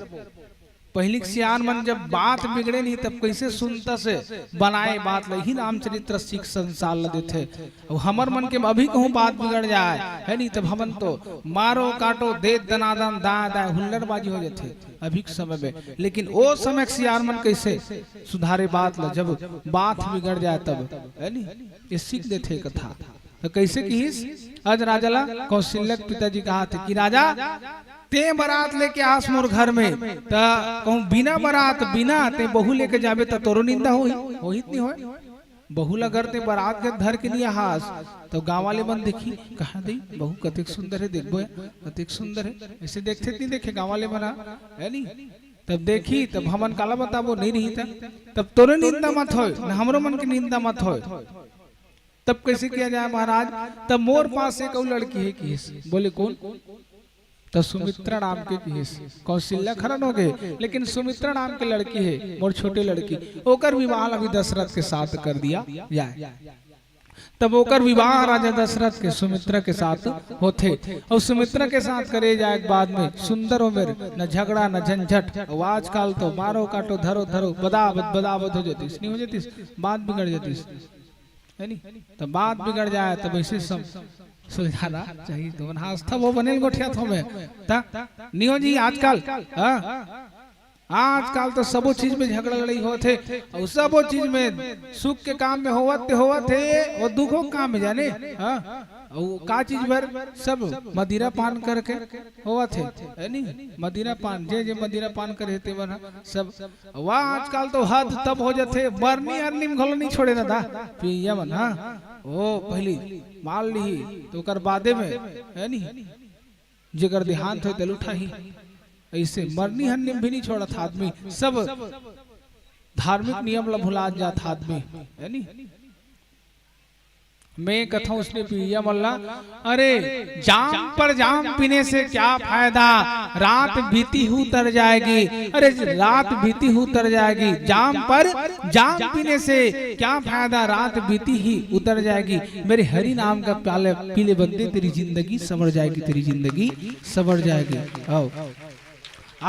पहली सियान मन जब बात बिगड़े नहीं तब कैसे सुनता से बनाए बात लही रामचरित्र सीख संसार ल देते। अब हमर मन के अभी कहूँ बात बिगड़ जाए है नहीं तब हमन तो मारो काटो दे दनादन दाए दाए हुल्लड़बाजी हो जाते अभी के समय में। लेकिन वो समय सियान मन कैसे सुधारे बात ल जब बात बिगड़ जाए तब है नहीं ये सीख देते कथा। तो कैसे कहिस आज राजा ला कौशल्या पिताजी कहा थे कि राजा ते बारात लेके आस मोर घर में कहूँ बिना बारात बिना ते बहू लेके जाबे तो तोरो निंदा हो ही नहीं हो। बहू लगर ते बारात के धर के लिए हास तो गाँव वाले बन देखी कहा दी बहू कतिक सुंदर है देखबो कतिक सुंदर है ऐसे देखते नहीं देखे गाँव वाले बना है नहीं। तब देखी तब हमन काला बताबो नहीं रही था तब तोरे निंदा मत हो न हमरो मन की निंदा मत हो। तब कैसे किया जाए महाराज। तब मोर पास एक और लड़की है कि बोले कौन तो सुमित्रा नाम के कौशल्या खरन हो गए लेकिन सुमित्रा नाम के लड़की है मोर छोटे लड़की ओकर विवाह अभी दशरथ के साथ कर दिया जाए। तब ओकर विवाह राजा दशरथ के सुमित्रा के साथ होते और सुमित्रा के साथ करे जाए बाद में सुंदर उम्र न झगड़ा न झंझट। और आजकल तो मारो काटो धरो धरो बदावत बदावत हो जाती नहीं हो जाती बात बिगड़ जाती है नहीं। तब बात बिगड़ जाए तब ऐसे सब सुलझाना चाहिए। तो आस्था वो बने गोठिया थो में नियो जी आजकल आजकल तो सबो चीज में झगड़ा लड़ाई होते और सबो चीज में सुख के काम में होवत है और दुखों काम में जाने और का चीज भर सब मदिरा पान करके होवत है नहीं। मदिरा पान जे मदिरा पान करे थे बना सब वाह आजकल तो हद तब हो जाते बरनी अरनी में घलो नहीं छोड़े ना दा पिया मन ओ पहली मान ली तो कर बादे में है नहीं जेकर देहांत हो तल उठा ही ऐसे मरनी हन्नी भी नहीं छोड़ा था आदमी सब धार्मिक नियम ला भुला जाता आदमी है नहीं। मैं कथा उसने पिया मल्ला अरे जाम पर जाम पीने से क्या फायदा रात बीती हुई उतर जाएगी। अरे रात बीती हुई उतर जाएगी जाम पर जाम पीने से क्या फायदा रात बीती ही उतर जाएगी। मेरे हरि नाम का प्याले पीले बंदे तेरी जिंदगी संवर जाएगी तेरी जिंदगी संवर जाएगी। आओ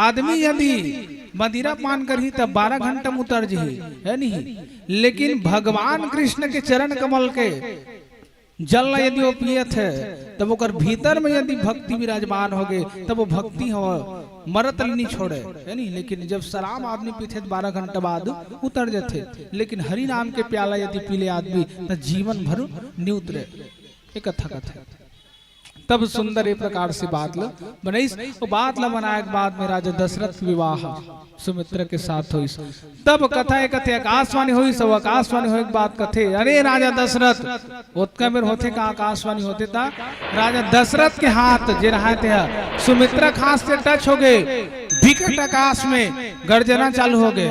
आदमी यदि मदिरा पान कर ही तब 12 घंटा में उतर जी है नहीं। लेकिन भगवान कृष्ण के चरण कमल के जल यदि वो पियत है तब ओकर भीतर में यदि भक्ति विराजमान हो गए तब वो भक्ति हो मरत नहीं छोड़े है नहीं। लेकिन जब शराब आदमी पीते 12 घंटा बाद उतर जाते लेकिन हरि नाम के प्याला यदि पीले आदमी तो जीवन भर नहीं उतरे एक कथा कथा। तब सुंदर एक प्रकार से बात ल बनईस तो बात ल बनाए बाद में राजा दशरथ विवाह सुमित्रा के साथ हुई। तब कथा एक कथे आकाशवाणी हुई सब आकाशवाणी हुई बात कथे अरे राजा दशरथ उत्का मेर होते का आकाशवाणी होते था राजा दशरथ के हाथ जे रहते हैं सुमित्रा खास से टच हो गए विकट आकाश में गर्जना चालू हो गए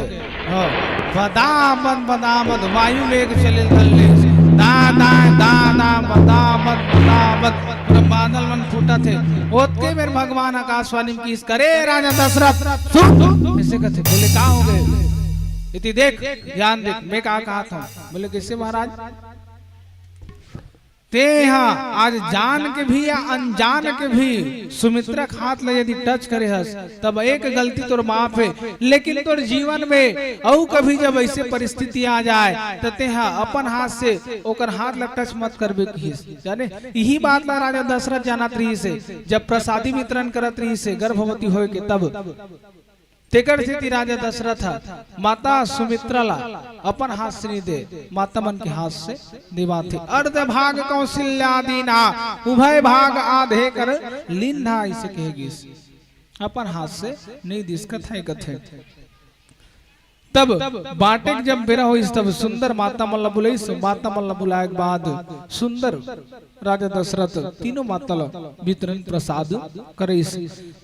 बदामद बदामद वायु वेग चले थल्ले दादा दादा बदामद बदामद बादल मन फूटा थे ओतके मेरे भगवान आकाशवाणी की करे राजा दशरथ सुन ऐसे कहते बोले का हो गए इति देख ध्यान देख मैं कहा था बोले कैसे महाराज ते यहाँ आज जान के भी या अनजान के भी सुमित्रा खात ले यदि टच करे हस तब एक गलती तोर माफ है। लेकिन तोर जीवन में औ कभी जब ऐसे परिस्थिति आ जाए तो ते अपन हाथ से ओकर हाथ लग टच मत करबे जाने। यही बात ला राजा दशरथ जानत रही से जब प्रसादी वितरण करत रही से गर्भवती होए के तब तेकर स्थिति राजा दशरथ माता सुमित्रा ला अपन हाथ से नहीं दे माता मन के हाथ से देवा थे। अर्ध भाग कौशल्या दीना उभय भाग आधे कर लीना इसे कहेगी अपन हाथ से नहीं दिस कथे कथे। तब बाटे जब बेरा हो तब सुंदर माता मल्ल बुलाई, माता मल्ल बुलाए के बाद सुंदर राजा दशरथ तीनों माता वितरण प्रसाद करे।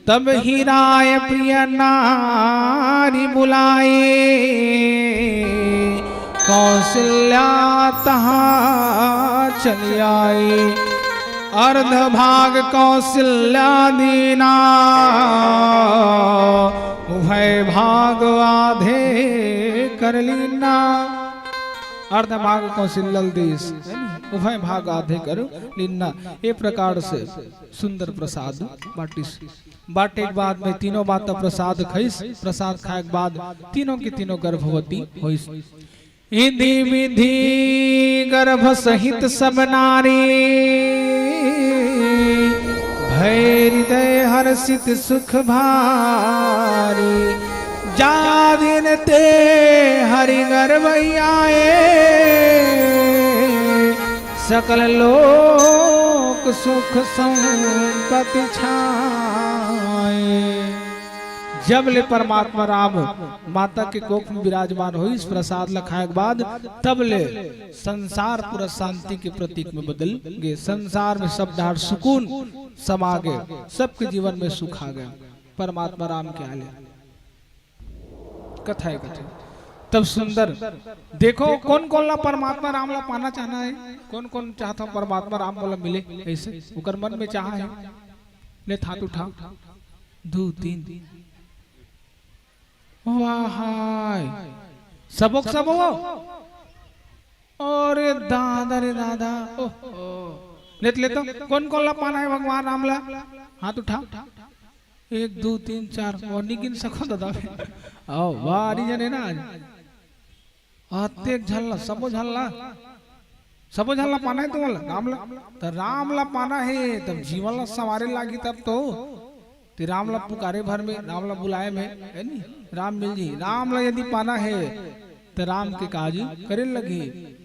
तब ही राय प्रिय नारी बुलाए, कौशल्या तहाँ चली आई। अर्ध भाग कौशल्या दीना, उभय भाग आधे कर लीना। अर्ध भाग कौशल्या देश, उभय भाग आधे कर लीना। ये प्रकार से सुंदर प्रसाद बाटिस। बाटे के बाद में तीनों माता प्रसाद खइस। प्रसाद खाए के बाद तीनों की तीनों गर्भवती होइस। इधि विधि गर्भ सहित सब नारी, भय हृदय हर्षित सुख भारी। जा दिन ते हरि गर्भ आए, सकल लोक सुख संपत्ति छाए। जब ले परमात्मा राम माता के कोख में विराजमान हुई, इस प्रसाद लखाए के बाद तब ले संसार पूरा शांति के प्रतीक में बदल गए। संसार में सब डार सुकून समा गए, सबके जीवन में सुख आ गया। परमात्मा राम के आले कथा है कथा। तब सुंदर देखो कौन कौन ला परमात्मा राम ला पाना चाहना है, कौन कौन चाहता परमात्मा राम बोला मिले। ऐसे उकर मन में चाह है, ले हाथ उठा 2 3 वाह सबक सब हो। और दादा रे दादा ले तो कौन कौन ला पाना है भगवान राम ला, हाथ उठा 1 2 3 4 और निगिन सको दादा। आओ वारी जने ना आते झल्ला सबो झल्ला पाना है तुम्हारा राम ला। तो राम ला पाना है तब जीवन ला सवारे लागी। तब तो राम ला पुकारे भर में, राम ला बुलाए में है नी राम मिल जी। राम ला यदि पाना है तो राम के काज करे लगी,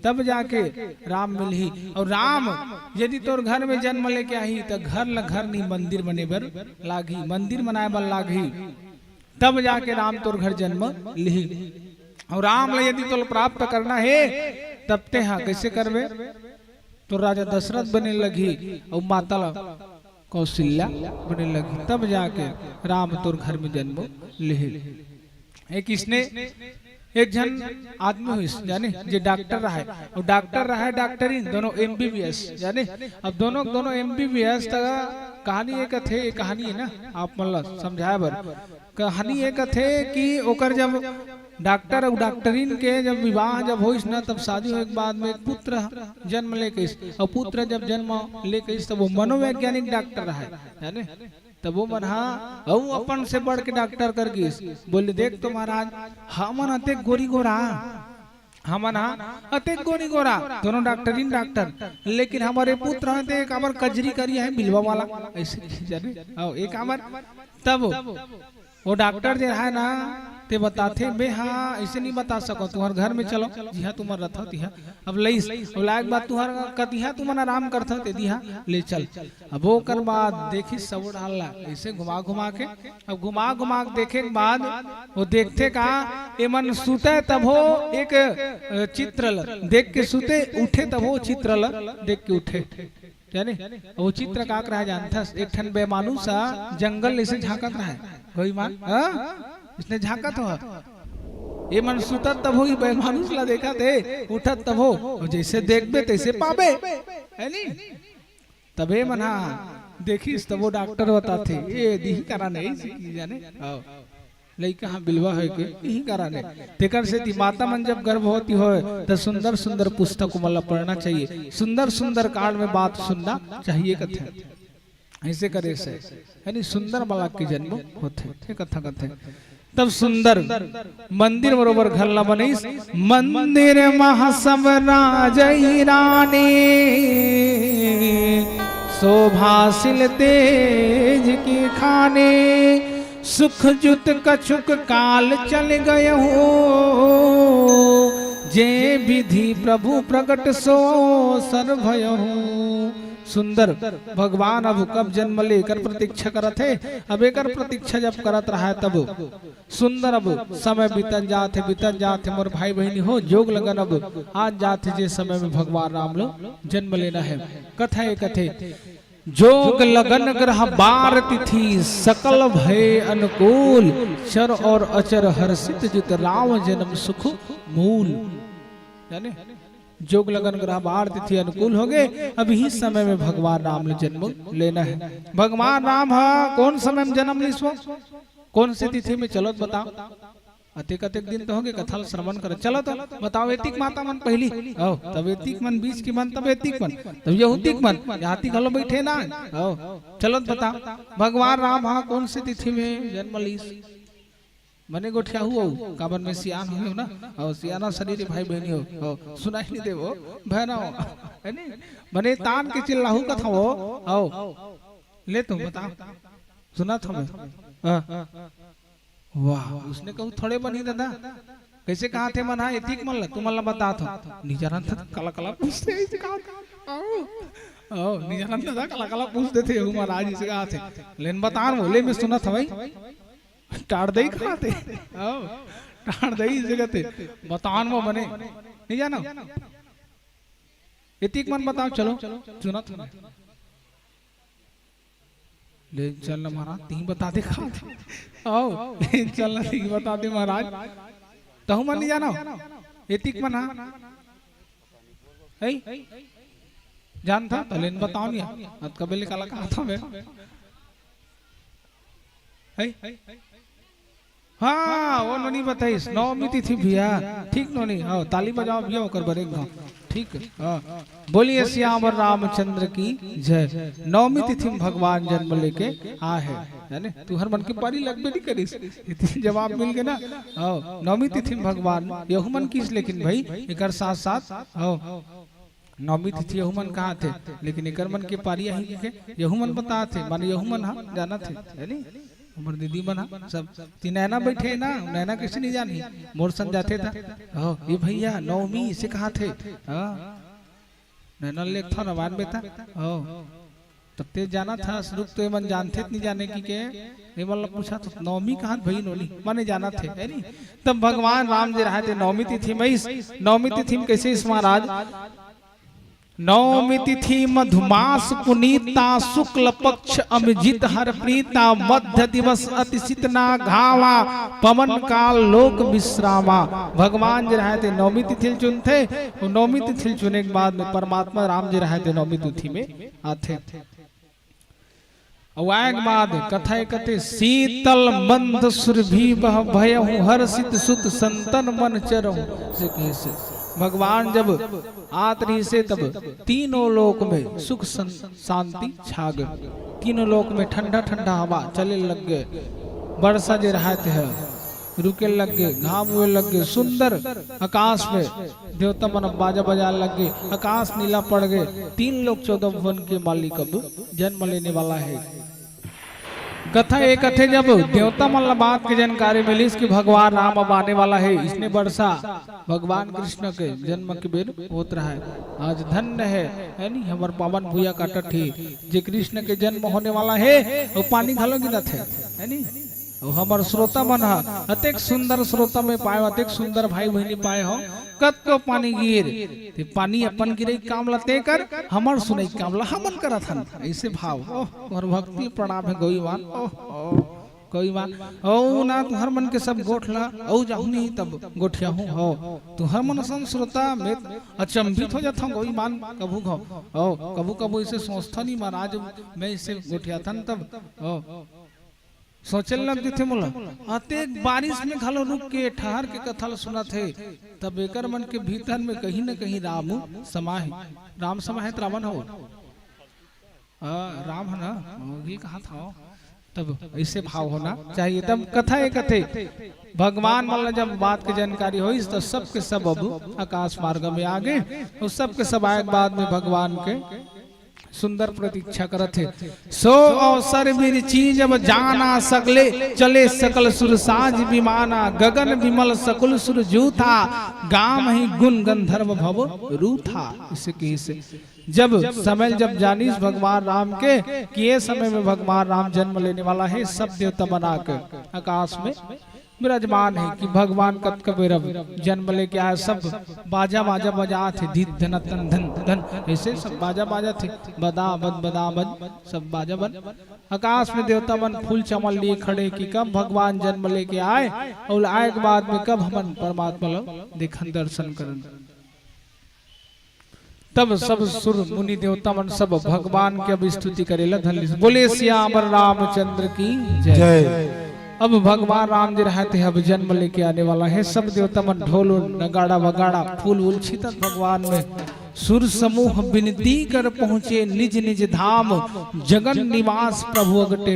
तब जाके राम मिलही। और राम यदि तोर घर में जन्म लेके आई तो घर ला घर नहीं मंदिर बने बर लागी, मंदिर बनाए बर लागी, तब जाके राम तोर घर जन्म लिही। और राम ला यदि तोर प्राप्त करना है तब ते हाँ कैसे करवे, तो राजा दशरथ बने लगी और माता कौशल्या बने लगी, तब जाके राम तोर घर में जन्म ले। एक इसने एक जन आदमी हुई जाने जो डॉक्टर रहा है, और डॉक्टर रहा है डॉक्टरी दोनों MBBS जाने। अब दोनों MBBS कहानी एक थे, कहानी है ना आप मतलब समझाए बर। कहानी एक थे कि ओकर जब डॉक्टर और डॉक्टरीन के जब विवाह जब होइस ना, तब शादी होने के बाद में एक पुत्र जन्म लेके, और पुत्र जब जन्म लेके तब वो मनोवैज्ञानिक डॉक्टर रहा है जाने। तब वो मन हाँ अपन से बढ़ के डॉक्टर कर गिस, बोले देख तो महाराज हमन अते गोरी गोरा, हमन हाँ अते गोरी गोरा दोनों डॉक्टरीन डॉक्टर, लेकिन हमारे पुत्र हैं एक अमर कजरी करी है बिलवा वाला ऐसे जाने। एक अमर तब वो डॉक्टर जो है ना ते बताते बे हाँ ऐसे नहीं बता सको, तुम्हारे घर में चलो जी हाँ तुम्हारा रथ तिहा अब लईस अब लायक बात तुम्हारा कतिहा तुम आराम करता ते दिहा ले चल। अब वो कर बाद देखी सब डाला ऐसे घुमा घुमा के, अब घुमा घुमा के देखे के बाद वो देखते का ये मन सुते तब हो एक चित्र देख के सुते, उठे तब हो चित्र देख के उठे जाने। वो चित्र का रहा जानता एक ठन बेमानुसा जंगल ऐसे झांकत रहा है, कोई मान इसने झांकत हो ये मन सुतत तब हो बेमानुस ला देखा थे, उठत तब हो जैसे देखबे तैसे पाबे है नी। तबे मना देखिस तब वो डॉक्टर बताते ये दी करा नहीं जाने लइका हाँ बिलवा है के यही कराने तेकर से ती माता मन जब गर्भवती हो तो सुंदर सुंदर पुस्तक मतलब पढ़ना चाहिए, सुंदर सुंदर काल में बात सुनना चाहिए कथे ऐसे करे से यानी सुंदर बालक के जन्म होते कथा कथे। तब सुंदर मंदिर बरोबर घर ला बनीस, मंदिर महासब राजई रानी शोभाशिल तेज की खाने, सुख जुत कछुक काल चल गए हो, जे विधि प्रभु प्रकट सो सर भयो सुंदर भगवान अब कब जन्म लेकर प्रतीक्षा करत है। अब एकर प्रतीक्षा जब करत रहा है तब सुंदर अब समय बीतत जाते मोर भाई बहनी हो जोग लगन अब आज जाते जे समय में भगवान राम लो जन्म लेना है। कथा एक कथे जोग लगन ग्रह बार तिथि सकल भय अनुकूल चर और अचर हर्षित जित राम जन्म सुख मूल। जाने जोग लगन ग्रह बार तिथि अनुकूल हो गए। अभी ही समय में भगवान राम ने जन्म लेना है। भगवान राम कौन समय में जन्म लीसो कौन सी तिथि में चलो बताओ। अतेक अतेक दिन तो हो गए कथा श्रवण कर चलो तो बताओ। एतिक माता मन पहली आओ तब एतिक मन बीच की मन तब एतिक मन तब यहूतिक मन याति घलो बैठे ना आओ चलो बताओ। भगवान राम कौन सी तिथि में जन्म लीस मने गोठिया हुआ काबर में सियान हो ना और सियाना शरीर भाई बहनी हो सुनाई नहीं देवो बहना है नी मने तान के चिल्लाहू कथा हो आओ ले तुम बताओ सुना था मैं। वाह उसने कहू थोड़े बनी दादा कैसे कहा थे मन एतिक मन तुम मन बता था निजारन था काला काला पूछते ऐसे कहा आओ निजारन था काला काला पूछते थे महाराज से कहा थे लेन बता बोले मैं सुना था भाई टाड़ दई खाते आओ टाड़ दई जगह थे बतान वो बने नहीं जानो एतिक मन बताओ चलो सुना था ले चलना महाराज तीन बता दे खाते आओ ले चलना तीन बता दे महाराज तहु मन नहीं जानो एतिक मन है जान था तो लेन बताओ नहीं अब कबेले काला कहा था मैं हाँ वो नहीं बताइस नवमी तिथि भैया ठीक नोनी हाँ ताली बजाओ भैया होकर बरे ठीक हाँ बोलिए श्याम रामचंद्र की जय। नवमी तिथि में भगवान जन्म लेके आ है जाने तू हर मन की पारी लगबे नहीं करिस जवाब मिल गया ना। हाँ नवमी तिथि में भगवान यहू मन किस लेकिन भाई एक साथ साथ हाँ नवमी तिथि यहू मन कहा थे लेकिन एक मन के पारी यहू मन बता थे मान यहू मन हाँ जाना थे है हमर दीदी बना सब तीन नैना बैठे ना नैना किसी नहीं जानी मोर संग जाते था ये भैया नवमी से कहा थे नैना लेख था नवान में था तब ते जाना था शुरू तो मन जानते नहीं जाने की के ये वाला पूछा तो नवमी कहा भाई नोनी माने जाना थे है नहीं। तब भगवान राम जी रहे थे नवमी तिथि में नवमी तिथि में कैसे इस महाराज नवमी तिथि मधुमास पुनीता शुक्ल पक्ष अमजित हर प्रीता मध्य दिवस अति शीतना घावा पवन काल लोक विश्रामा। भगवान जी रहे थे नवमी तिथि चुनते और नवमी तिथि चुने के बाद में परमात्मा राम जी रहे थे नवमी तिथि में आते बाद कथा कथे शीतल मंद सुरभि बह भयहु हर्षित सुत संतन मन चरहु से भगवान जब आत रही से तब तीनों लोक में सुख शांति छा गए। तीनों लोक में ठंडा ठंडा हवा चले लग गए वर्षा जे रहते है रुके लग गए घाम हुए लग गए सुंदर आकाश में देवता मन बाजा बजा लग गए आकाश नीला पड़ गए। 3 लोग 14 भुवन के मालिक अब जन्म लेने वाला है। कथा एक कथे जब देवता मन बात की जानकारी मिली कि भगवान राम अब आने वाला है इसने वर्षा भगवान कृष्ण के जन्म के बेर होत रहा है। आज धन्य है नहीं हमार पावन भूया का टठी जे कृष्ण के जन्म होने वाला है वो पानी घालो गिरत है नहीं हमार श्रोता मन अतेक सुंदर श्रोता में पाए अतेक सुंदर भाई बहनी पाए हो कत को पानी गिर ते पानी अपन गिरे काम लते कर हमर सुने काम ला हमन करत हन ऐसे भाव और भक्ति प्रणाम है गोईवान गोईवान ओ ना तुहर मन के सब गोठला ओ जाहुनी तब गोठिया हूं हो तुहर मन सन श्रोता में अचंभित हो जाता गोईवान कभू घो ओ कभू कभू इसे सोचता नहीं महाराज मैं इसे गोठिया था तब ओ सोचल लग थे मोला अतेक बारिश में घालो रुक के ठहर के कथा सुना थे तब एकर मन के भीतर में कहीं न कहीं राम समाहित रावण हो राम है ना ये कहा था तब ऐसे भाव होना चाहिए। तब कथा एक कथे भगवान मतलब जब बात की जानकारी हुई तो सबके सब अब आकाश मार्ग में आ गए और सबके सब आए बाद में भगवान के सुंदर प्रतीक्षा करत थे। सो अवसर बीर चीज अब जाना सगले चले सकल सुर साज विमाना गगन विमल सकुल सुर जूथा गाम ही गुण गंधर्व भव रूथा। इसे जब समय जब जानिस भगवान राम के कि ये समय में भगवान राम जन्म लेने वाला है, सब देवता बनाकर आकाश में विराजमान है कि भगवान कब कबीरब जन्म लेके आए। सब बाजा बाजा बजा थे, धीत धन धन धन धन ऐसे सब बाजा बाजा थे, बदा बद सब बाजा बन। आकाश में देवता मन फूल चमन लिए खड़े कि कब भगवान जन्म लेके आए और आए के बाद में कब हम परमात्मा लोग देखन दर्शन करन। तब सब सुर मुनि देवता मन सब भगवान के अब स्तुति करेला धन। बोले श्याम रामचंद्र की जय। अब भगवान राम जी रहते हैं, अब जन्म लेके आने वाला है। सब देवता मन ढोल नगाड़ा वगाड़ा फूल वूल छितत भगवान में। सुर समूह विनती कर पहुँचे निज निज धाम, जगन निवास प्रभु अगटे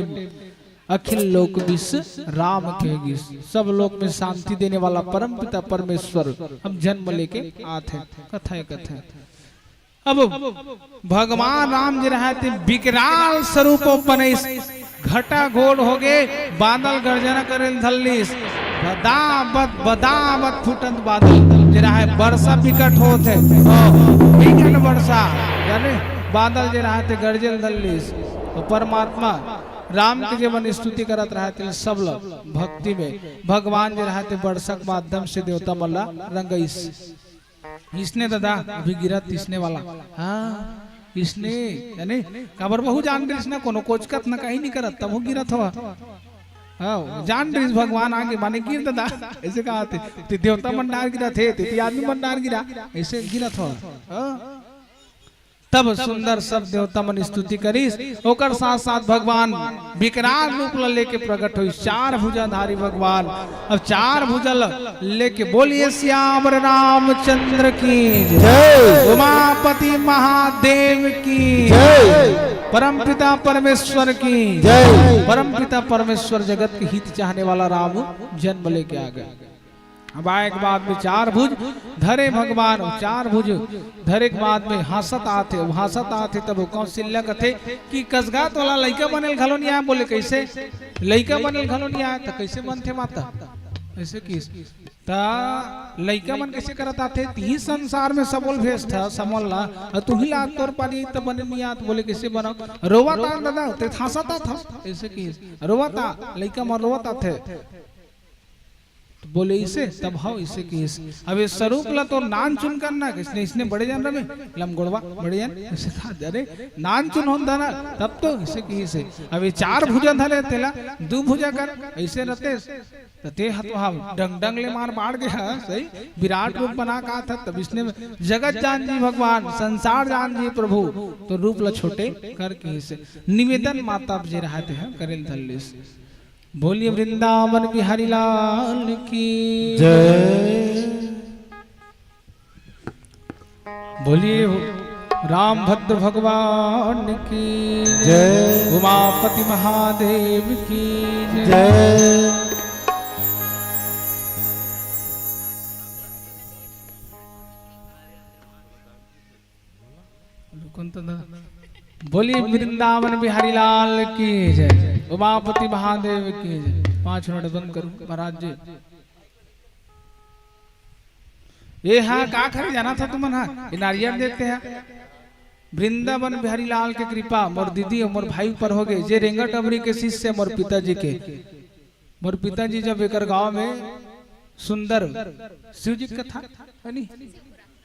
अखिल लोक विष राम के गिस। सब लोक में शांति देने वाला परम पिता परमेश्वर अब जन्म लेके आते। कथा कथा अब भगवान राम जी रहते विकराल स्वरूप घटा घोड़ हो गए, बादल गर्जना करे धल्लिस, बदाबत फुटत बादल जरा है, वर्षा विकट होत है, विकट वर्षा यानी बादल जरा है गर्जल धल्लिस। तो परमात्मा राम के जीवन स्तुति करत रहते सब लोग भक्ति में। भगवान जी रहते वर्षा के माध्यम से देवता मल्ला रंगईस। इसने दादा अभी गिरत इसने वाला, हाँ इसने यानी काबर बहु जान रही ना, कोनो कोचकत ना कहीं नहीं करत तब वो गिरत हुआ। हाँ जान रही भगवान आगे माने गिर दादा ऐसे कहा थे, देवता मन डार गिरा थे, आदमी मन डार गिरा ऐसे गिरत हुआ। तब सुंदर सब देवता मन स्तुति करीस। ओकर साथ साथ भगवान विकराल रूप लेके प्रकट हुई, चार भुजाधारी भगवान। अब चार भुजा लेके बोलिए श्याम रामचंद्र की जय, उमापति महादेव की जय, परमपिता परमेश्वर की जय। परमपिता परमेश्वर जगत के हित चाहने वाला राम जन्म लेके आ गया। अब आए के बाद में चार भुज धरे भगवान, चार भुज धरे के बाद में हंसत आते तब कौशल्या कथे कि कसगात वाला लइका बनेल घलो नहीं आया। बोले कैसे लइका बनेल घलो नहीं आया, तो कैसे बनते माता ऐसे किस ता लइका मन कैसे करत आते। ही संसार में सबल भेष था समलला, तू ही लात तोर पानी तो बने नहीं आत। बोले कैसे बनाओ, रोवाता दादा ते हंसता था ऐसे किस रोवाता लइका मन रोवाता थे। बोले इसे तब हाउ इसे की अब इस स्वरूप ला तो नान चुन करना किसने इसने बड़े जान रहे लम गोड़वा बड़े जान ऐसे कहा अरे नान चुन होता ना तब तो इसे की इसे अब ये चार भुजा धरे तेला दो भुजा कर ऐसे रहते ते हम डंग डंग ले मार बाढ़ गया सही विराट रूप बना कहा था। तब इसने जगत जान जी भगवान संसार जान जी प्रभु तो रूप ला छोटे कर के इसे निवेदन माता जी रहते हैं करेल धल्ले। बोलिए वृंदावन बिहारी लाल की जय, बोलिए राम भद्र भगवान की जय, उमापति महादेव की जय। बोलिए वृंदावन बिहारी लाल की जय, उमापति महादेव की जय। 5 मिनट बंद करूं महाराज जी। ये हाँ का खरी जाना था तुमन, हाँ ये नारियल देते हैं। वृंदावन बिहारी लाल के कृपा मोर दीदी और मोर भाई पर हो गए। जे रेंगट अमरी के शिष्य मोर पिताजी के। मोर पिताजी जब एक गांव में सुंदर शिव जी कथा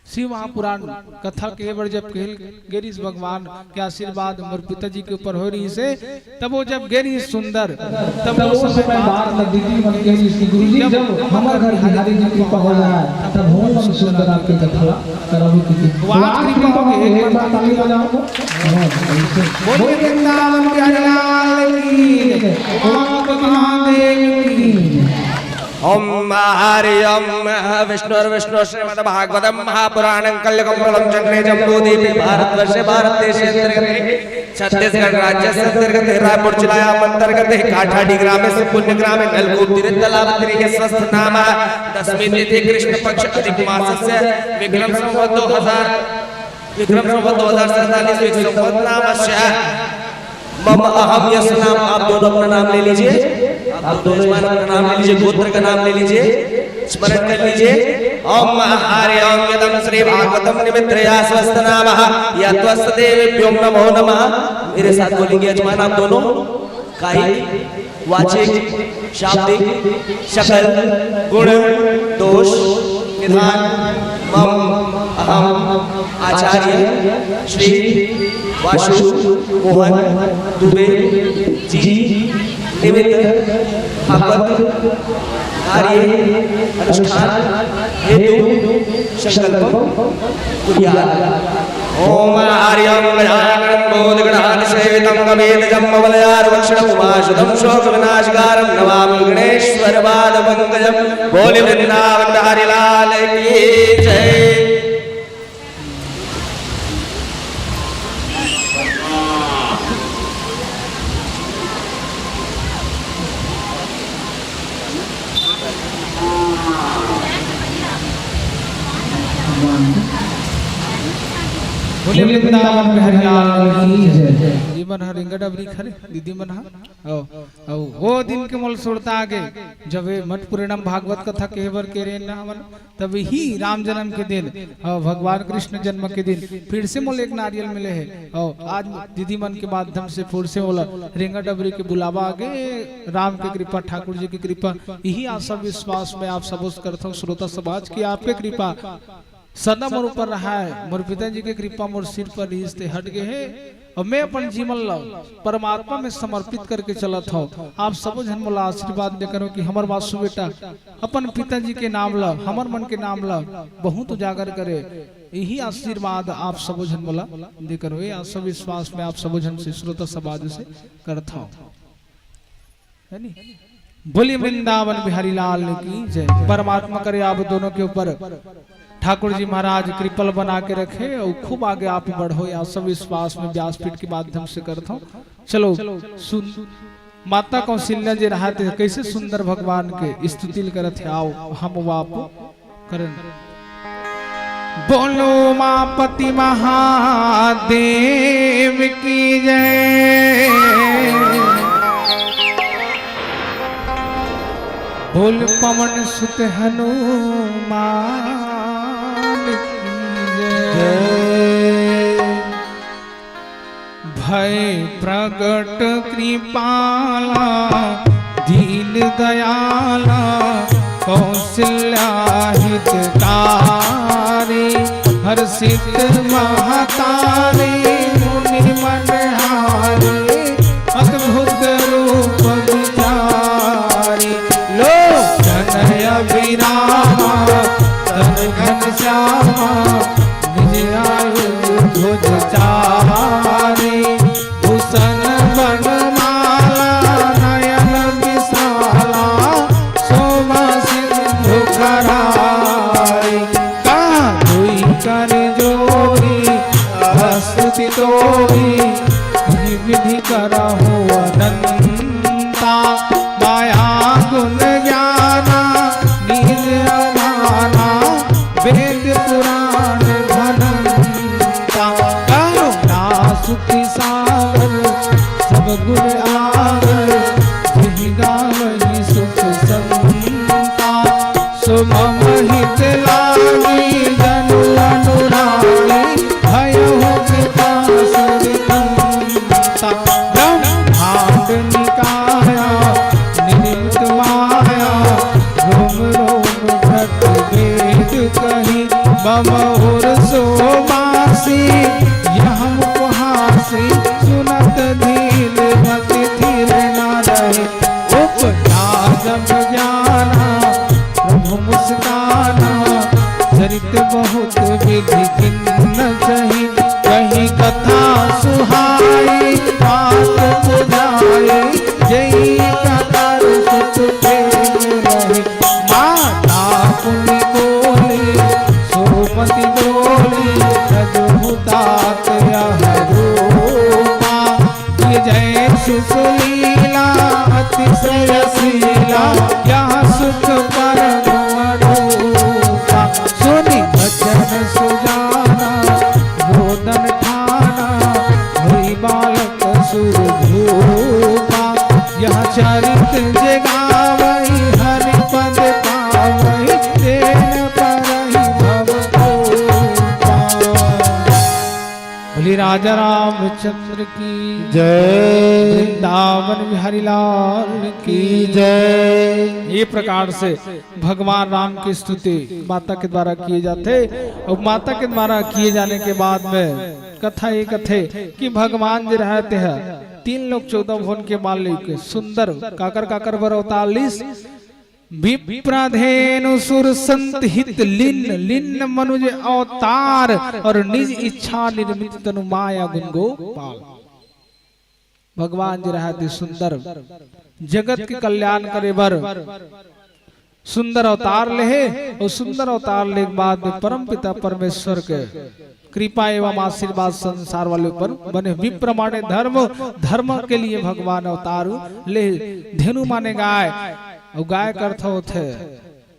शिव महापुराण कथा के बार जब गेरिस भगवान के आशीर्वाद मोर पिताजी के ऊपर हो रही से तब वो जब गेरी सुंदर तब वो समय बात दीदी मन के गुरुजी जब हमारे घर बिहारी जी कृपा हो जाए तब हम सुंदर आपकी कथा करावे की आज कृपा हो गई। एक बार ताली बजाओ बोलिए वृंदावन बिहारी लाल की उमापति महादेव की। ओम हरि ओम विष्णु श्रीमद् भागवतम महापुराणं कल्यकल्पं चक्रे जम्बूद्वीपे भारतवर्षे भारत देशे अंतर्गत छत्तीसगढ़ राज्य से अंतर्गत रायपुर जिला अंतर्गत काठाडी ग्राम से पुण्य ग्राम नलकूप तीर्थ तालाब तीरे स्वस्थ नाम दशमी तिथि कृष्ण पक्ष अधिक मास से विक्रम संवत 2047 विक्रम नामस्य मम अहम यश नाम। आप दोनों अपना नाम ले लीजिए, आप दोनों अपना नाम ले लीजिए, गोत्र का नाम ले लीजिए। स्मरण कर लीजिए। ओम महार्यं यदं श्री भागवतम निमित्तया स्वस्त नामः यत्वस्त देवेभ्यो नमो नमः। मेरे साथ बोलेंगे यजमान आप दोनों। कायिक, वाचिक, शाब्दिक, शकल, गुण, दोष, निधान, मम, अहम, आचार्य, श्री, वासु, मोहन, दुबे, जी, निमित्त, भागवत, कार्य, अनुष्ठान, हेतु, संकल्प, कुर्यात्। ओम आर्यं गजाननं बोधगणादिसेवितं गवेदजं मवलयार्वक्षणं उमाशुधं शोकविनाशकारं नमामि गणेश्वर पादपङ्कजं। बोले वृंदावन बिहारी लाल की जय। बोले वृंदावन बिहारी लाल की जय। जी मन रिंगा डबरी खरे दीदी मन ओ ओ वो दिन के मोल सुरता आगे जब मठ पूर्णम भागवत कथा केवर के रे नामन तब ही राम जन्म के दिन और भगवान कृष्ण जन्म के दिन फिर से मोल एक नारियल मिले है और आज दीदी मन के माध्यम से फिर से मोला रिंगा डबरी के बुलावा आगे राम की कृपा ठाकुर जी की कृपा यही आशा विश्वास में आप सब करता हूँ श्रोता समाज की आपके कृपा सदा मोर ऊपर रहा है। मोर पिताजी की कृपा मोर सिर पर रिश्ते हट गए हैं और मैं अपन जीवन ला परमात्मा में समर्पित करके चला था। आप सब जन मोला आशीर्वाद दे करो कि हमर वासु बेटा अपन पिताजी के नाम ला हमर मन के नाम ला बहुत उजागर करे। यही आशीर्वाद आप सब जन मोला दे करो। ये आशा विश्वास में आप सब जन से श्रोता समाज से करता हूँ। बोली वृंदावन बिहारी लाल की जय। परमात्मा करे आप दोनों के ऊपर ठाकुर जी महाराज कृपल बना के रखे और खूब आगे आप बढ़ो। या सब विश्वास में व्यासपीठ के माध्यम से करता हूँ। चलो माता कौशल्या जी रहा थे कैसे सुंदर भगवान के स्तुति करते आओ हम वाप करें। बोलो मापति महादेव की जय। बोल पवन सुत हनुमान भय प्रगट कृपाला दीन दयाला कौशल्या हितकारी हर्षित महतारी मुनि मनहारी अद्भुत रूप विचारी लो जनय विरामा तन घनश्यामा निज आयु भुज चारे भूषण बनमाला नयन विशाला शोभा सिंधु करारी। कहाँ दुई कर जोरी स्तुति तोरी विधि करहु अनंता माया गुण ज्ञाना निज अमाना वेद पुराण घनता करुणा सुखी सागर सब गुण आगर यही गावहि सुख संता सुमम हित लागी जनु अनुरागी भयहु कृपा सुरतंता ब्रह्मांड निकाया निमित्त माया रोम रोम घट वेद कही मम और सोमासी यह उपहासी सुनत धीर मति धीर न रहे उपजा जब ज्ञाना प्रभु मुस्काना चरित बहुत विधि किन्न सही कही कथा सुहाई बात बुझाए जय कतर सुत प्रेम रहे माता पुनि बोली सोमति बोली रघुतात यह रूपा ये जय सुशीला अतिशय शीला यह सुख परम अरूपा सुनि बचन सुजाना रोदन ठाना हुई बालक सुरभूपा यह चरित जगावई हरि पद पावई राजा रामचंद्र की जय, वृंदावन बिहारी लाल की जय। ये प्रकार से भगवान राम की स्तुति माता के द्वारा किए जाते और माता के द्वारा किए जाने के बाद में कथा ये कथे कि भगवान जी रहते हैं 3 लोग 14 भुवन के मालिक सुंदर काकर काकर बर 45 विप्रधेनु सुर संत हित लिन्न लिन्न मनुज अवतार और निज इच्छा निर्मित तनु माया गुण गोपाल। भगवान जी रहते सुंदर जगत के कल्याण करे बर सुंदर अवतार ले और सुंदर अवतार ले के बाद में परम पिता परमेश्वर के कृपा एवं आशीर्वाद संसार वाले ऊपर बने विप्र माने धर्म के लिए भगवान अवतार ले। धेनु माने गाय और गाय का अर्थ होते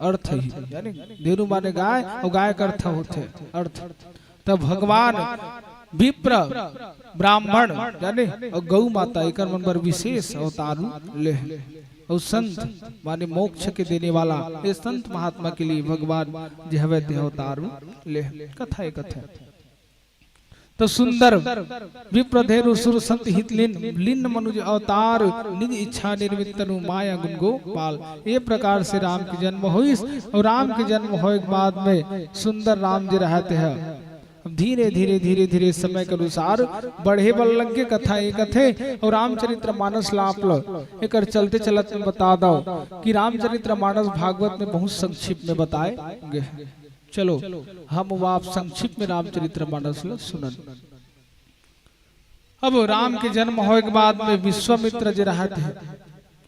अर्थ ही यानी धेनु माने गाय और गाय का अर्थ होते अर्थ। तब भगवान विप्र ब्राह्मण यानी और गौ माता एक नंबर विशेष अवतार ले और संत माने मोक्ष के देने वाला ये संत महात्मा के लिए भगवान जो है अवतार ले। कथा कथा तो सुंदर विप्रधेनु सुर संत हित लिन्न मनुज अवतार निज इच्छा निर्मित तनु माया गुण गोपाल। ये प्रकार से राम की जन्म हुई और राम के जन्म होने के बाद में सुंदर राम जी रहते हैं। धीरे धीरे धीरे धीरे समय के अनुसार बढ़े बल लगे कथा एक कथे और रामचरित्र मानस लापल एक चलते चलत में बता दो कि रामचरित्र मानस भागवत में बहुत संक्षिप्त में बताए गए। चलो हम आप संक्षिप्त में रामचरित्र मानस सुनन। अब राम के जन्म होने के बाद में विश्वामित्र जी रहते हैं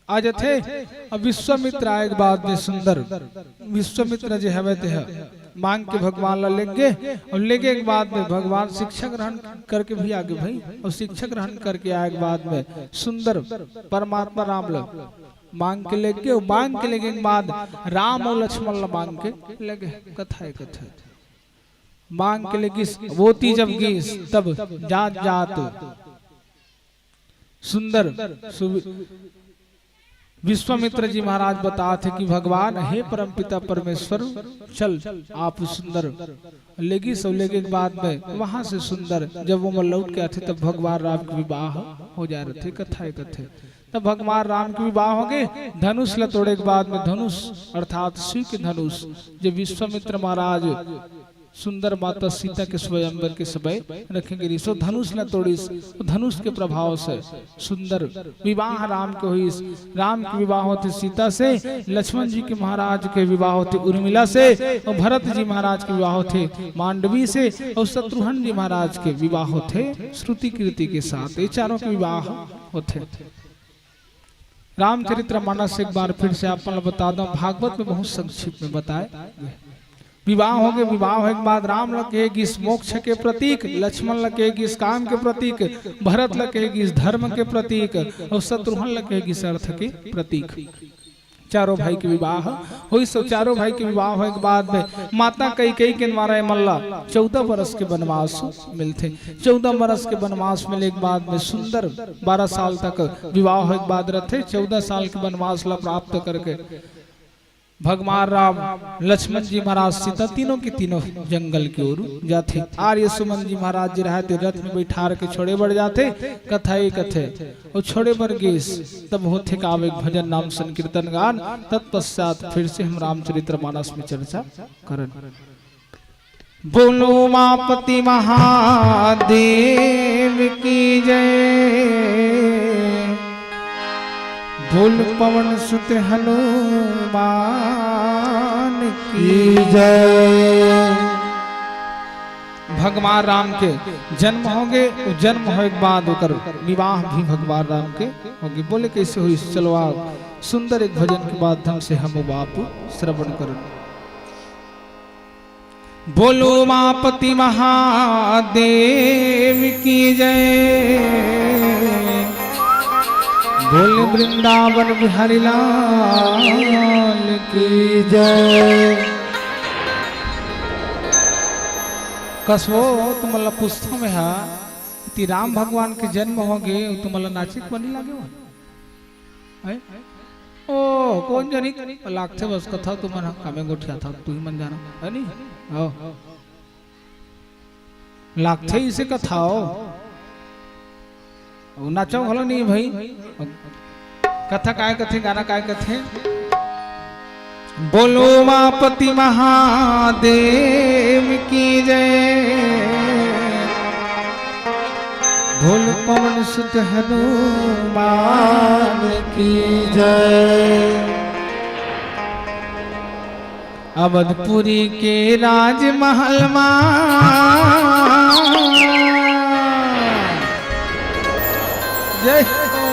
आज थे। अब विश्वामित्र आए के बाद में सुंदर विश्वामित्र जी हवे थे मांग के भगवान ला लेंगे और लेके के बाद में भगवान शिक्षा ग्रहण करके भी आगे भाई और शिक्षा ग्रहण करके आए के बाद में सुंदर परमात्मा राम ला मांग के लेके और मांग के लेके के बाद राम और लक्ष्मण ला मांग के लगे। कथा कथा मांग के लेके वो ती जब गीस तब जात जात सुंदर विश्वामित्र जी महाराज बताते कि भगवान हे परम पिता परमेश्वर चल आप सुंदर लेगी सब लेगे के बाद में वहां से सुंदर जब वो लौट के आते तब भगवान राम के विवाह हो जा रहे थे। कथा कथे तब भगवान राम के विवाह हो गए। धनुष ल तोड़े के बाद में धनुष अर्थात शिव के धनुष जो विश्वामित्र महाराज सुंदर माता सीता के स्वयंवर के समय रखेंगे ऋषो धनुष न तोड़ी धनुष के प्रभाव से सुंदर विवाह राम के हुई। राम के विवाह होते सीता से, लक्ष्मण जी के महाराज के विवाह होते उर्मिला से और भरत जी महाराज के विवाह होते मांडवी से और शत्रुघ्न जी महाराज के विवाह होते श्रुति कीर्ति के साथ। ये चारों के विवाह होते। रामचरित्र मानस एक बार फिर से आप बता दो भागवत में बहुत संक्षिप्त में बताए। विवाह हो गए, विवाह होने के बाद राम लगेगी इस मोक्ष के प्रतीक, लक्ष्मण लगेगी इस काम के प्रतीक, भरत लगेगी इस धर्म के प्रतीक और शत्रुघ्न लगेगी इस अर्थ के प्रतीक। चारों भाई के विवाह हुई। सब चारों भाई के विवाह होने के बाद में माता कई के द्वारा मल्ला 14 वर्ष के वनवास मिलते। 14 वर्ष के वनवास मिले के बाद में सुंदर 12 साल तक विवाह होने के बाद रहते। 14 साल के वनवास ला प्राप्त करके भगवान राम लक्ष्मण जी महाराज सीता तीनों के तीनों जंगल की ओर जाते। आर्य सुमन जी महाराज जी रहते रथ में बैठार के छोड़े बढ़ जाते। कथा ही कथे और छोड़े बढ़ गए तब होते काव्य भजन नाम संकीर्तन गान। तत्पश्चात फिर से हम रामचरित्र मानस में चर्चा करें। बोलो उमापति महादेव की जय, बोल पवन सुत हनुमान की जय। भगवान राम के जन्म होंगे, जन्म होने के बाद होकर विवाह भी भगवान राम के होंगे। बोले कैसे हुई, चलो आप सुंदर एक भजन के माध्यम से हम बापू श्रवण करें। बोलो उमापति महादेव की जय, बोल वृंदावन बिहारी लाल की जय। कसो तुम्हारा पुस्तक में है कि राम भगवान के जन्म होंगे तुम्हारा नाचिक बनी लगे। ओ कौन जानी लागते बस कथा तुम्हारा कामे गोठिया था तू ही मन जाना है नहीं। लागते इसे कथा हो नाचो भलो नहीं भाई कथा काय कथे गाना काय कथे बोलो मापति महादेव की जय भोल पवन सुत हनुमान की जय। अवधपुरी के राजमहल जय हो।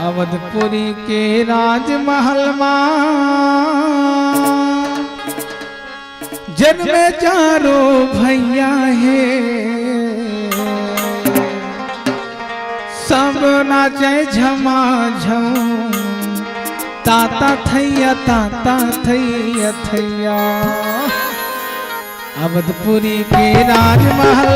अवधपुरी के राजमहल जन्मे चारों भैया है सब नाचे झमा झम ताता थैया थैया। अवधपुरी के राजमहल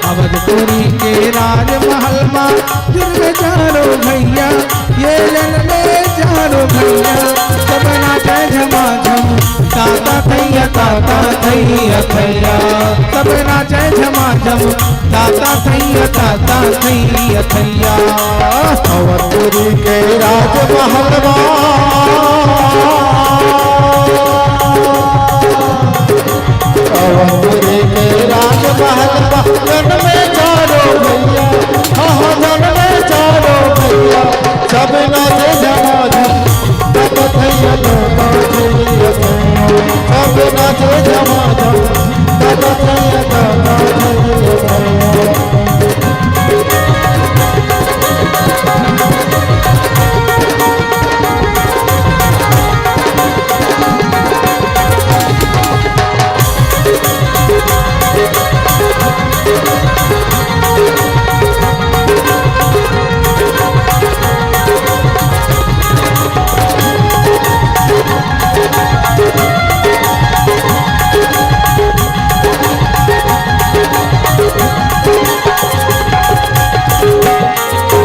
अवधपुरी के राजमहल जिनमें चारों भैया ये जन्मे चारों भैया सब नाचे झमा झम ताता थैया थैया सब नाचे झमा झम ताता थैया थैया। अवधपुरी के राजमहल अवधपुरी के राजमहल धन में चारों भैया हाँ धन में चारों भैया सब नाचे झमा झम ताता थैया थैया सब नाचे झमा झम ताता थैया थैया।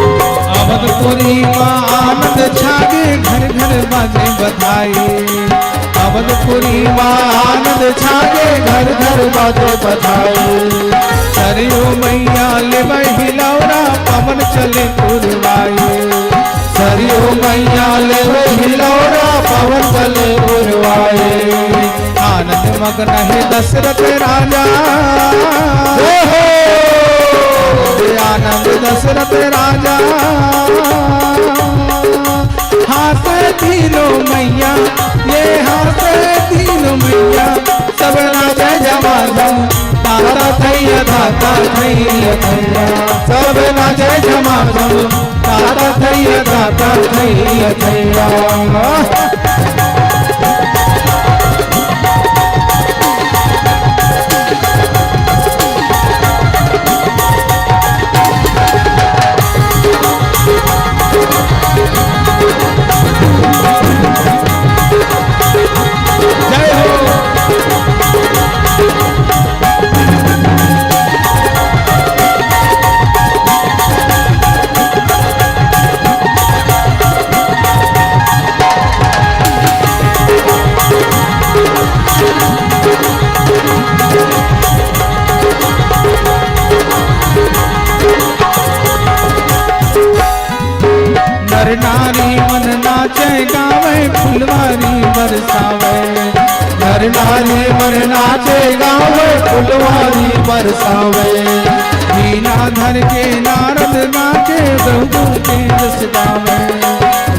अवधपुरी आनंद छागे घर घर बाजे बधाई अवधपुरी आनंद छागे घर घर बाजे बधाई सरयू मैया ले हिलौरा पवन चले पुरवाई सरयू मैया ले हिलौरा पवन चले पुरवाई आनंद मग्न है दशरथ राजा आनंद दशरथ राजा हाथ तीनों मैया ये हाथ तीनों मैया सब नाचे झमा झम ताता थैया थैया सब नाचे झमा झम ताता थैया थैया। नर नारी मन नाचे गावे फुलवारी बरसावे नर नारी मन नाचे गावे फुलवारी बरसावे वीणा धर के नारद नाचे रघुकुल के जस गावे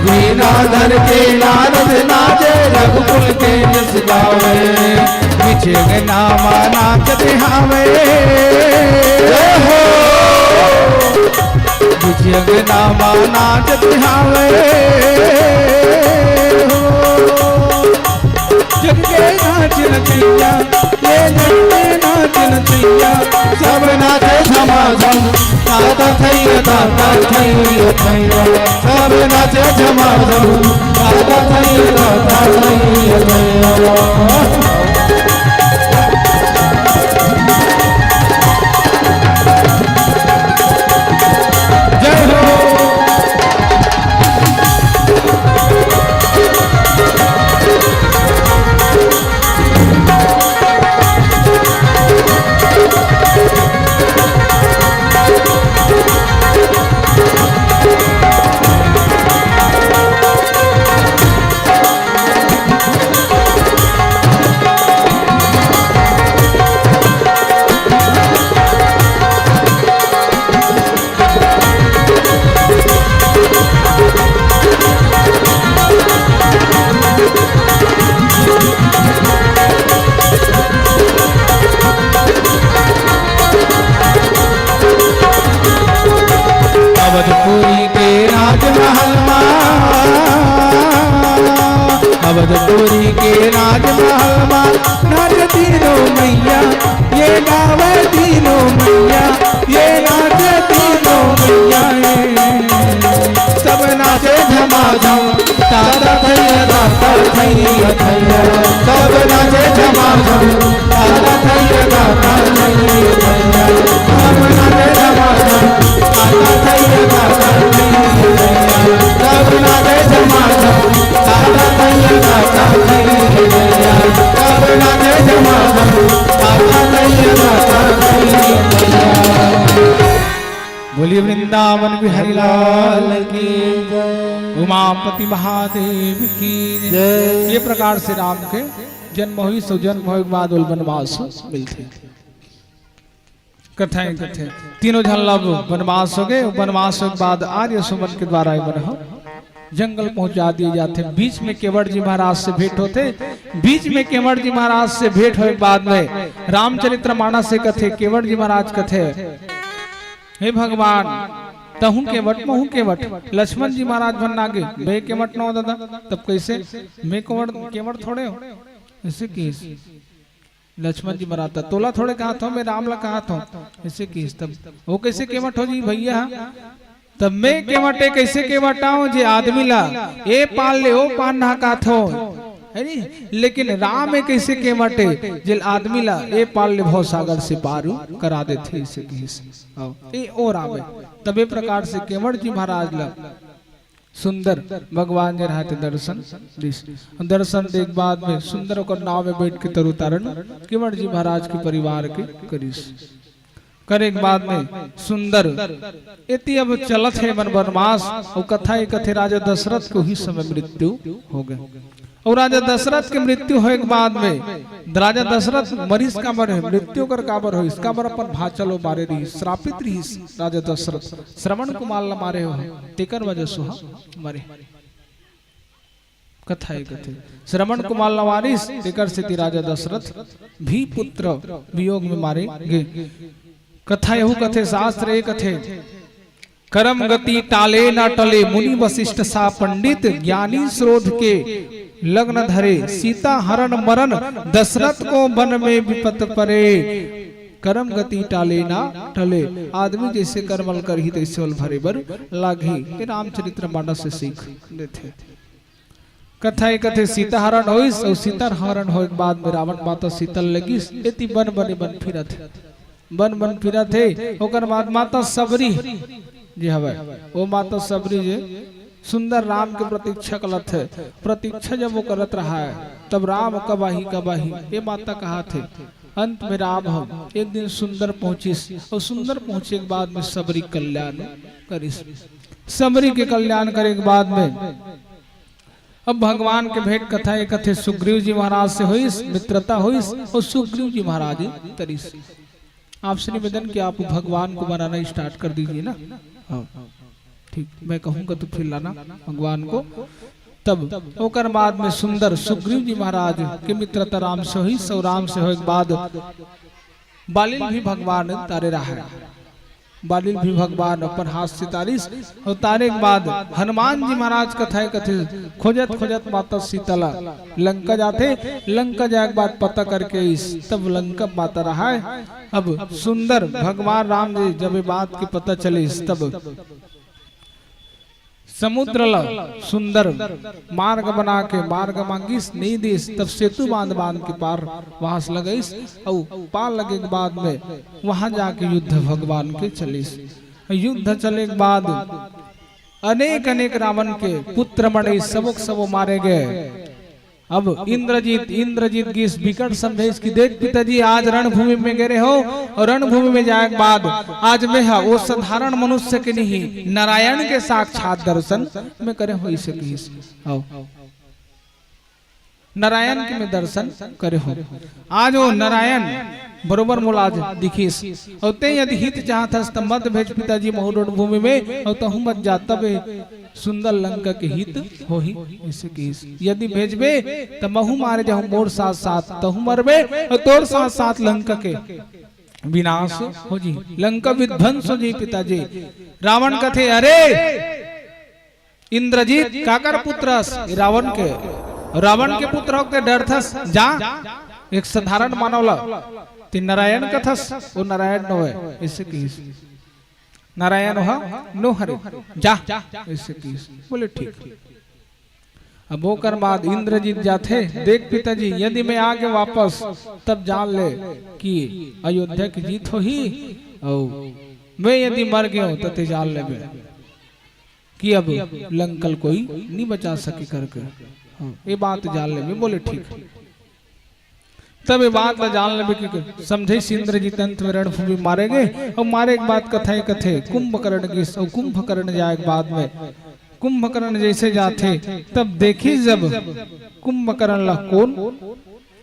वीणा धर के नारद नाचे रघुकुल के जस गावे पीछे नामा नाचते हावे जग नामा नाचत हावे जग के नाच नचैया ये जग नाच नचैया सब नाचे झमा झम ताता थैया थैया सब नाचे झमा झम ताता थैया थैया। माधव आता नहीं आता नहीं। बोलिए वृंदावन बिहारी लाल की जय, उमापति महादेव की जय। ये प्रकार से राम के जन्म हुई, सो जन्म हुए के बाद वनवास मिलते कथाएं कथे तीनों जन लब वनवास हो गए। वनवास के बाद आर्य सुमन के द्वारा जंगल पहुंचा दिए जाते। बीच में केवट जी महाराज से भेंट होते। बीच में केवट जी महाराज से भेंट हुए बाद में रामचरित्र मानस से कथे केवट जी महाराज कथे, हे भगवान तहु केवट महु केवट। लक्ष्मण जी महाराज बनना गे बे केवट न हो दादा, तब कैसे मैं केवट थोड़े हो ऐसे किस। लक्ष्मण जी महाराज तोला थोड़े कहा था, मैं राम ला कहा था ऐसे किस। तब वो कैसे केवट हो जी भैया, तब मैं केवटे कैसे केवटाऊं जे आदमी ला ए पाल ले ओ पान ना का थो है नी। लेकिन राम एक कैसे केवटे जे आदमी ला ए पाल ले भव सागर से पार करा देते इसे किस ए ओ राम। तबे प्रकार से केवट जी महाराज ला सुंदर भगवान जी रहते दर्शन देख बाद में सुंदर को नाव में बैठ के तरुतारण केवट जी महाराज के परिवार के करीस करे के बाद में सुंदर इति अब चलत है वनवास। और कथा एक कथे राजा दशरथ को ही समय मृत्यु हो गए। और राजा दशरथ के मृत्यु होने के बाद में राजा दशरथ मरीज का मरे मृत्यु कर काबर हो इसका बर अपन भाचलो मारे रही श्रापित रही राजा दशरथ श्रवण को माल मारे हो तेकर वजह सुहा मरे। कथा एक कथे श्रवण को माल वारिस तेकर से राजा दशरथ भी पुत्र वियोग में मारे गए। कथा यहू कथे शास्त्र एक कथे करम गति टाले ना टले मुनि वशिष्ठ सा पंडित ज्ञानी श्रोध के लग्न धरे सीता हरण मरण दशरथ को वन में विपत परे। करम गति टाले ना टले आदमी जैसे कर्मल कर ही तैसे वल भरे बर लागी। ये रामचरित्र मानस से सीख देते। कथा एक कथे सीता हरण होइस और सीता हरण होए के बाद में रावण माता सीतल लगिस एति बन बने बन फिरत बन बन फिरत है। ओकर बाद माता सबरी जी हवे वो माता सबरी जे सुंदर राम के प्रतीक्षा करत है। प्रतीक्षा जब वो करत रहा है तब राम कबाही ये माता कहा थे। अंत में राम हम एक दिन सुंदर पहुंचिस और सुंदर पहुंचे के बाद में सबरी कल्याण करिस। सबरी के कल्याण करे के बाद में अब भगवान के भेंट कथा एक कथे सुग्रीव जी महाराज से हुईस मित्रता हुईस और सुग्रीव जी महाराज तरीस। आपसे निवेदन कि आप भगवान को बनाना स्टार्ट कर दीजिए ना। हाँ ठीक मैं कहूँगा तो फिर लाना भगवान को। तब ओकर बाद में सुंदर सुग्रीव जी महाराज के मित्रता राम से हुई। सौ राम से होने के बाद बालिल भी भगवान तारे रहा है। बालिल भी भगवान अपन हाथ से तारिस और तारे के बाद हनुमान जी महाराज कथा कथे खोजत खोजत माता सीतला लंका जाते। लंका जाए के बाद पता करके इस तब लंका माता रहा है। अब सुंदर भगवान राम जी जब बात की पता चली तब समुद्र ला सुंदर मार्ग बना के मार्ग मांगिस नहीं दिस। तब सेतु बांध के पार वहां से लगइस और पार लगे के बाद में वहां जाके युद्ध भगवान के चलिस। युद्ध चले के बाद अनेक अनेक रावण के पुत्र मणि सबो मारे गए। अब इंद्रजीत की इस विकट संदेश की देख पिताजी आज रणभूमि में गए हो और रणभूमि में जाए के बाद आज में है वो साधारण मनुष्य के नहीं नारायण के साक्षात दर्शन में करे हो इसे नारायण के में दर्शन करे हो। आज वो नारायण बरोबर मुलाज दिखीस और ते यदि हित चाहत त मत भेज पिताजी महुरोड भूमि में और तहु मत जा तबे सुंदर लंका के हित हो ही इसे किस। यदि भेजबे त महु मारे जाहु मोर साथ साथ तहु मरबे और तोर साथ साथ लंका के विनाश हो जी लंका विध्वंस हो जी पिताजी। रावण कथे अरे इंद्रजीत काकर पुत्रस रावण के पुत्र होते डरथस जा एक साधारण मानवला ती नारायण कथस वो नारायण न है इससे किस नारायण हो नो हरे जा इससे किस बोले ठीक। अब वो कर बाद इंद्रजीत जाते देख पिताजी यदि मैं आगे वापस तब जान ले कि अयोध्या की जीत हो ही और मैं यदि मर गया हूं तो जान ले कि अब लंकल कोई नहीं बचा सके करके ये बात जान ले। बोले ठीक। तब ये बात ला जान लेबे कि समझे इंद्रजीत अंत में रणभूमि मारेंगे और मारे के बाद कथे कथे कुंभकर्ण की और कुंभकर्ण जाए बाद में कुंभकर्ण जैसे जाते तब देखी जब कुंभकर्ण ला कौन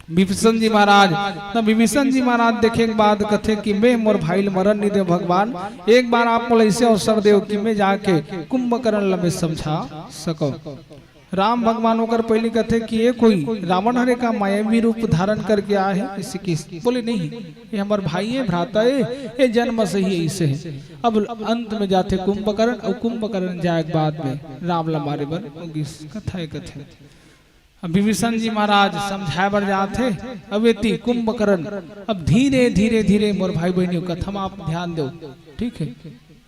विभीषण जी महाराज। तब विभीषण जी महाराज देखे के बाद कथे कि मैं मोर भाई मरण नहीं दे भगवान, एक बार आप बोले ऐसे अवसर दे कि मैं जाके कुंभकर्ण ला मैं समझा सको। राम भगवान होकर पहले कथे कि ये कोई रावण हरे का मायावी रूप धारण करके आए हैं इसे किस बोले नहीं ये हमारे भाई है भ्राता है ये जन्म से ही ऐसे है। अब अंत में जाते कुंभकर्ण और कुंभकर्ण जाए बाद में राम ला मारे बर कथा है कथे। अब विभीषण जी महाराज समझाए बर जाते अब ये कुंभकर्ण अब धीरे धीरे धीरे मोर भाई बहनियों कथा में आप ध्यान दो, ठीक है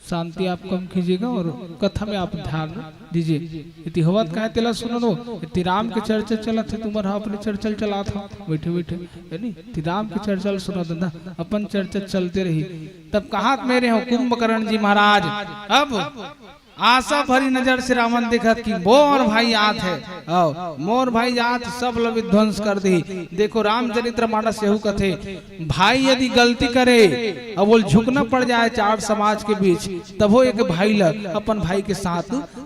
शांति आप कम कीजिएगा और कथा में आप ध्यान दीजिए। इति हवत कहे तेला सुनो नो इति राम के चर्चा चला थे तुम्हारा अपने चर्चा चला था बैठे बैठे यानी इति राम के चर्चा सुनो धंधा अपन चर्चा चलते रही। तब कहा मेरे हो कुंभकर्ण जी महाराज अब आशा भरी नजर से रावण देखा कि मोर भाई आत है मोर भाई आत सब लोग विध्वंस कर दी। देखो रामचरित्र मानस यहू कथे भाई यदि गलती करे अब वो झुकना पड़ जाए चार समाज के बीच तब वो एक भाई लग अपन भाई के साथ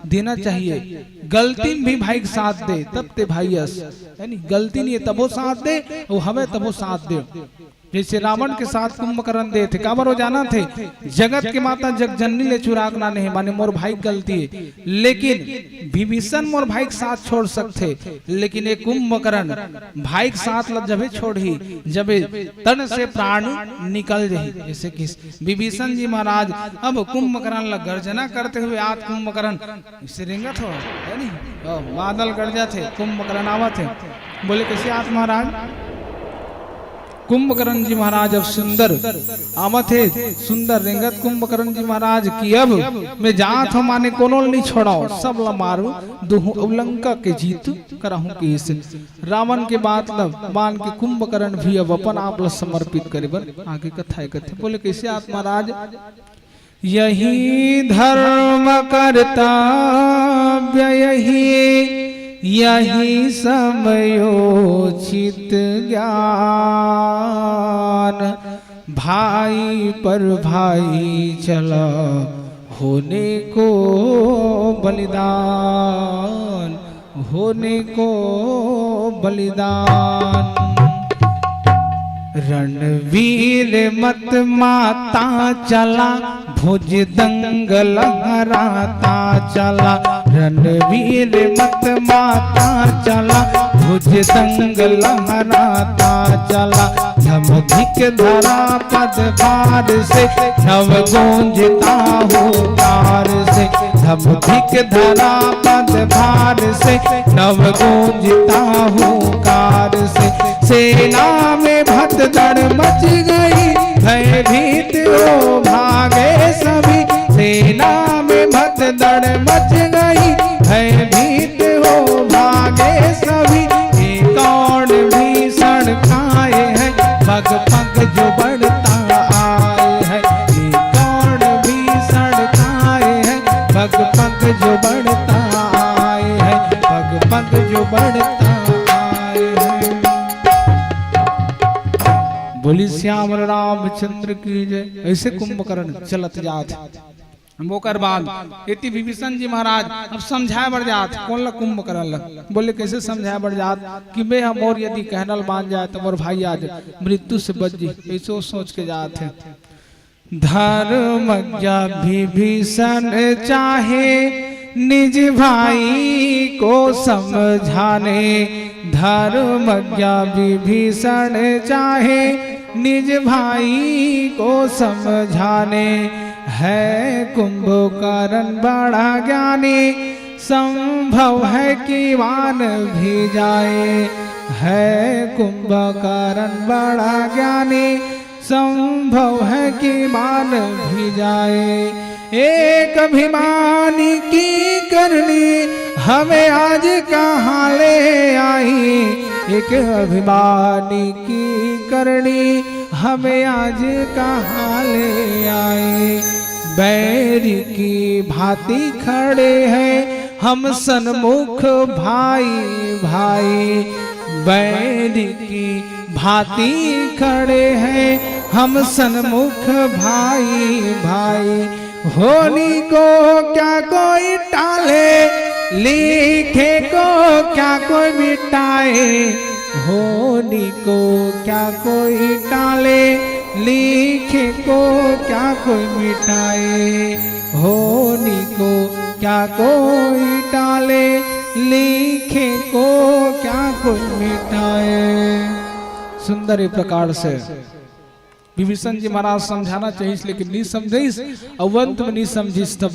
देना चाहिए। गलती भी भाई के साथ दे तब ते भाई यानी गलती नहीं है तब वो साथ दे वो हमें तब वो साथ दे। जैसे रावण के साथ कुंभकर्ण दे थे काबर हो जाना थे जगत के माता जगजननी ले चुरागना नहीं माने मोर भाई गलती है लेकिन विभीषण मोर भाई के साथ छोड़ सकते लेकिन एक कुंभकर्ण भाई के साथ जब छोड़ ही जब तन से प्राण निकल जाही। जैसे कि विभीषण जी महाराज अब कुंभकर्ण ला गर्जना करते हुए आज कुंभकर्ण इससे रेंगत हो बादल गर्जा थे कुंभकर्ण आवा थे बोले कैसे आप महाराज कुंभकर्ण जी महाराज अब सुंदर आमत है सुंदर रेंगत कुंभकर्ण जी महाराज की अब मैं जात हूँ माने कोनो नहीं छोड़ाओ सब ला मारू दुहु लंका के जीत कराहूं कि इस रावण के बात लब मान के कुंभकर्ण भी अब अपन आप ला समर्पित करे बर आगे कथा है कथे बोले कैसे आप महाराज यही धर्म कर्तव्य यही समयोचित ज्ञान भाई पर भाई चला होने को बलिदान बलिदान। रणवीर मत माता चला भुज दंग लहराता चला रणवीर मत माता चला भुज दंग लहराता चला धमधिक धरा पद भार से नव गूंजता हुकार से धमधिक धरा पद भार से नव गूंजता हुकार से सेना में भगदड़ मच गई भयभीत हो भागे सभी सेना में भगदड़ मच गई भयभीत हो भागे सभी कौन भीषण खाए हैं पग पग जो बढ़ता आए है कौन भीषण खाए हैं पग पग जो बढ़ता आए है पग पग जो बढ़ता बोली श्याम रामचंद्र की जय। ऐसे कुंभकर्ण चलत जात मोकर बाद इति विभीषण जी महाराज अब समझाए बढ़ जात कौन ला कुंभकर्ण बोले कैसे समझाए बढ़ जात कि मैं हम और यदि कहनल मान जाए तो मोर भाई आज मृत्यु से बच जी ऐसे सोच के जात है। धर्मज्ञ विभीषण चाहे निज भाई को समझाने धर्मज्ञ विभीषण चाहे निज भाई को समझाने है कुंभकर्ण बड़ा ज्ञानी संभव है कि मान भी जाए है कुंभकर्ण बड़ा ज्ञानी संभव है कि मान भी जाए। एक अभिमानी की करनी हमें आज कहाँ ले आई एक अभिमानी की करनी हमें आज कहाँ ले आई। बैरी की भांति खड़े हैं हम सन्मुख भाई भाई बैरी की भांति खड़े हैं हम सन्मुख भाई भाई। होली को क्या कोई टाले, लिखे को क्या कोई मिटाए। होली को क्या कोई टाले, लिखे को क्या कोई मिटाए। होली को क्या कोई टाले, लिखे को क्या कोई मिटाए। सुंदर ही प्रकार से विभीषण जी महाराज समझाना चाहिए, लेकिन नहीं समझे, अवंत में नहीं समझी। तब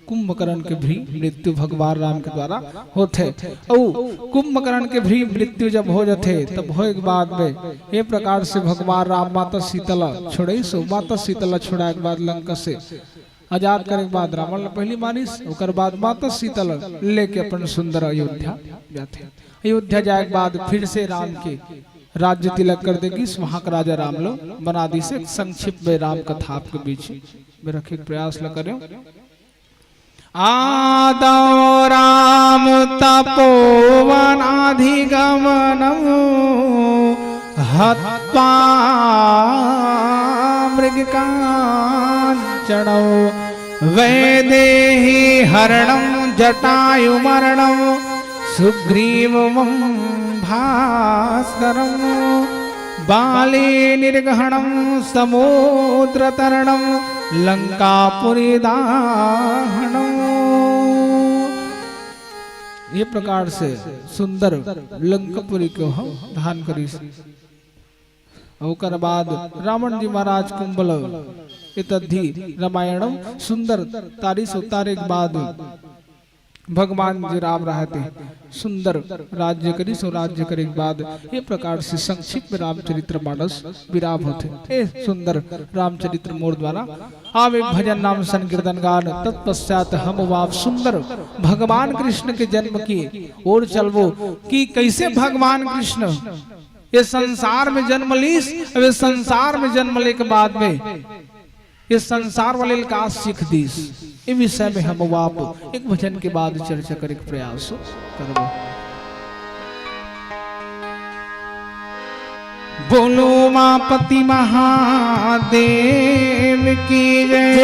कुंभकर्ण के भी मृत्यु भगवान राम के द्वारा होते। कुंभकर्ण के भी मृत्यु जब हो जाते तब हो एक बाद में ये प्रकार से भगवान राम माता शीतला छोड़े सो माता शीतला छोड़ा के बाद लंका से आजाद करे के बाद रावण पहली मानिस, ओकर बाद माता शीतला लेके अपन सुंदर अयोध्या जाते। अयोध्या जाए के बाद फिर से राम के राज्य तिलक कर देगी। वहां का राजा राम लो बना दी से संक्षिप्त में राम कथा आपके बीच में रखे प्रयास ल करो। आदौ राम तपोवन अधिगमनं हत्वा मृगकांचनौ वैदेही हरणं जटायुमरणं सुग्रीवं भास्करं बाली निर्गहणं समुद्रतरणं लंकापुरी दाहणं। ये प्रकार से सुंदर लंकापुरी को धान करी। ओकर बाद रावण जी महाराज कुंभल इत्यादि रामायण सुंदर तारीस उतारे के बाद भगवान जी राम रहते सुंदर राज्य करी। सो राज्य करे के बाद ये प्रकार से संक्षिप्त रामचरित्र मानस विराम होते। सुंदर रामचरित्र मोर द्वारा आवे भजन नाम संकीर्तन गान। तत्पश्चात हम वाप सुंदर भगवान कृष्ण के जन्म की ओर चलवो कि कैसे भगवान कृष्ण ये संसार में जन्म लीस। अब संसार में जन्म ले के बाद में इस संसार वाले का सीख दीस। इस विषय में हम वाप एक भजन के बाद चर्चा करे के प्रयास करबो। बोलो मापति महादेव की जय।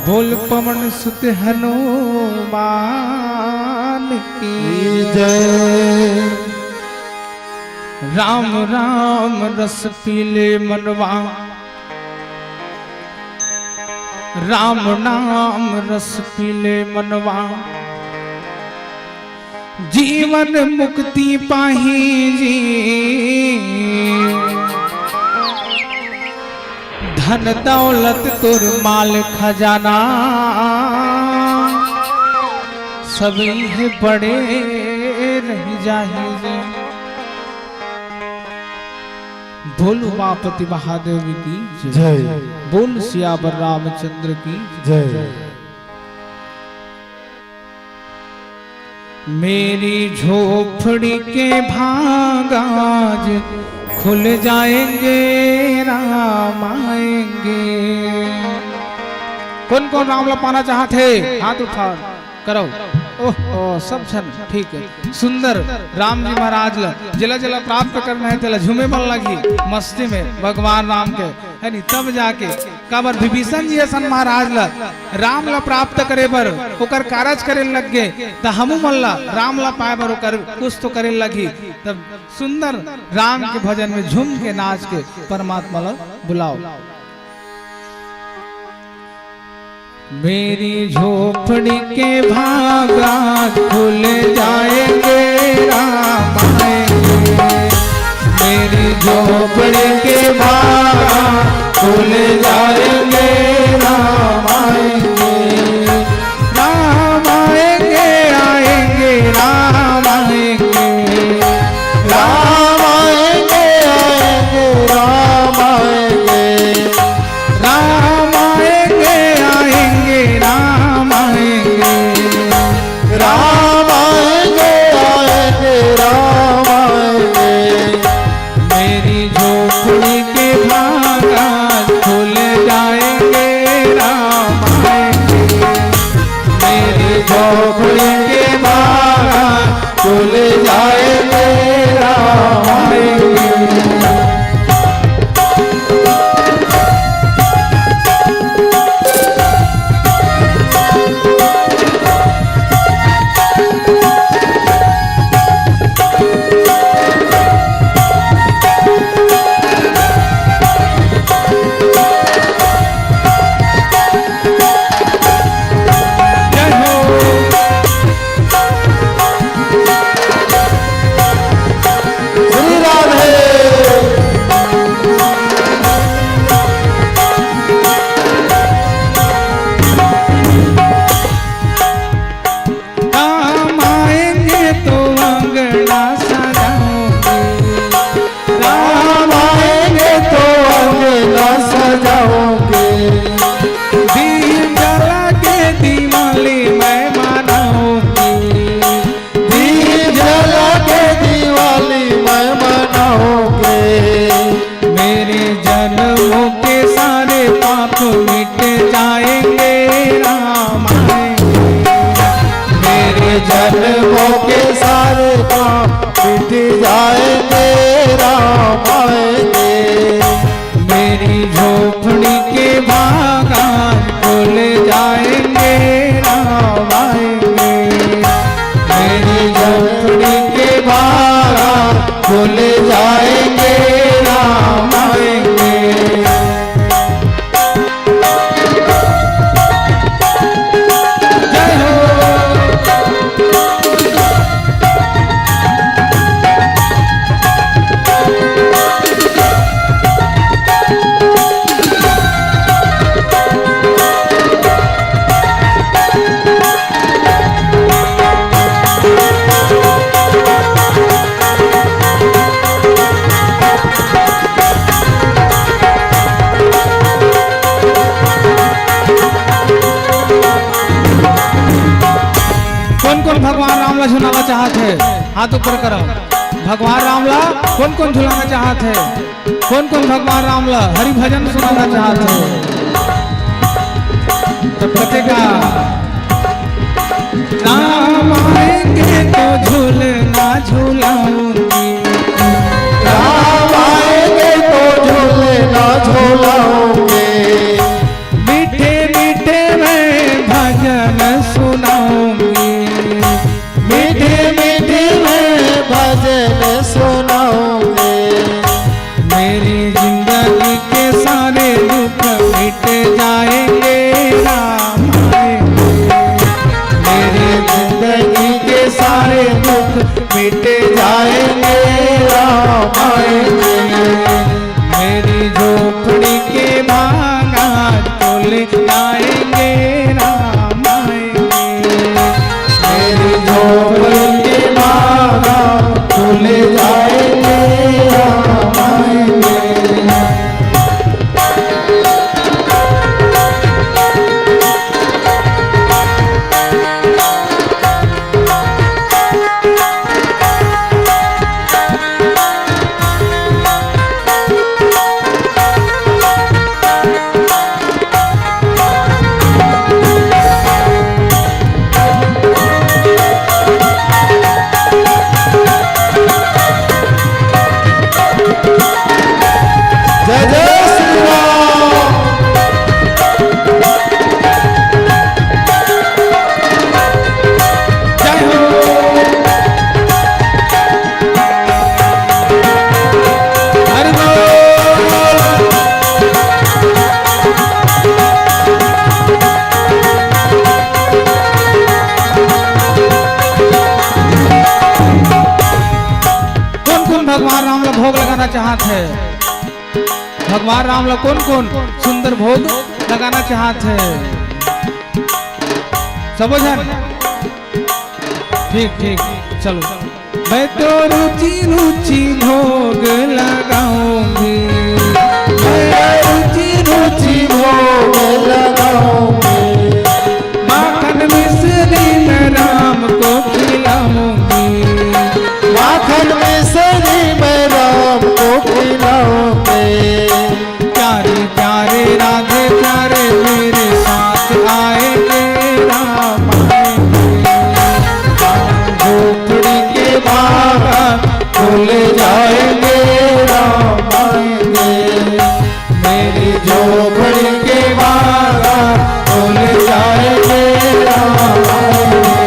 बोल पवन सुत हनुमान की जय। राम राम रस पीले मनवा, राम नाम रस पीले मनवा। जीवन मुक्ति पाही जी, धन दौलत तुर माल खजाना। सभी बड़े रह जाहि बोल उमापति महादेव की जय। बोल सियावर रामचंद्र की जय। मेरी झोपड़ी के भागाज खुल जाएंगे, राम आएंगे। कौन कौन राम ला पाना चाहते हाथ उठा करो। ओह सब छन ठीक है। सुंदर राम जी महाराज ला जला जला प्राप्त करना है तला झूमे बन लगी मस्ती में भगवान राम के है नी। तब जाके काबर विभीषण जी ऐसा महाराज ला राम ला प्राप्त करे बर ओकर कारज करे लग गए। त हमू मन ला राम ला पाए बर ओकर कुछ तो करे लगी। तब सुंदर राम के भजन में झूम के नाच के परमात्मा ला बुलाओ। मेरी झोपड़ी के भागा खुल जाएंगे, राम आएंगे। मेरी झोपड़ी के भागा खुल जाएंगे, राम आएंगे। राम आएंगे आएंगे राम आएंगे। राम आएंगे आएंगे राम आएंगे। राम आएंगे आएंगे राम आएंगे। राम आएंगे आएंगे राम आएंगे। मेरी झोपड़ी के भागा खुल जाएंगे, मिट जाएंगे राम आएंगे। मेरी झोपड़ी के बागान खुल जाएंगे राम आएंगे। मेरी झोपड़ी के बागान खुल जाएंगे राम आएंगे। जय हो। कौन कौन भगवान राम ला झुलाना चाहते है? हाथ ऊपर करो। भगवान राम ला कौन कौन झुलाना चाहते है? कौन कौन भगवान राम ला हरि भजन सुनाना चाहते है? तब कथेगा राम आएंगे तो झूलना झूलाऊंगी। राम आएंगे तो झूलना झूलाऊंगे। मीठे मीठे मैं भजन सुनाऊंगी। मीठे मीठे मैं भजन सुनाऊंगे। मेरी जिंदगी के सारे दुख मिट जाएंगे राम आएंगे। मेरी जिंदगी के सारे दुख मिट जाएंगे राम आएंगे। मेरी झोपड़ी के बागान खुल जाएंगे राम आएंगे। मेरी झोपड़ी के बागान खुल जाएंगे राम आएंगे। जय जय श्री राम। जय हो। हरि बोल। कौन कौन भगवान राम ला भोग लगाना चाहते है? भगवान राम ला कौन कौन सुंदर भोग लगाना चाहते है? सब जन ठीक ठीक चलो। मैं तो रुचि रुचि भोग लगाऊंगी। मैं रुचि रुचि भोग लगाऊंगे। माखन मिश्री में राम को खिलाऊंगी। माखन मिश्री में राम को खिलाऊंगे। प्यारे प्यारे राधे प्यारे मेरे साथ आएंगे राम आएंगे। झोपड़ी के बागान खुल जाएंगे राम आएंगे। मेरी झोपड़ी के बागान खुल जाएंगे राम आएंगे।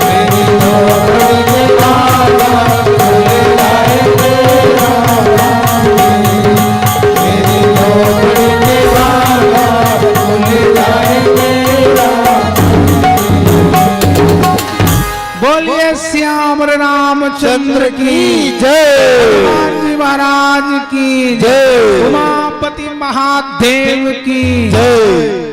मेरी झोपड़ी के बागान खुल जाएंगे राम आएंगे। मेरी झोपड़ी के बागान खुल जाएंगे राम। बोलिए श्याम रामचंद्र की जय। हनुमान जी महाराज की जय। उमापति महादेव की जय।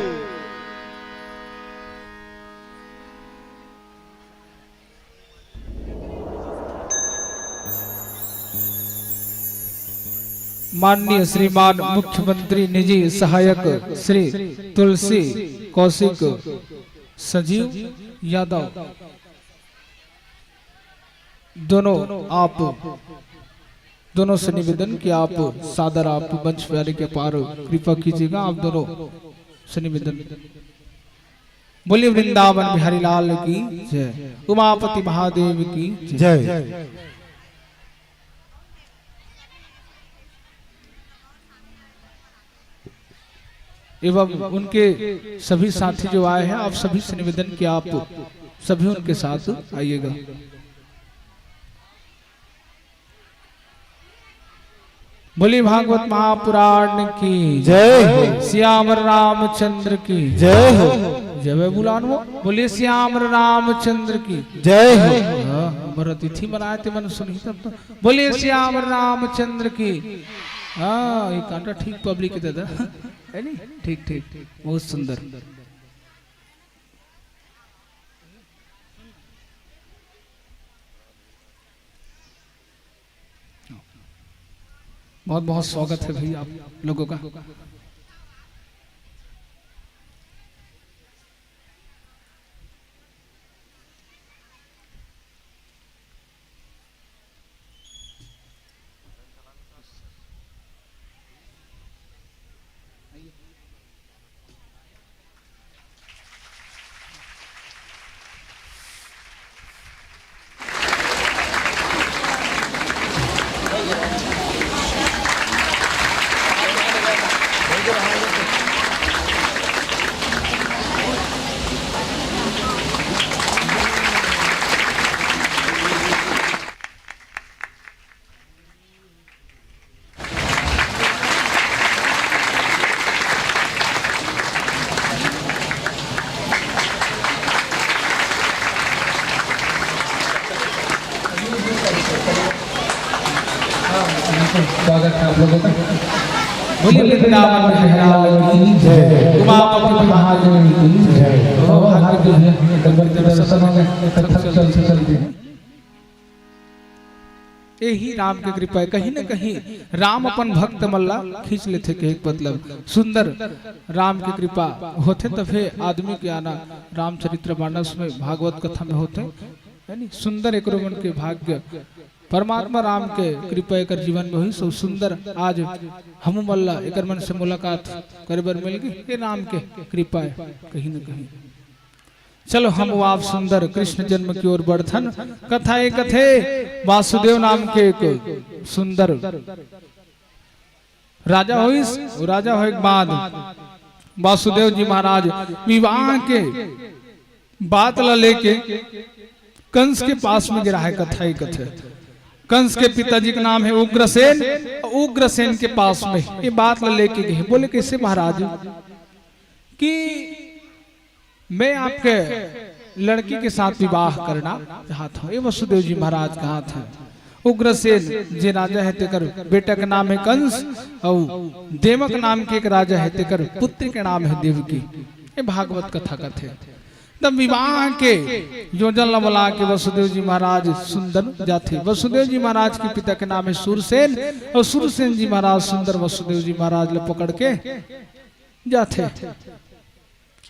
माननीय श्रीमान मुख्यमंत्री निजी सहायक श्री तुलसी कौशिक संजीव यादव दोनों आप दोनों से निवेदन कि आप सादर आप मंच प्यारे के पार कृपा कीजिएगा। आप दोनों से निवेदन। बोलिए वृंदावन बिहारी लाल की जय। उमापति महादेव की जय। एवं उनके सभी साथी जो आए हैं, आप सभी से निवेदन कि आप सभी उनके साथ आइएगा। बोली भागवत महापुराण की जय हो। श्याम रामचंद्र की जय हो। जय बुलानो। बोलिए श्याम रामचंद्र की जय हो। तिथि मनाए थे मन सुनी तब तो बोलिए श्याम रामचंद्र की। हाँ ये कांटा ठीक पब्लिक दादा है नहीं, ठीक ठीक ठीक, बहुत सुंदर। बहुत बहुत स्वागत है भाई आप लोगों का। स्वागत है आप लोगों का। बोलिए वृंदावन बिहारी की जय, उमापति महादेव की जय। यही राम की कृपा है। कहीं न कहीं राम अपन भक्त मल्ला खींच लेते के एक मतलब सुंदर राम की कृपा होते तभी आदमी के आना रामचरित्र मानस में भागवत कथा में होते यानी सुंदर एक रोमन के भाग्य परमात्मा राम के कृपा एक जीवन में हुई सो सुंदर। आज हम मल्ला एक मन से मुलाकात करे बर मिल गई, ये राम के कृपा है कहीं न कहीं। चलो हम आप सुंदर कृष्ण जन्म की ओर बढ़थन कथा एक कथे वासुदेव नाम के एक सुंदर राजा हुई। राजा हो एक बाद वासुदेव जी महाराज विवाह के बात ला लेके कंस के पास में गिरा है। कथा एक कथे कंस के पिताजी का नाम है उग्रसेन। उग्रसेन के पास में ये बात ला लेके गए। बोले कैसे महाराज कि मैं आपके लड़की के साथ विवाह करना चाहता हूँ। ये वसुदेव जी महाराज कहा था। उग्रसेन जे राजा है तेकर बेटा का नाम है कंस और देवक नाम के एक राजा है तेकर पुत्री के नाम है देवकी। ये भागवत कथा कथे। तब विवाह के योजना बना के वसुदेव जी महाराज सुंदर जाते। वसुदेव जी महाराज के पिता के नाम है सूरसेन और सूरसेन जी महाराज सुंदर वसुदेव जी महाराज ले पकड़ के जाते।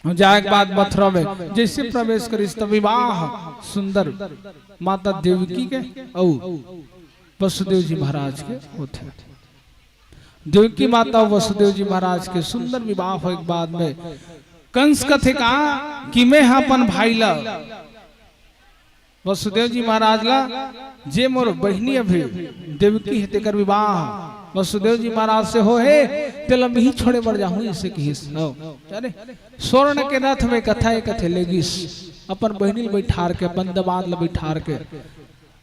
जाए के बाद मथुरा में जैसे प्रवेश करी तब विवाह सुंदर माता देवकी के और वसुदेव जी महाराज के होते। देवकी माता वसुदेव जी महाराज के सुंदर विवाह हो के बाद में कंस कथे कहा कि मैं अपन भाई ला वसुदेव जी महाराज ला जे मोर बहनी अभी देवकी है तेकर विवाह वसुदेव जी महाराज से हो है तेल ही छोड़े बढ़ जाऊं इसे की स्वर्ण के रथ में कथा कथे लेगिस अपन बहनी बैठार के अपन दबाद ला बैठार के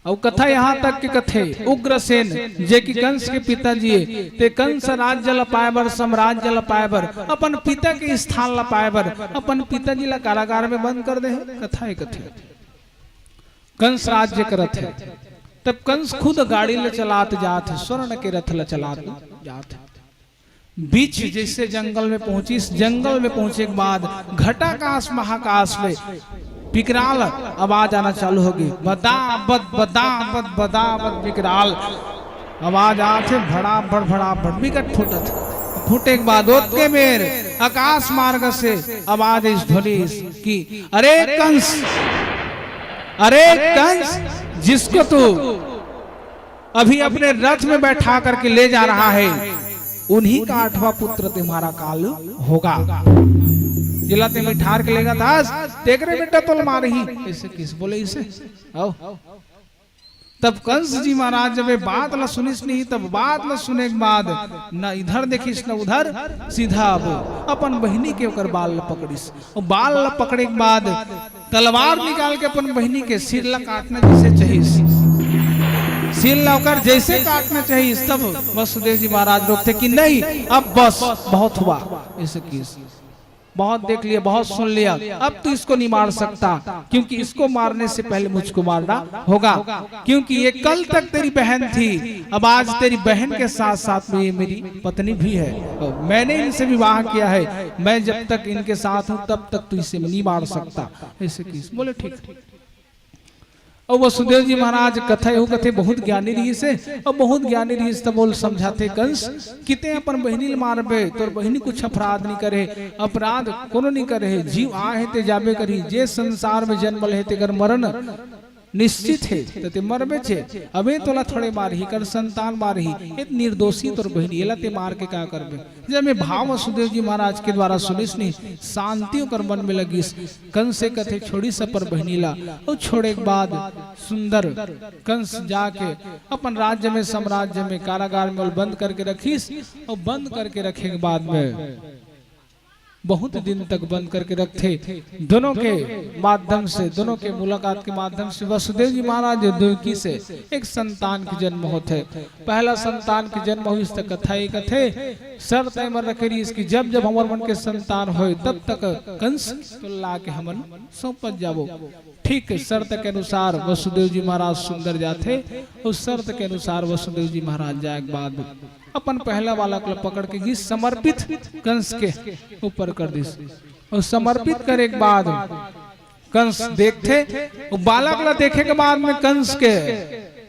और कथा यहाँ तक के कथे उग्रसेन जे कि कंस के पिताजी ते कंस राज्य ला पाए बर साम्राज्य ला पाए बर अपन पिता के स्थान ला पाए बर अपन पिताजी ला कारागार में बंद कर दे। कथा है कथे कंस राज्य करत है तब कंस खुद गाड़ी ले चलात जात स्वर्ण के रथ ले चलात जात बीच जैसे जंगल में पहुंची। इस जंगल में पहुंचे के बाद घटाकाश महाकाश में विकराल आवाज आना चालू होगी। बदाबद बदाबद बदाबद विकराल आवाज आते भड़ाभड़ भड़ाभड़ विकट फूटत। फूटे के बाद के मेर आकाश मार्ग से आवाज इस ध्वनि की अरे कंस जिसको तू अभी अपने रथ में बैठा करके ले जा रहा है उन्हीं का 8वां पुत्र तुम्हारा काल होगा। जिलाते में ठार के लेगा था देख रहे बेटा तो मार ही ऐसे किस बोले इसे आओ तब कंस जी महाराज जब ये बात ला सुनिस नहीं, तब बात ला सुने के बाद न इधर देखिस न उधर, सीधा अब अपन बहिनी के ओकर बाल ला पकड़िस, और बाल ला पकड़े के बाद तलवार निकाल के अपन बहिनी के सिर ला काटना जैसे चाहिए, सिर ला ओकर जैसे काटना चाहिए, तब वसुदेव जी महाराज रोकते कि नहीं अब बस बहुत हुआ, ऐसे की बहुत देख लिया, बहुत सुन लिया, अब तो इसको नहीं मार सकता, क्योंकि इसको मारने से पहले मुझको मारना होगा, क्योंकि ये कल तक तेरी बहन थी, अब आज तेरी बहन के साथ साथ में ये मेरी पत्नी भी है, मैंने इनसे विवाह किया है, मैं जब तक इनके साथ हूं तब तक तू इसे नहीं मार सकता, ऐसे की बोले ठीक। और वसुदेव जी महाराज कथे हो कथे बहुत ज्ञानी रही से, और बहुत ज्ञानी रही से, बोल समझाते कंस किते अपन बहनी मारबे, तोर बहनी कुछ अपराध नहीं करे, अपराध कोनो नहीं करे, जीव आहे ते जाबे करी, जे संसार में जन्म ले ते कर मरण निश्चित है, ते मरबे छे, अबे तोला थोड़े मारही कर संतान मारही, एक निर्दोषी तोर बहनी एला ते मार के क्या करबे। जब मैं भाव वसुदेव जी महाराज के द्वारा सुनिस नहीं, शांति कर मन में लगिस, कंस से कथे छोड़ी सब पर बहनी ला, और छोड़े के बाद सुंदर कंस जाके अपन राज्य में साम्राज्य में कारागार में बंद करके रखीस, और बंद करके रखे के बाद में बहुत दिन तक बंद करके रखते, दोनों के माध्यम से, दोनों के मुलाकात के माध्यम से वसुदेव जी महाराज देवकी से एक संतान के जन्म होते, पहला संतान के जन्म हुई इस तक कथा ही कथे, शर्त मर रखे इसकी जब जब हमार मन के संतान हो तब तक कंस तो ला के हमन सौंपत जाबो, ठीक शर्त के अनुसार वसुदेव जी महाराज सुंदर जाते, उस शर्त के अनुसार वसुदेव जी महाराज जाए के बाद अपन पहला बालक ला पकड़ के गिस समर्पित कंस के ऊपर कर दिस, और समर्पित करे के बाद कंस देखते, बालक ला देखे के बाद में कंस के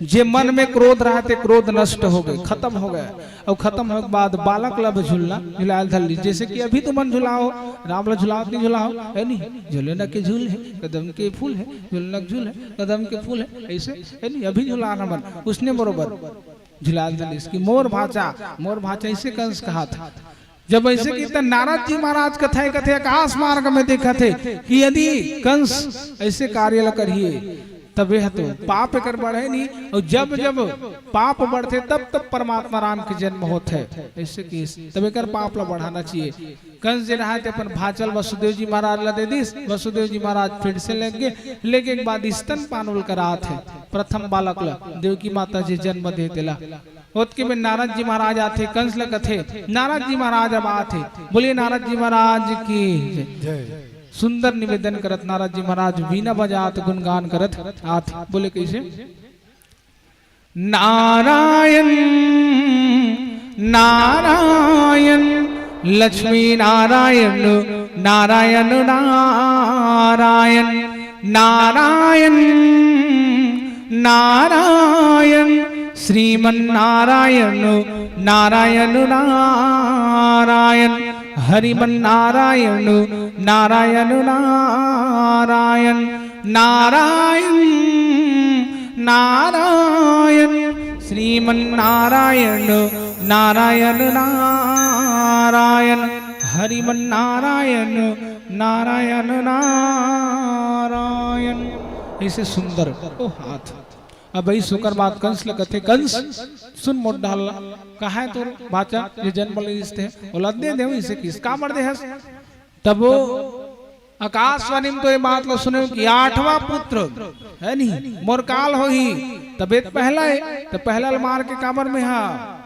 जे मन में क्रोध रहा थे क्रोध नष्ट हो गए, खत्म हो गए, और खत्म होने के बाद बालक ला झूलना झुलाल धल, जैसे कि अभी तुम मन झुलाओ, राम ला झुलाओ नहीं झुलाओ है नहीं, झूलना के झूल है, कदम के फूल है, झूलना के झूल है, कदम के फूल है, ऐसे है नहीं, अभी झुलाना मन उसने बरोबर झुलाल धल, इसकी मोर भाचा ऐसे कंस कहा था। जब ऐसे की नारद जी महाराज कथे कथे आकाश मार्ग में देखा थे कि यदि कंस ऐसे कार्य ला करिए तब यह तो पाप कर बढ़े नहीं, और जब जब पाप बढ़ते तब तब परमात्मा राम के जन्म होते, ऐसे की तब एक पाप ला बढ़ाना चाहिए। कंस जे रहा अपन भाचल वसुदेव जी महाराज ला दे दिस, वसुदेव जी महाराज फिर से लेके एक बाद स्तन पानुल करा थे, प्रथम बालक ला देवकी माता जी जन्म दे दिला, के में नारद जी महाराज आते, कंस ला कथे नारद जी महाराज अब आते, बोलिए नारद जी महाराज की जय। सुंदर निवेदन करत नारद जी महाराज वीणा बजात गुणगान करत आते, बोले कैसे, नारायण नारायण लक्ष्मी नारायण नारायण नारायण नारायण नारायण श्रीमन नारायण नारायण नारायण हरिमन नारायण नारायण नारायण नारायण नारायण श्रीमन नारायण नारायण नारायण हरिमन नारायण नारायण नारायण, ऐसे सुंदर ओ हाथ। अब भाई सुकर बात कंस ल कथे, कंस सुन मोट डाल कहा है तो बाचा ये जन्म ले रिश्ते औलाद दे दे इसे किसका मर दे हस, तब वो आकाशवाणी में तो ये बात लो सुने कि 8वां पुत्र है नहीं मोर काल हो ही, तबेत पहला है तो पहला मार के काबर में हा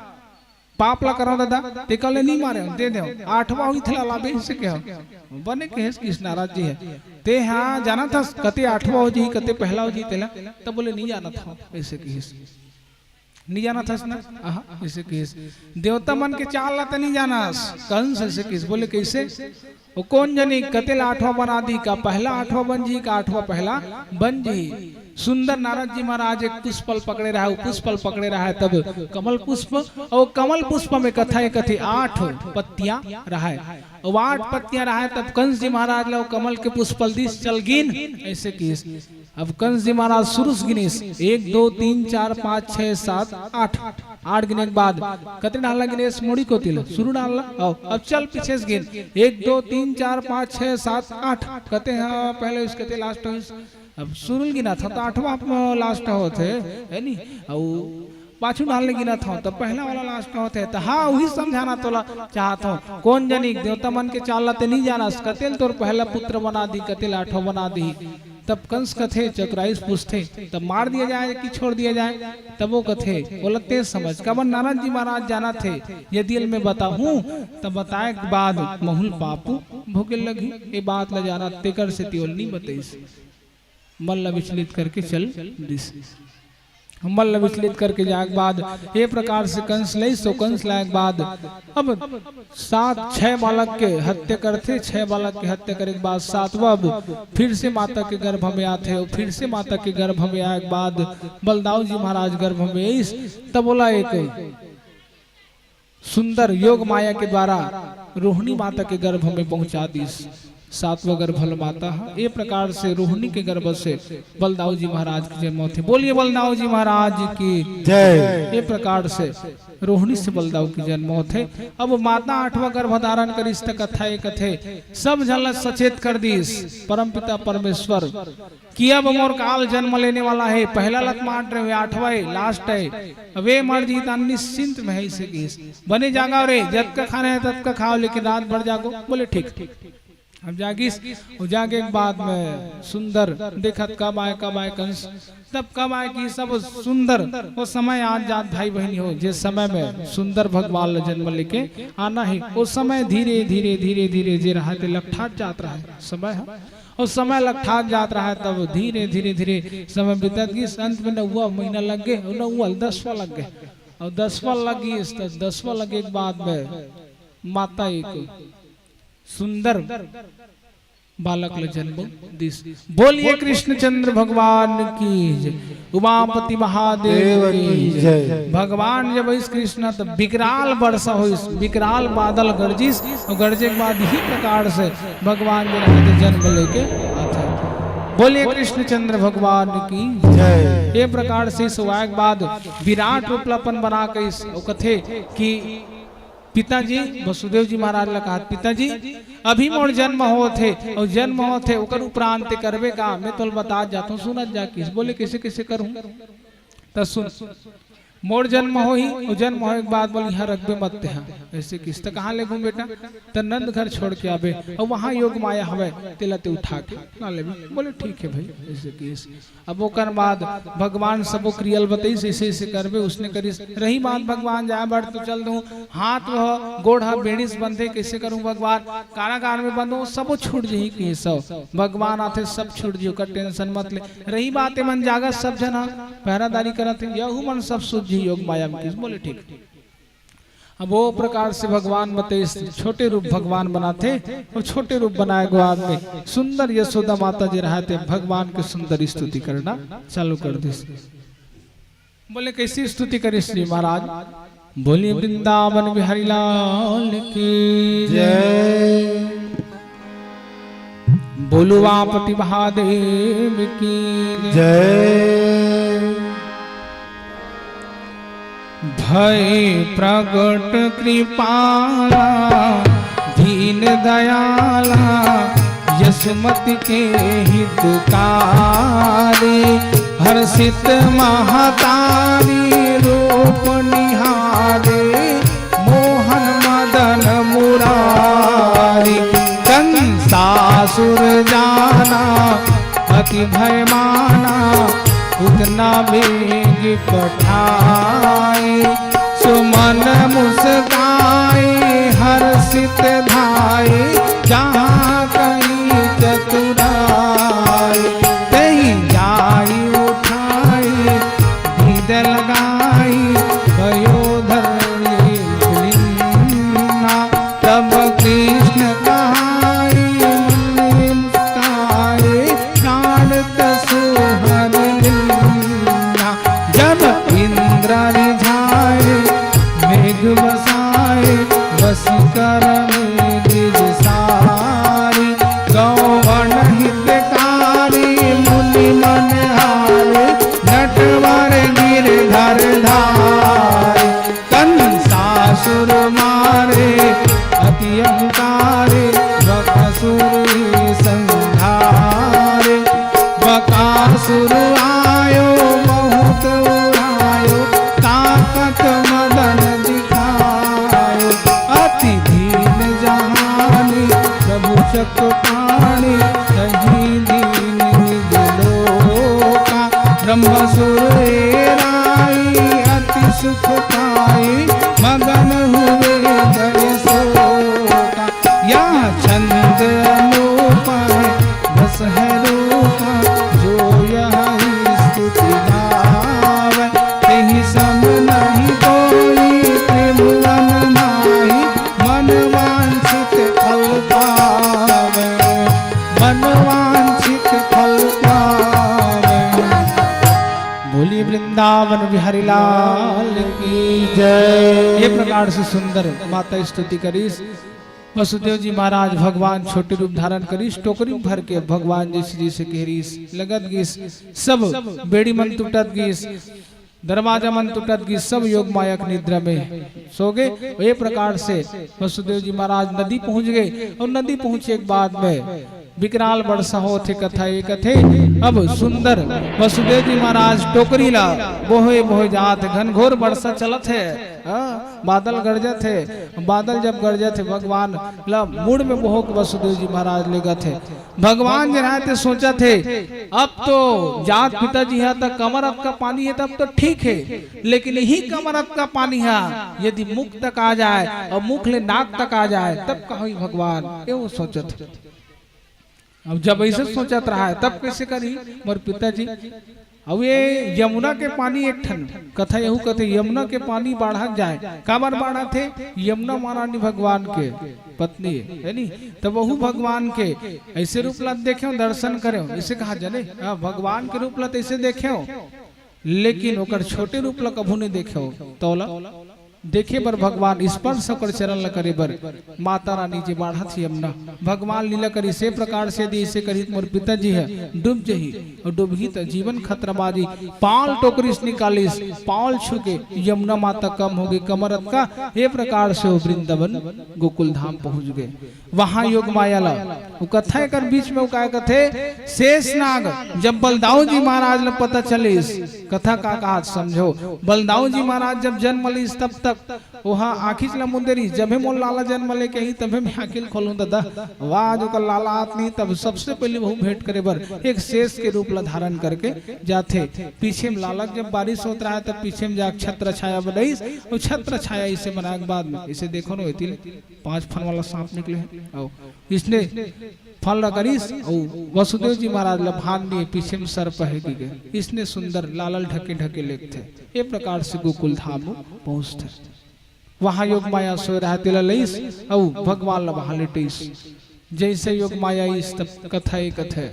पाप ला करो दादा ते कल नहीं मारे दे दे 8वां हुई थला लाबे से के बने के किस नाराज जी है ते हाँ जाना था कते 8वां हो जी कते पहला हो जी तेला, तब बोले नहीं जाना था, ऐसे किस नहीं जाना था ना, ऐसे किस देवता मन के चाल ला तो नहीं जाना, कंस ऐसे किस बोले कैसे, वो कौन जानी कतेल 8वां बना दी का पहला 8वां बन जी का 8वां पहला बन जी। सुंदर नारद जी महाराज एक पुष्पल पकड़े रहा है, पुष्पल पकड़े रहा है, तब कमल पुष्प, और कमल पुष्प में कथे 8 पत्तियां रहा है, और 8 पत्तियां रहा है, तब कंस जी महाराज लो कमल के पुष्पल दिस चल गिन, ऐसे किस अब कंस जी महाराज सुरुस गिनीस 1 2 3 4 5 6 7 8 गिने के बाद कतने डालना गिनेस मोड़ी को तिल शुरू डालना, अब चल पीछे से गिन 1 2 3 4 5 6 7 8 कहते हैं पहले उसके लास्ट अब सुनल गिना था तो 8वां लास्ट होते है नी और पाछू डालने गिना था तो पहला वाला लास्ट होते तो हाँ वही समझाना तोला चाहता हूँ कौन जानी देवता मन के चालते नहीं जाना कतेल तोर पहला पुत्र बना दी कतेल 8वां बना दी तब कंस कथे चक्रायुष पूछते तब मार दिया जाए कि छोड़ दिया जाए तब वो कथे बोला तेज समझ कबन नारायण जी महाराज जाना थे यदि मैं बताऊं तब बताए के बाद महुल पापू भूखे लगी ये बात ल जाना तेकर से तियोल नहीं बताइस मल्ल विचलित करके चल दिस मल्ल विचलित करके जाए के बाद ये प्रकार से कंस ले सो कंस लाए के बाद अब 6 बालक के हत्या करते 6 बालक के हत्या करे के बाद 7वां फिर से माता के गर्भ में आते और फिर से माता के गर्भ में आए के बाद बलदाऊ जी महाराज गर्भ में तब बोला एक सुंदर योग माया के द्वारा रोहिणी माता के गर्भ में पहुंचा दी 7वां गर्भ माता ये प्रकार से रोहिणी के गर्भ से बलदाऊ जी महाराज की जन्म थे बोलिए बलदाऊ जी महाराज की जय। ये प्रकार से रोहिणी से बलदाऊ की जन्म थे अब माता 8वां गर्भ धारण कर इस कथा एक थे सब झलक सचेत कर दीस परम पिता परमेश्वर कि अब मोर काल जन्म लेने वाला है पहला लत मार रहे 8वां है लास्ट है वे मर्जी निश्चिंत में है इसे बने जागा रे जब का खाना है तब का खाओ लेकिन रात भर जागो बोले ठीक अब जागिस जागे के बाद में सुंदर देखत कब आए कंस तब कब आए कि सब सुंदर वो समय आज जात भाई बहनी हो जिस समय में सुंदर भगवान जन्म लेके आना है उस समय धीरे धीरे धीरे धीरे जे रहा थे लठठाट जात रहा है समय है और समय लठठाट जात रहा है तब धीरे धीरे धीरे समय बीतत गई अंत में 9वां महीना लग गए 10वां लग गए और 10वां लगी 10वां लगे के बाद में माता एक सुंदर बालक ल जन्म दिस बोलिए कृष्णचंद्र भगवान की उमापति महादेव की जय। भगवान जब इस कृष्ण तब विकराल वर्षा हो विकराल बादल गरजिस और गरजे के बाद ही प्रकार से भगवान जो जन्म लेके आते बोलिए कृष्णचंद्र भगवान की जय। ये प्रकार से इस के बाद विराट रूपलापन बना के इस कथे कि पिताजी वसुदेव जी महाराज ने कहा पिताजी अभी मोर जन्म हो थे और जन्म हो थे उकर उपरांत करबे का मैं तो बता जाता हूँ सुनत जा किस बोले कैसे कैसे करूँ तो सुन मोर जन्म हो ही और जन्म हो एक बात बोली यहाँ रखबे मत हाँ ऐसे किस तो कहाँ ले घूम बेटा तो नंद घर छोड़ के आबे और वहाँ योग माया हवे तिलते उठा के ना ले बोले ठीक है भाई ऐसे किस अब वो कर बाद भगवान सबो क्रियल बताई ऐसे ऐसे करबे उसने करी रही बात भगवान जाए बढ़ तो चल दूं हाथ वह गोढ़ा बेड़ीस बंधे कैसे करूं भगवान कारागार में बंधो सबो छूट जही के सब भगवान आते सब छूट जियो का टेंशन मत ले रही बात मन जागा सब जना पहरादारी करते यहू मन सब सूझ योग माया में किस बोले ठीक अब वो प्रकार से भगवान बते छोटे रूप भगवान बनाते और छोटे रूप बनाए के बाद में सुंदर यशोदा माता जी रहते भगवान के सुंदर स्तुति करना चालू कर दी बोले कैसी स्तुति करे श्री महाराज बोलिए वृंदावन बिहारी लाल की जय। बोलो वापति महादेव की जय। भय प्रगट कृपाला दीन दयाला यशमति के हितकारी हर्षित महतारी रूप निहारे मोहन मदन मुरारी कंसासुर जाना अति भय माना उतना वेग पठाए सुमन मुस्काए हर्षित धाये जहाँ कहीं चतुराई कहीं जाई उठाई हृदय लगाई पयोधर तब कृष्ण कहाई मुस्काए प्राण तसुहर जब इंद्र सुख पाए मगन हुए जय सोता। यहाँ छंद अनूपा है बस है रूपा जो यही स्तुति गावे। तेहि सम नहीं कोई त्रिभुवन माही मन वांछित फल पावे मन वांछित फल पावे। बोली वृंदावन बिहारी लाल की जय। ये प्रकार से सुंदर माता स्तुति करीस। वसुदेव जी महाराज भगवान छोटे रूप धारण करीस, टोकरी में भर के भगवान जैसे जैसे कहरीस लगत गीस, सब बेड़ी मन टूटत गीस, दरवाजा मन टूटत गीस, सब योग माया की निद्रा में सो गए। ये प्रकार से वसुदेव जी महाराज नदी पहुंच गए और नदी पहुंचे के बाद में विकराल वर्षा हो थे कथा एक थे। अब सुंदर वसुदेव जी महाराज टोकरी ला बोहे बोहे जात घनघोर वर्षा चलत है, बादल गरजत है। बादल जब गरजत है भगवान ला मूड में बोह वसुदेव जी महाराज ले गए थे। भगवान जहाँ सोचा थे अब तो जात पिताजी है तक कमर अब का पानी है तब तो ठीक है, लेकिन यही कमर अब का पानी है यदि मुख तक आ जाए और मुख ले नाक तक आ जाए तब कहा भगवान ये वो सोचत। अब जब ऐसे सोचत रहा है तब कैसे करी मोर पिताजी। अब ये यमुना के पानी एक ठन कथा यहू कहते यमुना के पानी बढ़ा जाए काबर बढ़ा थे यमुना महारानी भगवान के पत्नी है नी, तब वहू भगवान के ऐसे रूप ला देखे दर्शन करे इसे कहा जाने भगवान के रूप ला ऐसे देखे लेकिन ओकर छोटे रूप ला कभू नहीं देखे तोला देखे बर भगवान स्पर्श कर चरण ल करे बर माता रानी जी बाढ़ा थी यमुना भगवान लीला करी से प्रकार से यदि इसे करी मोर पिताजी है डूब जही और डूबही तो जीवन खतरा बाजी। पाल टोकरी से निकालिस पाल छुके यमुना माता कम हो गई कमरत का। ये प्रकार से वो वृंदावन गोकुल धाम पहुंच गए। वहां योग माया ला वो कथा कर बीच में क्या कथे शेष नाग जब बलदाऊ जी महाराज ने पता चले कथा का कहा समझो। बलदाऊ जी महाराज जब जन्म ली तब तक वहाँ आखिच ला मुंदेरी जब मोल लाला जन्म लेके ही तभी मैं आखिल खोलूं दादा वाह जो कल लाला आतनी तब सबसे पहले वह भेंट करे बर एक शेष के रूप ला धारण करके जाते। पीछे में लालक जब बारिश होता है तब पीछे में जा छत्र छाया बनाई और छत्र छाया इसे बनाने के बाद में इसे देखो ना 5 फन वाला सांप निकले हैं इसने फल करीस और वसुदेव जी महाराज लभान दिए पीछे में सर्प है कि इसने सुंदर लालल ढके ढके लेते। ये प्रकार से गोकुल धाम पहुंचते। वहां योग माया सो रहा तिला लईस और भगवान लभा लेटीस जैसे योग माया इस तब कथा एक कथा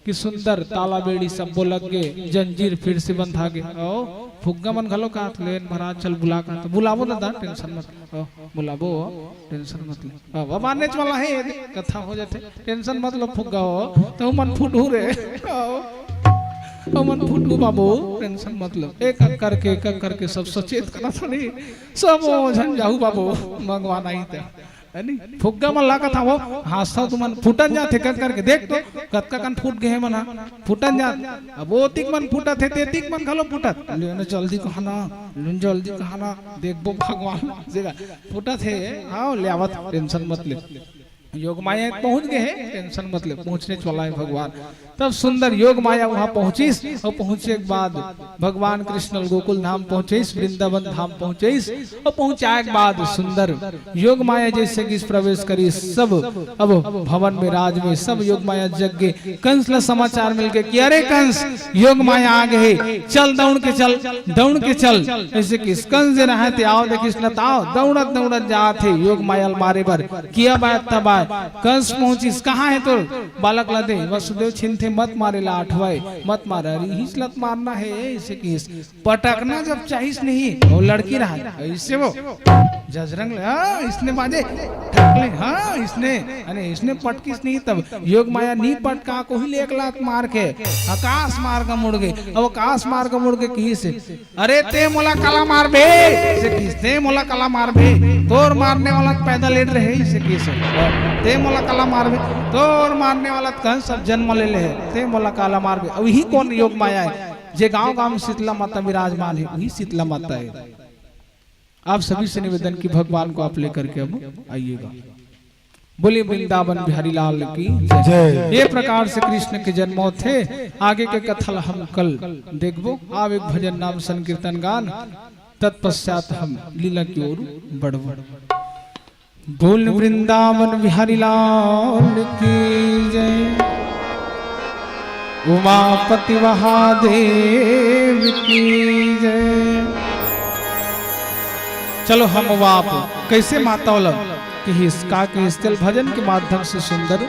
कि सुंदर ताला बेड़ी सब बोलक गए जंजीर फिर से बंद आ गए ओ फुग्गा मन घलो का लेन महाराज चल बुला का तो बुलावो ना दा टेंशन मत बुलावो टेंशन मत ले अब मानने वाला है कथा हो जाते टेंशन मत लो फुग्गा हो तो मन फुटू रे ओ मन फुटू बाबू टेंशन मत लो एक करके सब सचेत करना थोड़ी सब झन जाऊ बाबू भगवान आई थे नहीं फुग्गा मन लाका था वो हास्ता तुमन फुटन जाते कर करके देख तो कतका कन फुट गए मना फुटन जात अब वो तिक मन फुटा थे ते तिक मन घलो फुटत लेने जल्दी कहना देखबो भगवान जेगा फुटा थे आओ ले आवत टेंशन मत ले। योग माया पहुंच गए हैं टेंशन मत ले पहुंचने वाला है भगवान। तब सुंदर योग माया वहां पहुंचीस और पहुंचे के बाद भगवान कृष्ण गोकुल धाम पहुंचे वृंदावन धाम पहुंचे और पहुंचाए के बाद सुंदर योग माया जैसे कि प्रवेश करी सब अब भवन में राज में सब योग माया जग गए। कंस ला समाचार मिल गए कि अरे कंस योग माया आ गए चल दौड़ के चल ऐसे कि कंस जे रहे थे आओ देखिस न ताओ दौड़त जाते योग माया मारे बर किया बात तब कंस पहुंचिस कहाँ है तो बालक ला दे वसुदेव छिन मत मारे ला आठवाए मत मारा हिस लत मारना है इसे किस पटकना जब चाहिए नहीं वो लड़की रहा ऐसे वो जजरंग इसने बाजे ठकले इसने पटकिस नहीं तब योग माया नहीं पटका को ही एक लात मार के आकाश मार का मुड़ गए अब आकाश मार का मुड़ के किस अरे ते मोला कला मार बे इसे किस ते मोला कला मार बे तोर मारने वाला पैदा लेट रहे इसे किस ते मोला कला मार बे तोर मारने वाला कौन सब जन्म ले ले ते मोला काला मार बे वही कौन योग माया है जे गांव में शीतला माता विराजमान है वही शीतला माता है। आप सभी से निवेदन की भगवान को आप लेकर के अब आइएगा। बोले वृंदावन बिहारी लाल की जय। ये प्रकार से कृष्ण के जन्म थे। आगे के कथा हम कल देखबो। आप एक भजन नाम संकीर्तन गान तत्पश्चात हम लीला की ओर बढ़। बोल वृंदावन बिहारी लाल की जय, उमापति महादेव की जय। चलो हम वाप कैसे मातौल कि हिस्का के स्थल भजन के माध्यम से सुंदर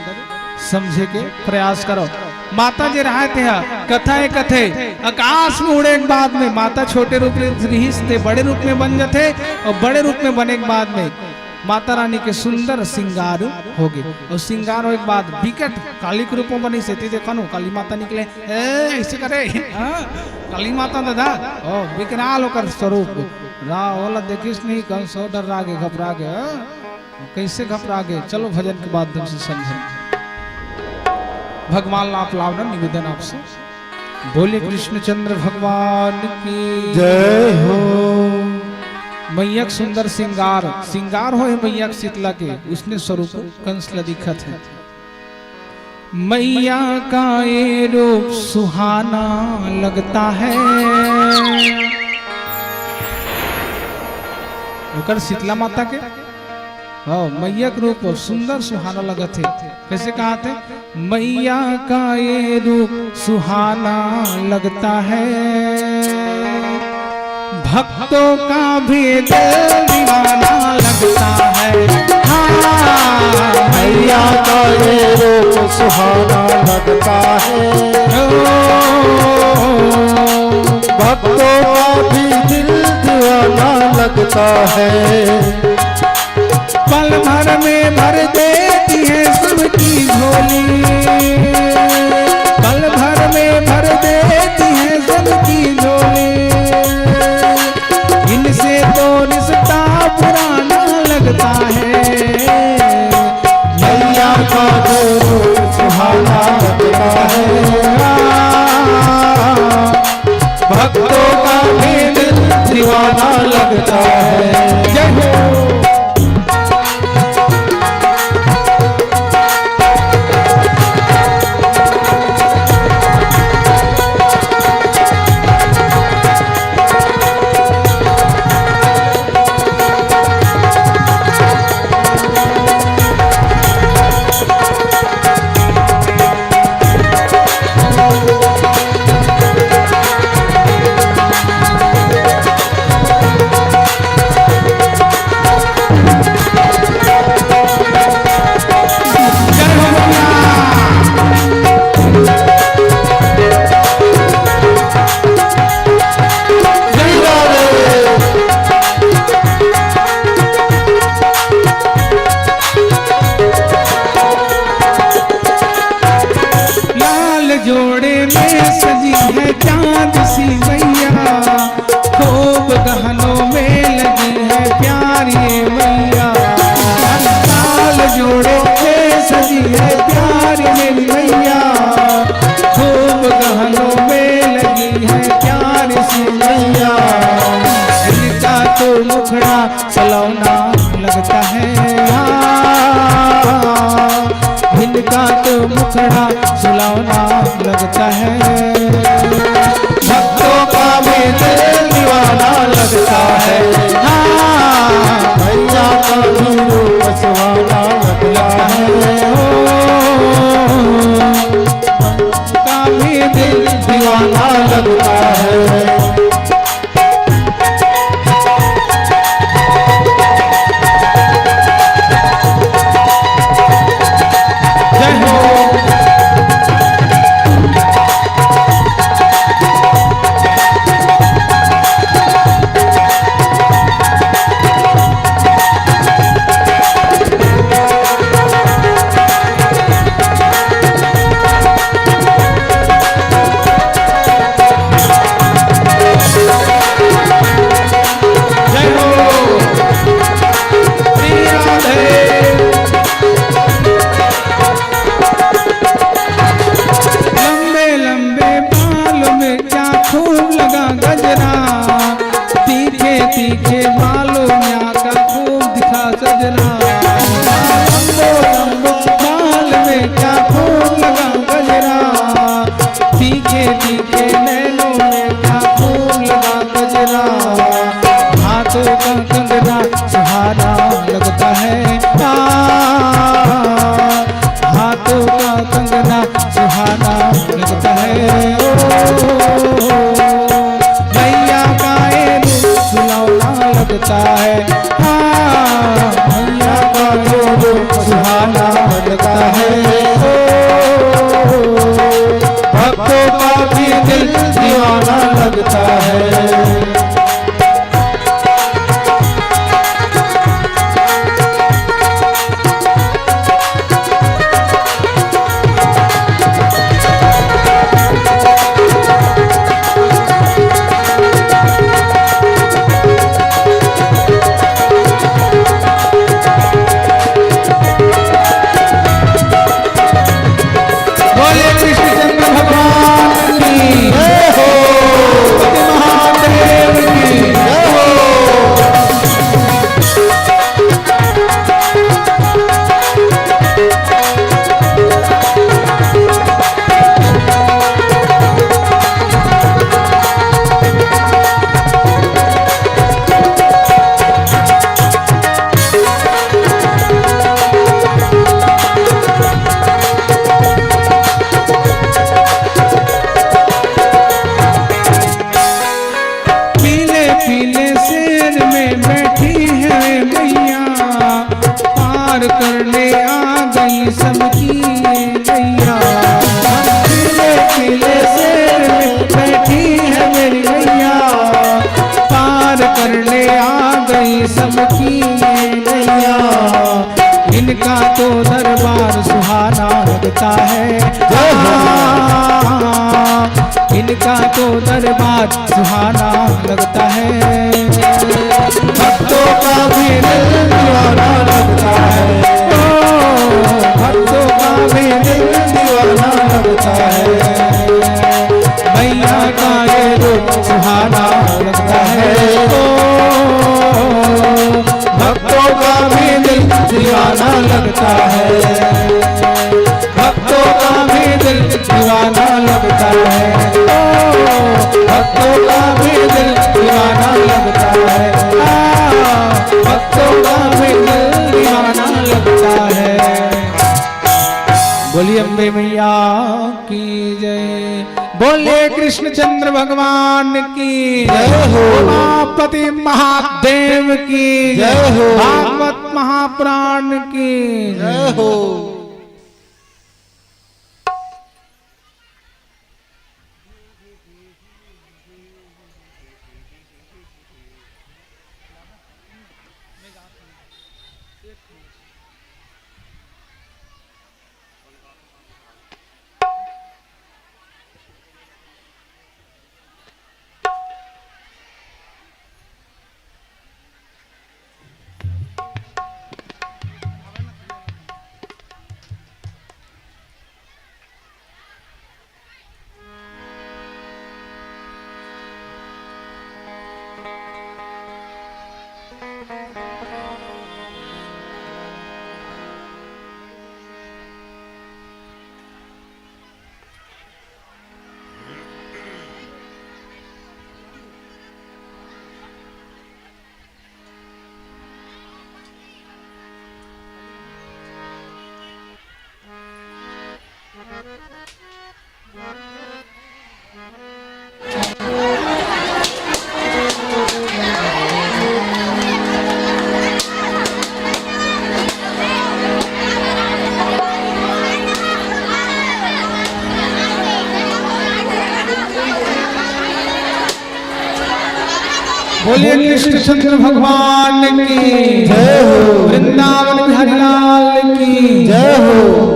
समझे के प्रयास करो। माता जी रहा थे कथा है कथे आकाश में उड़े के बाद में माता छोटे रूप में थे, बड़े रूप में बन जाते और बड़े रूप में बने के बाद में माता रानी के सुंदर श्रृंगार हो गए और श्रृंगार होने के बाद विकट काली के रूप में बनी से देखो नो काली माता निकले ऐसे करे काली माता दादा ओ विकराल होकर स्वरूप रावला देखिस नहीं कौन सो डर गए घबरा गए कैसे घबरा गए। चलो भजन के माध्यम से समझें। भगवान आप लावना निवेदन आपसे बोले कृष्णचंद्र भगवान की जय हो। मैयक सुंदर श्रृंगार हो मैयक शीतला के उसने स्वरूप कंसला दिखत है। मैया का ये रूप सुहाना लगता है, ओकर शीतला माता के मैया के रूप सुंदर सुहाना लगत है। कैसे कहा थे मैया का ये रूप सुहाना लगता है, भक्तों का भी दिल दीवाना लगता है। हाँ मैया का ये रूप सुहाना लगता है, भक्तों का भी दिल दीवाना लगता है। पल भर में भर देती है सबकी झोली, पल भर में भर देती है सबकी झोली, इनसे तो रिश्ता पुराना लगता है। मैया का रूप सुहाना लगता है, भक्तों का भी दिल दीवाना लगता है। जय हो। जोड़े में सजी है चांद सी मैया, खूब गहनों में लगी है प्यारी मैया। लाल जोड़े में सजी है प्यारी मेरी मैया, खूब गहनों में लगी है प्यारी सी मैया। इनका तो मुखड़ा सलौना लगता है, इनका तो मुखड़ा सुलौना लगता है, भक्तों का भी दिल दीवाना लगता है। मैया का भी रूप सुहाना लगता है, का भी दिल दीवाना लगता है। तीखे बालों में आका खूब दिखा सजना, बाल में क्या खूब लगा गजरा, तीखे तीखे नैनों में क्या खूब लगा गजरा। हाथों का कंगना सुहाना लगता है, हाथों का कंगना सुहाना लगता है। मैया का ये रूप सुलौना लगता है, मैया का ये रूप सुहाना लगता है। भक्तों का भी दिल दीवाना लगता है। करने आ गई सबकी मैया, पीले पीले शेर में बैठी है मेरी मैया, पार करने आ गई सबकी मैया। इनका तो दरबार सुहाना लगता है, इनका तो दरबार सुहाना लगता है। भक्तों का भी दिल दीवाना लगता है, भक्तों का भी दिल दीवाना लगता है। मैया का ये रूप सुहाना लगता है, भक्तों का भी दिल दीवाना लगता है, भक्तों का भी दिल दीवाना लगता है, भक्तों का भी दिल दीवाना लगता है, भक्तों का भी दिल दीवाना लगता है। बोलिए अम्बे मैया की जय, बोले कृष्णचंद्र भगवान की जय हो, उमापति महादेव की जय हो, भागवत महापुराण की जय हो। बोलिए कृष्णचंद्र भगवान की जय हो, वृंदावन बिहारी लाल की जय हो।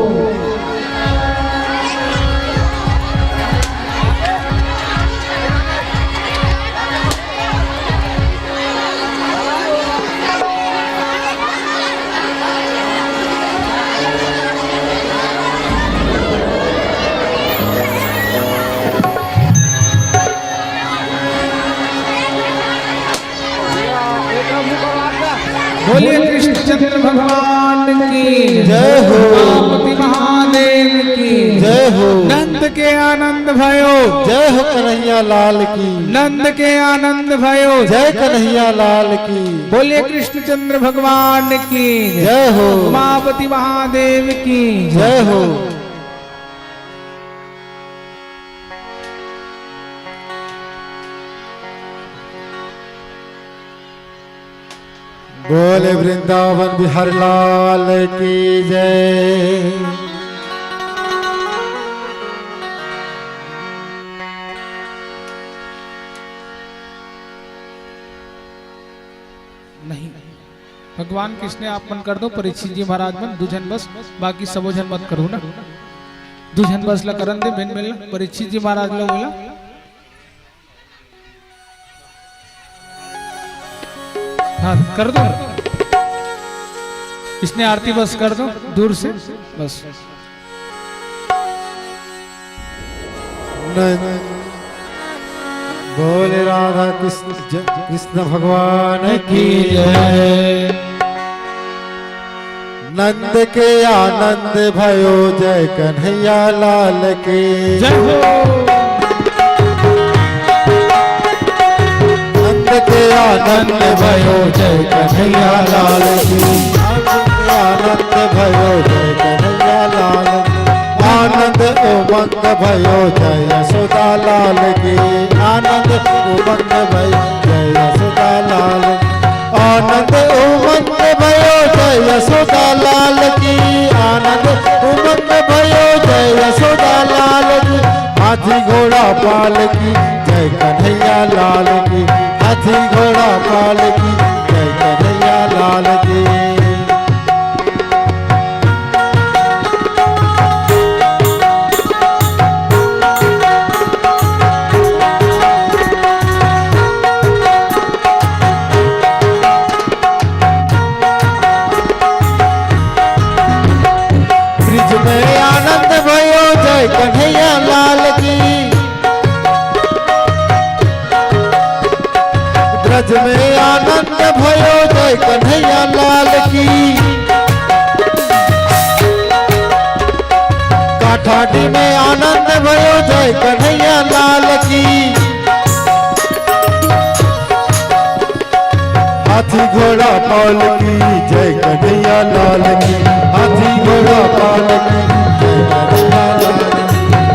बोलिए कृष्णचंद्र भगवान की जय हो, उमापति महादेव की जय जय हो नंद के आनंद भयो, जय हो कन्हैया लाल की, नंद के आनंद भयो, जय कन्हैया लाल की, बोले कृष्णचंद्र भगवान की जय हो उमापति महादेव की जय हो। बोले वृंदावन बिहार लाल की जय। नहीं भगवान किसने आप मन कर दो परीक्षित जी महाराज मन दुजन बस, बाकी सबोजन मत करो ना, दुजन बस ला करन दे बेन मिलना परीक्षित जी महाराज ला बोला हाँ कर दो, इसने आरती बस कर दो दूर से बस। बोले राधा कृष्ण भगवान की जय। नंद के आनंद भयो, जय कन्हैया लाल की जय हो। नंद के आनंद भयो, जय कन्हैया लाल की, आनंद भयो जय कन्हैया लाल, आनंद उमंग भयो जय यशोदा लाल की, आनंद उमंग भयो जय यशोदा लाल, आनंद उमंग भयो जय यशोदा लाल की, आनंद उमंग भयो जय यशोदा लाल की, हाथी घोड़ा पाल की जय कन्हैया लाल की, हाथी घोड़ा पाल की जय कन्हैया लाल की। ब्रिज में आनंद भयो जय कन्हैया लाल की, ब्रज में आनंद भयो जय कन्हैया लाल की, काठाडी में आनंद भयो जय कन्हैया लाल की, हाथी घोड़ा पाल की जय कन्हैया लाल की, हाथी घोड़ा पाल की जय कन्हैया लाल की,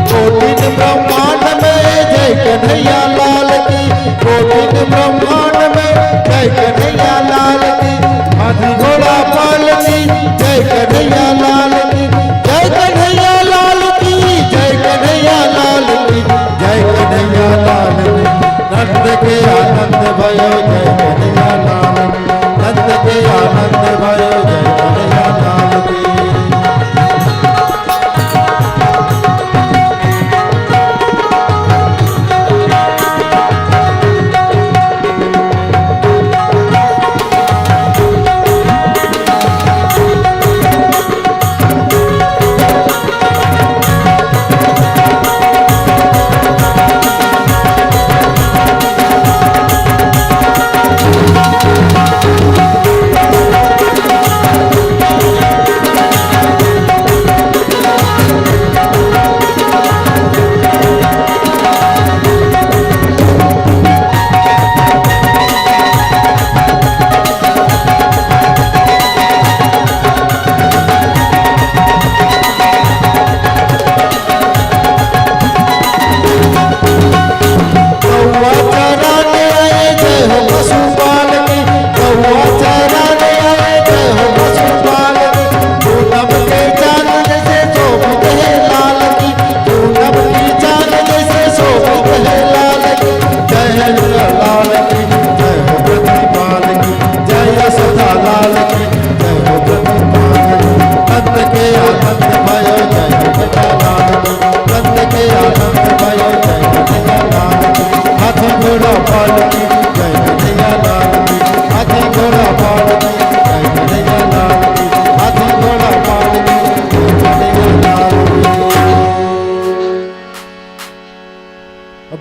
कोटिन ब्रह्मांड में जय कन्हैया लाल की, कोटिन ब्रह्मांड में जय कन्हैया लाल की, हाथी घोड़ा पाल की जय कन्हैया लाल की, जय कन्हैया लाल की, जय कन्हैया लाल की, जय कन्हैया लाल की, नंद के आनंद भयो जय कन्हैया लाल की, नंद के आनंद भयो जय कन्हैया लाल की।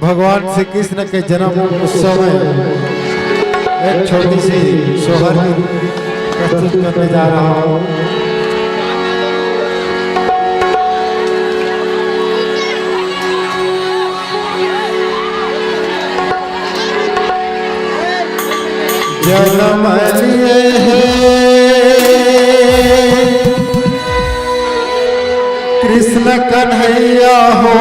भगवान श्री कृष्ण के जन्म उत्सव में एक छोटी सी सोहर प्रस्तुत करने जा रहा हूँ। जन्म लिए है कृष्ण कन्हैया हो,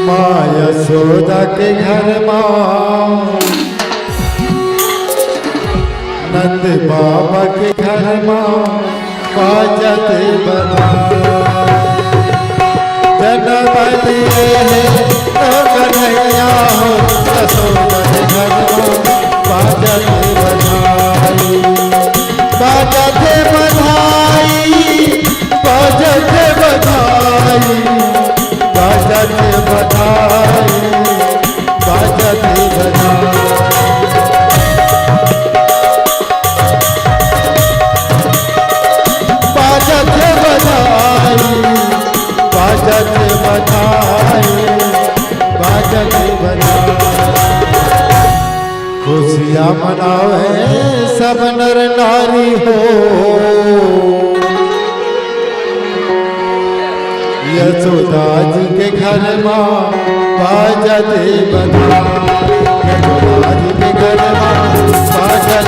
माँ यशोदा के घर माँ, नंद बाबा के घर माँ बाजत बना। जन्म लिए है तो कन्हैया हो, यशोदा के घर माँ बाजत बधाई, बाजत बधाई, बाजत बधाई, बाजत बधाई, बाजत बधाई। बाजत बधाई, बाजत बधाई, खुशियाँ मनावे सब नर नारी हो, यशोदा जी के घर माँ बाजत बधाई, यशोदा जी के घर माँ बाजत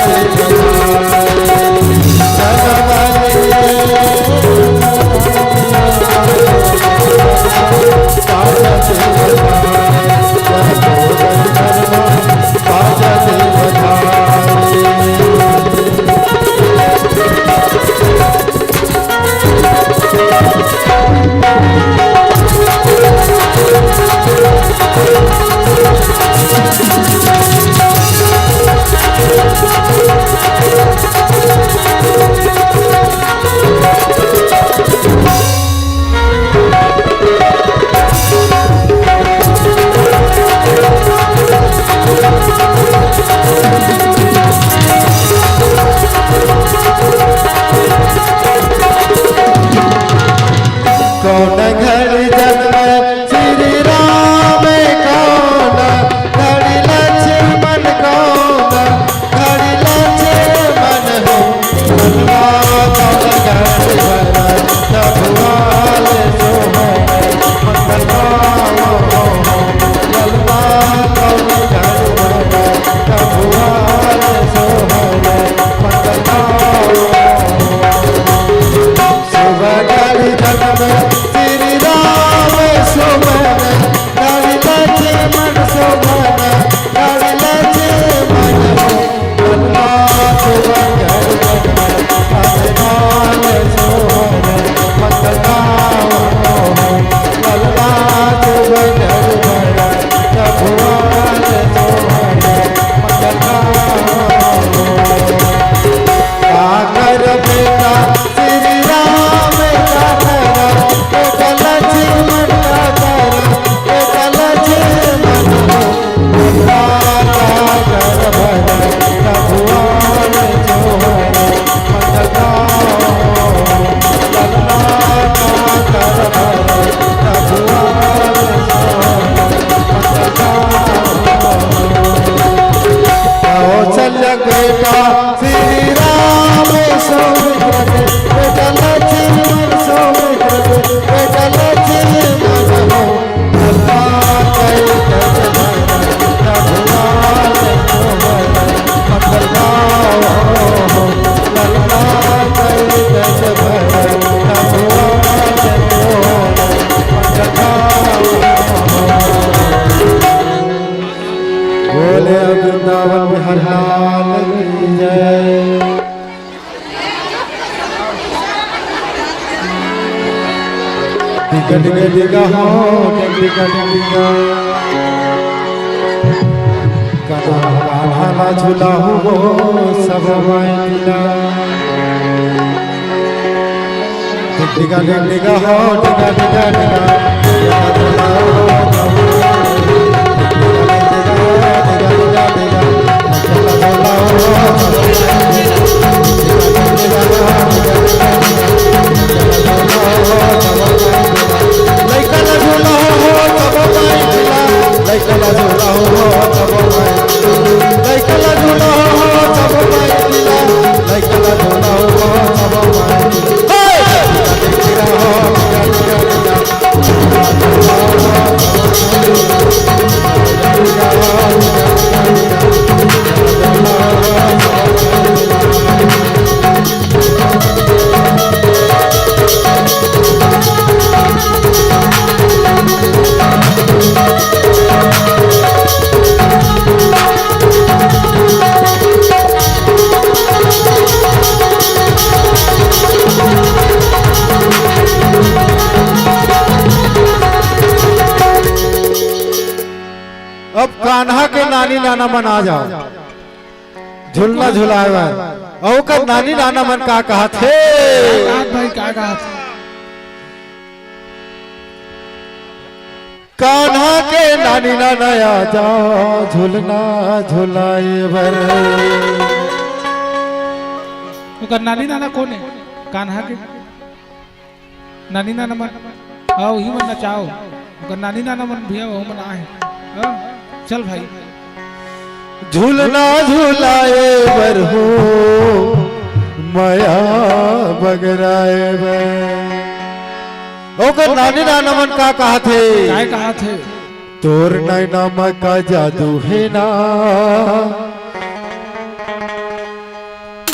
डिगा हो डिगा डिगा कान्हा झूला हो सब माइला डिगा डिगा हो डिगा डिगा डिगा Hey! कान्हा के नानी नाना बना जाओ झूलना झुलाए और का नानी नाना मन का कहा थे भाई क्या कहा था? कान्हा के नानी नाना आ जाओ झूलना झुलाए बर। तो नानी नाना कौन है? कान्हा के नानी नाना मन आओ ही मन चाहो नानी नाना मन भैया वो मन आए चल भाई झूलना झुलाए बर हो माया बगराए बर। ओकर नानी नाना मन का कहा थे? क्या कहा थे? तोर नैना में का जादू है ना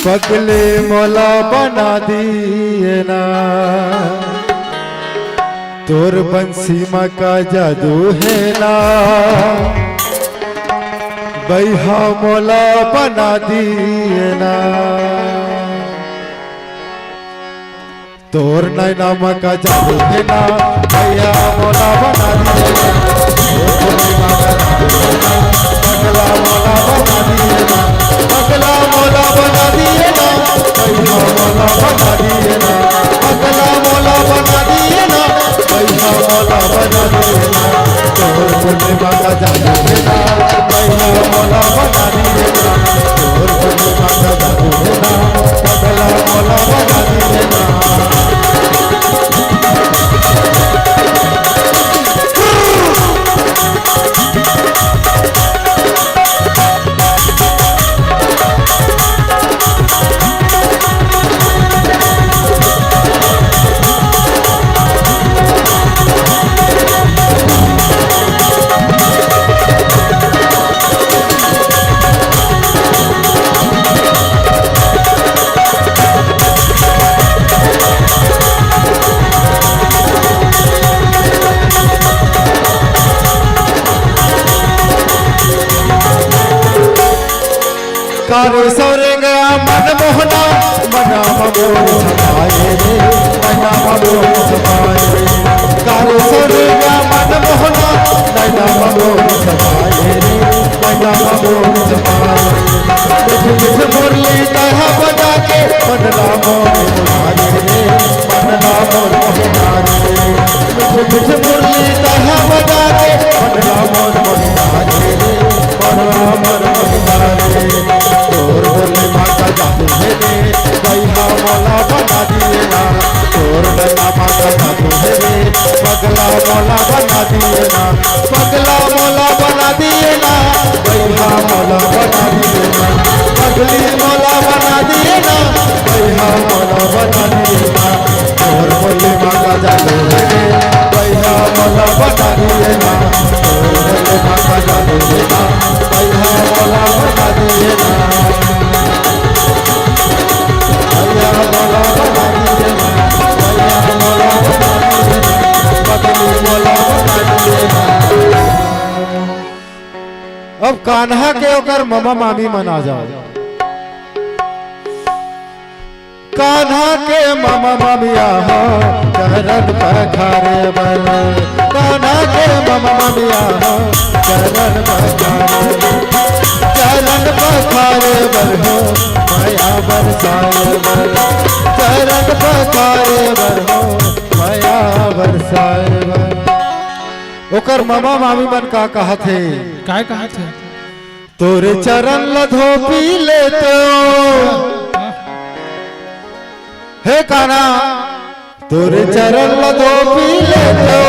पगले मोला बना दिए ना। तोर बंसी में का जादू है ना बैहा मोला बना दिए ना। तोर नैना में का जादू है ना बैहा मोला बना दिए ना। पगला मोला बना दिए ना पगला मोला बना दिए ना बैहा मोला बना दिए ना पगला मोला बना दिए ना बैहा मोला बना दिए ना। तोर पूर्णिमा का जादू है ना बैहा मोला बना दिए ना। तोर पूर्णिमा का जादू है ना पगला मोला बना दिए ना। कारे सौरे गया मन मोहना मना ममोर समाये रे मना ममोर समाये रे। कारे सौरे गया मन मोहना मना ममोर समाये रे मना ममोर समाये रे। मिठ मिठ मुरली तहा बजा के मनला मोर मुरारे रे मनला मोर मुरारे रे। मिठ मिठ मुरली तहा बजा के मनला मोर मुरारे रे मनला मोर मुरारे रे। तोर पूर्णिमा का जादू है रे बैहा मोला बना दिए ना। तोर नैना का जादू है रे पगला मोला बना दिए ना पगला मोला बना दिए ना बैहा मोला बना दिए ना पगली मोला बना दिए ना बैहा मोला बना दिए ना। तोर पूर्णिमा का जादू है रे बैहा मोला बना दिए ना। तोर पूर्णिमा का जादू है ना बैहा मोला बना दिए ना। अब कान्हा के ओकर मामा मामी मना जाओ। कान्हा के मामा मामिया हो चरण पखारे बर। कान्हा के मामा मामिया हो चरण पखारे बर हो माया बरसाए बर। चरण पखारे बर हो माया बरसाए बर। ओकर मामा मामी मन का कहा थे? क्या कहा थे? तोरे चरण लधो पी ले तो हे कान्हा तोरे चरण लधो पी ले तो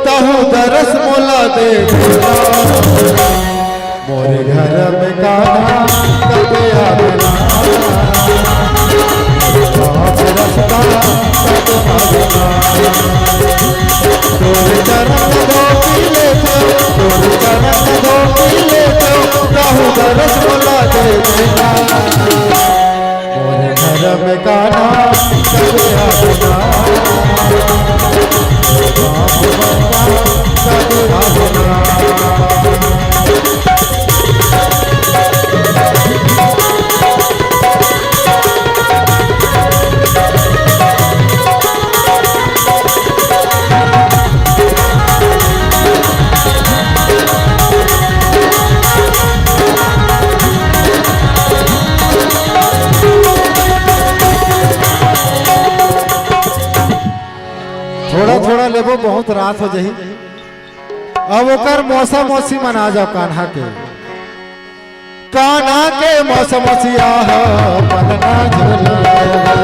तहु दरस मोला दे देना। मोरे घर में कान्हा कबे आवेना बाप रस्ता कब आवेना। तोरे चरण लधो पी ले तो तोरे चरण लधो पी ले तो तहु दरस मोला दे देना। मोरे घर में कान्हा कबे आवेना बाप रस्ता कब आवेना। बहुत रात हो जही। अब ओकर मौसा मौसी मना जाओ कान्हा के। कान्हा के मौसा मौसिया हो पलना झूलाएगा।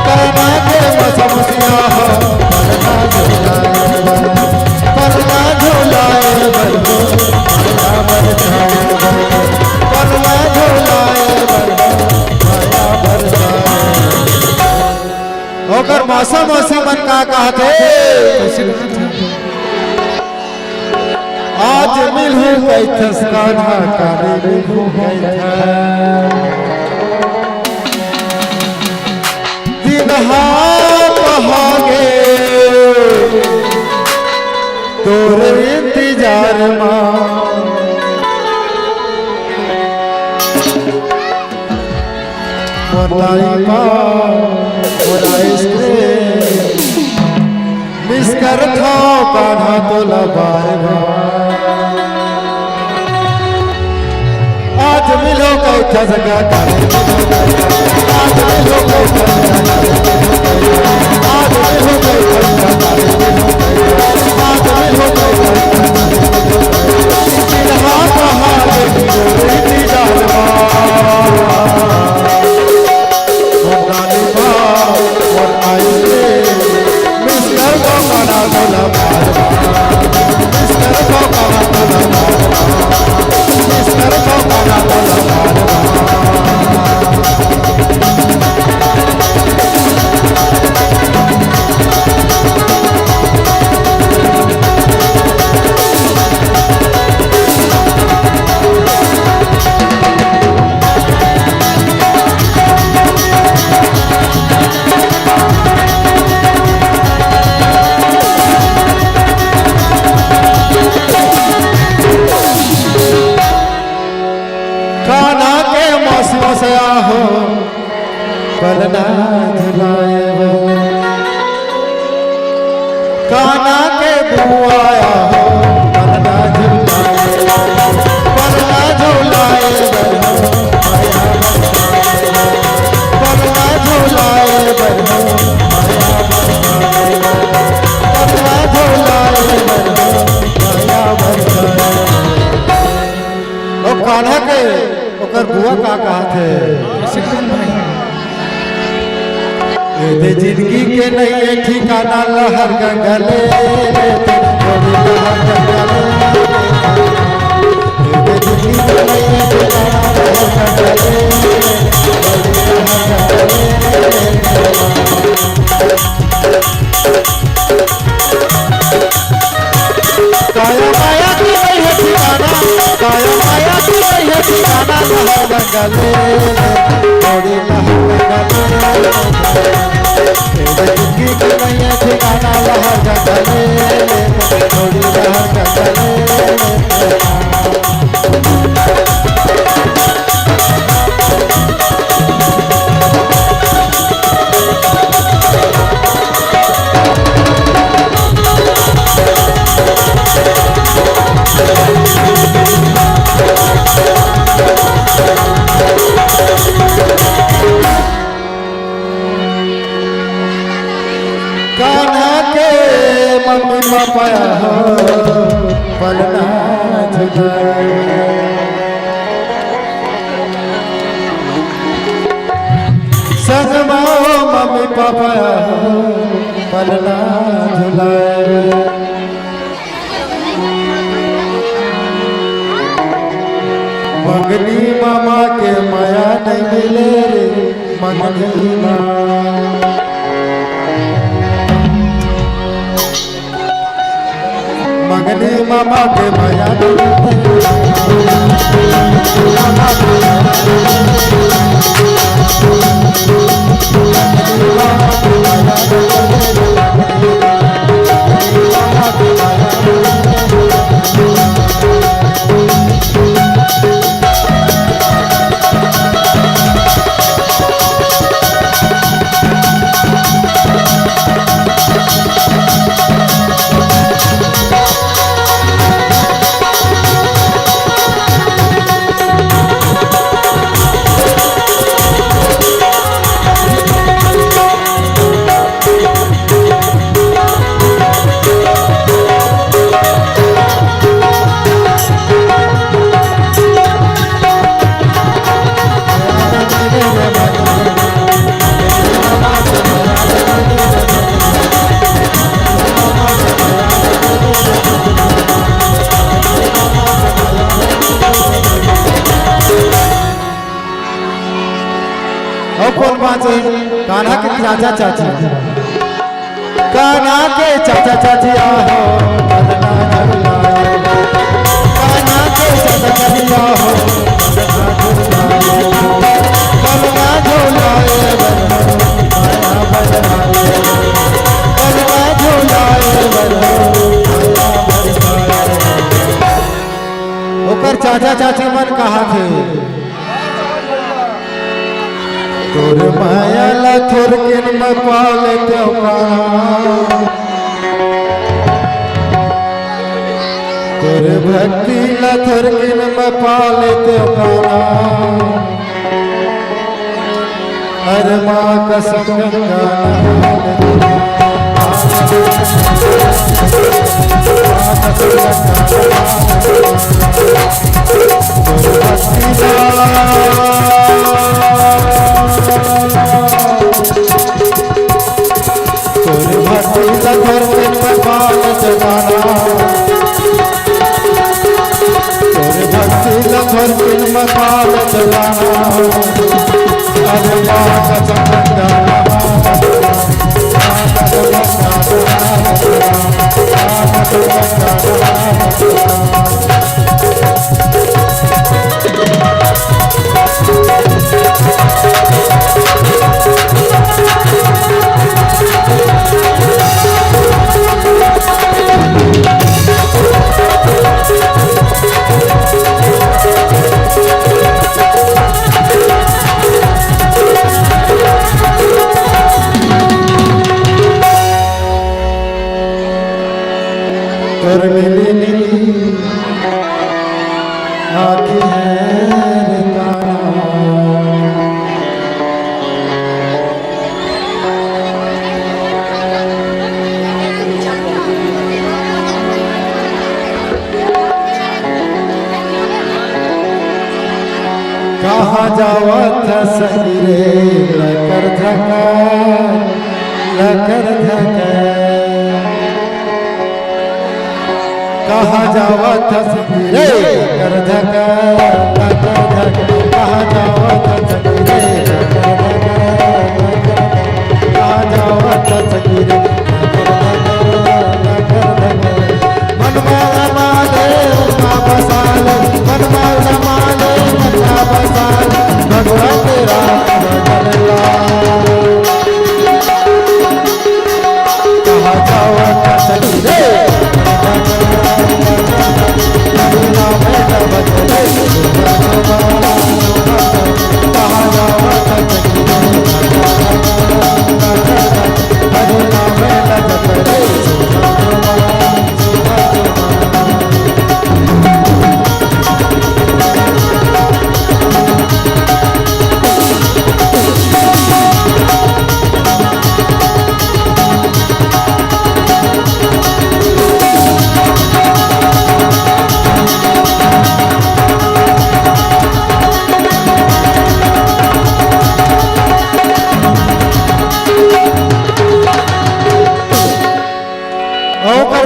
कान्हा के मौसा मौसिया हो पलना झूलाएगा। पलना झूलाएगा माया बरसाएगा। पलना झूलाएगा माया बरसाएगा। ओकर मौसा मौसी मन का कहते आज मिलू कैथस कान्हा कारे मिलू कैथा। दिन कहागे तोर इंतजार मां। मोलाई मां मोलाई से मिस कर था कान्हा तो लबार। आज मिलो कैथा जगह कारे आज मिलो कैथा आज मिलो कैथा कारे आज मिलो कैथा कहागे तोर इंतजार पलना झुलाएगा। कान्हा के बुआया हो पलना झुलाएगा। पलना झुलाएगा पलना झुलाएगा पलना झुलाएगा माया बरसाएगा। ओ कान्हा के ओकर बुआ का कहत है ये जिंदगी के नहीं ठिकाना लहर गंगले। जिंदगी के नहीं ठिकाना लहर काया माया की नहीं है ठिकाना। काया माया की नहीं है ठिकाना लहर गंगले। थोड़ी लहर गंगले जिंदगी की नहीं है ठिकाना लहर गंगले। थोड़ी लहर गंगले। कान्हा के मम्मी पापा हो पलना झुलाएगा। संग माओ मम्मी पापा हो पलना झुलाएगा। मंगनी मामा के माया नहीं मिले रे मंगनी माँ। मंगनी मामा के माया से कान्हा के चाचा चाची, कान्हा के चाचा चाची आहो बदना झुलाए, कान्हा के चाचा चाची आहो बदना झुलाए, बदना झुलाए, बदना झुलाए, ओकर चाचा चाची मन कहा थे तोर माया ला थोर किन में पाले त्यो तोर भक्ति ला थोर किन में पाले त्यो अरे माँ कसम कहाँ जावत सही रे लकर धका कहाँ जावत सही रे लकर धका कहाँ जावत सही रे कहाँ जावत सही रे मनवा माले बसाल मनवा माले बसाल भगवान तेरा बदला कहाँ जावत सही रे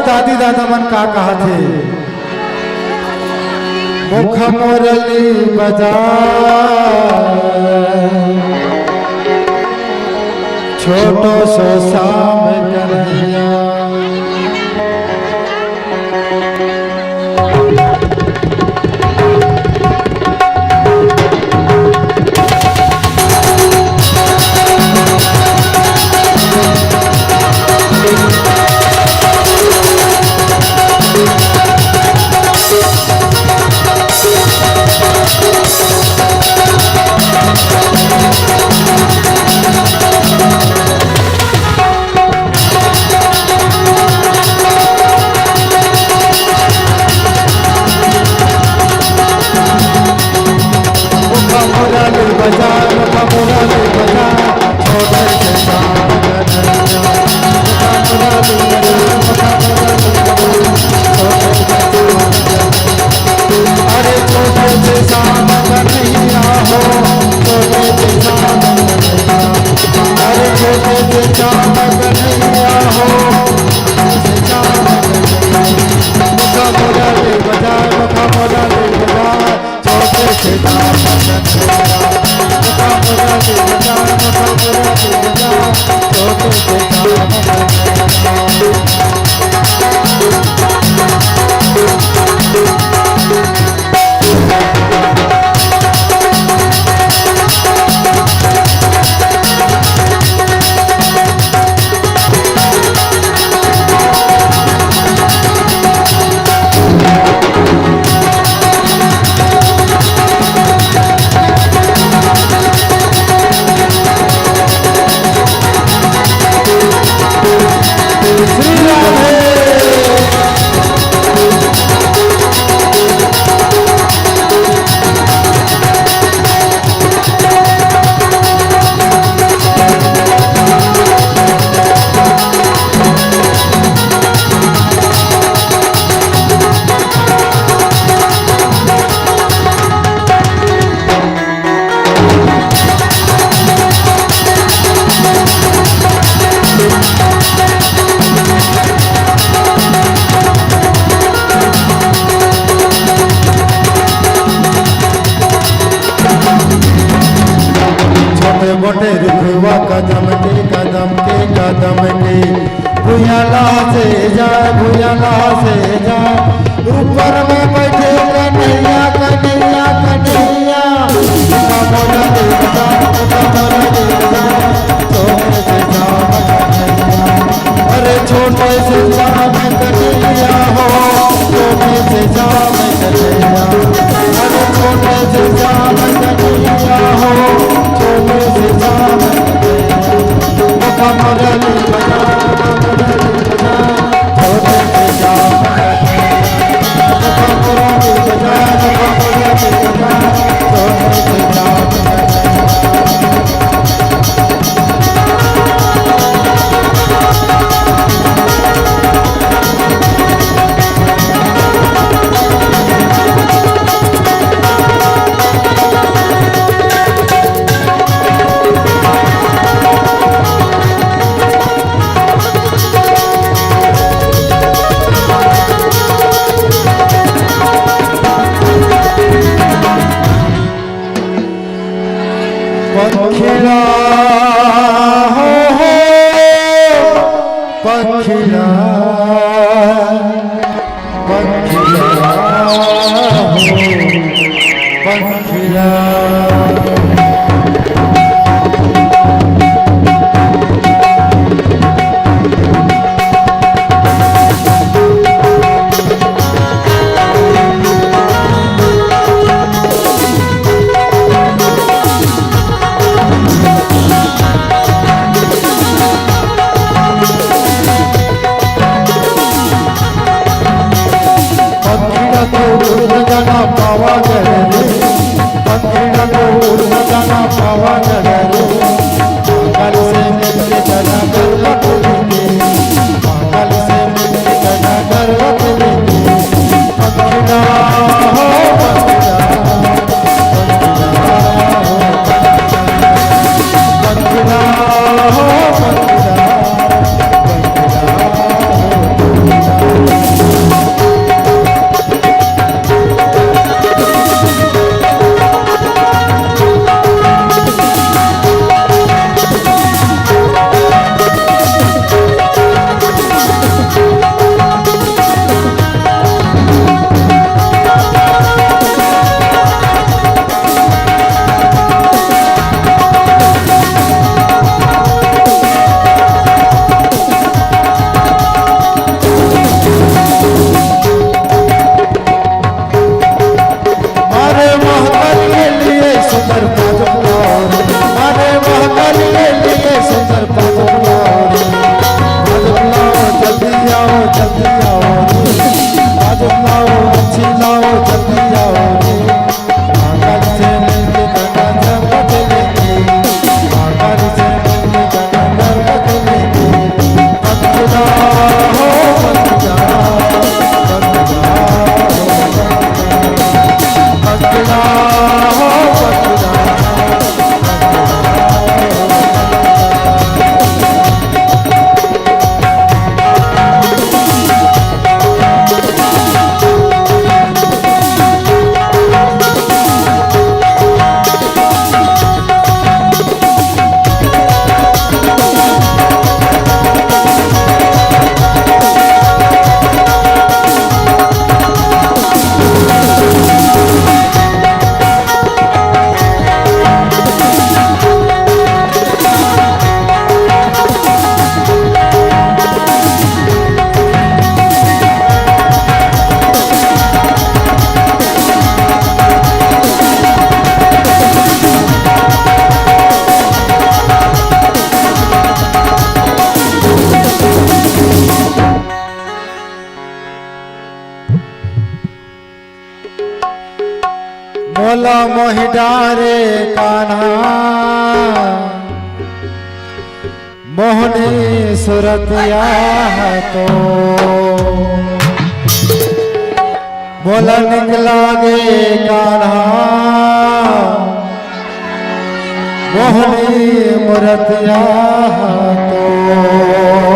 दादी दादा मन का कहा थे मुख मुरली बजा छोटो सो शाम कन्हैया छोटे से कदम के भुयाला से जा ऊपर में बैठे कन्हैया कन्हैया कन्हैया मोरा देवता मोरा देवता छोटे से जाम कन्हैया अरे छोटे से जाम कन्हैया हो छोटे से जाम कन्हैया अरे छोटे से जाम कन्हैया हो छोटे से जाम कन्हैया मोरा देवता छोटे से जाम पखिला हो पखिला पखिला हो पखिला पावा करे पखिड़ा को उड़ना जाना पावा करे पागल से मिलके जाना कर रखेंगे पागल से मिलके जाना कर रखेंगे पखिड़ा हो पखिड़ा पखिड़ा हो पखिड़ा मोला मोहि डारे कान्हा मोहनी सुरतिया तो मोला निकला गे कान्हा मोहनी मुरतिया तो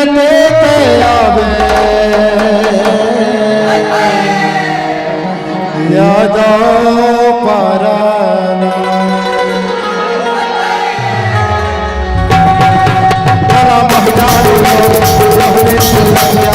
लेके आवे यादो पराना भला महदारी बहुने सुरतिया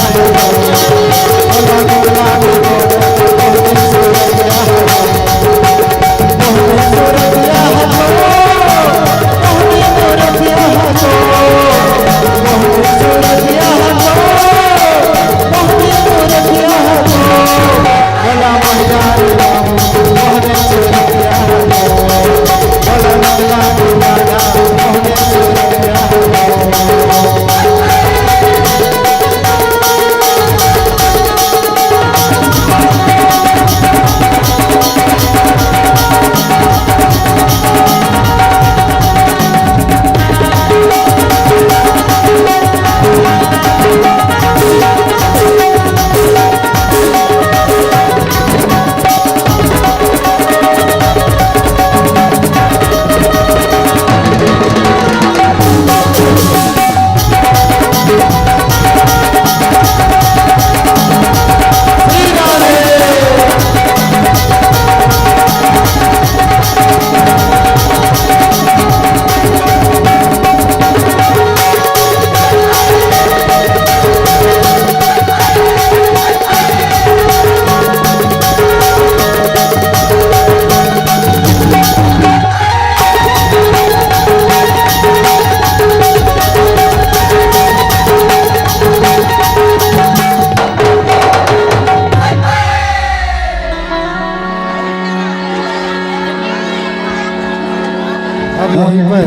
यहीं पर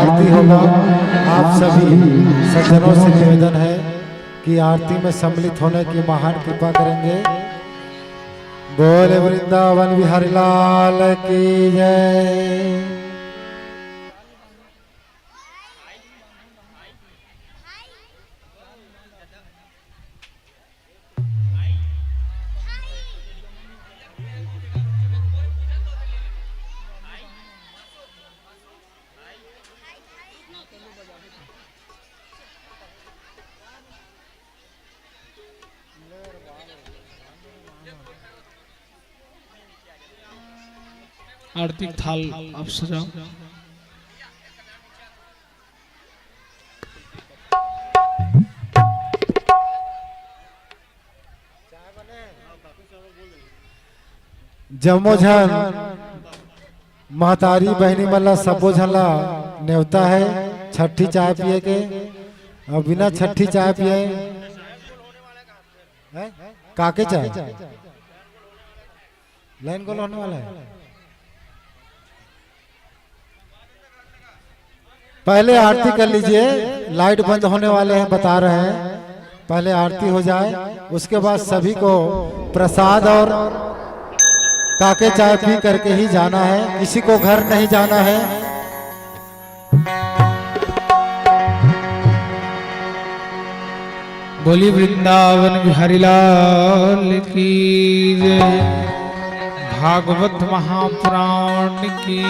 आरती होगा। आप सभी सज्जनों से निवेदन है कि आरती में सम्मिलित होने की महान कृपा करेंगे। बोले वृंदावन बिहारी लाल की जय। आरती थाल आप सजाओ। जमोझन महतारी बहनी मल्ला सबो झला न्योता है छठी चाय पिए के। और बिना छठी चाय पिए काके चाय लाइन गोल होने वाला है। पहले आरती कर लीजिए, लाइट बंद होने वाले हैं बता रहे हैं। पहले आरती हो जाए उसके बाद सभी को प्रसाद और काके चाय पी करके ही जाना है, किसी को घर नहीं जाना है। बोली वृंदावन बिहारी लाल की जय। भागवत महापुराण की।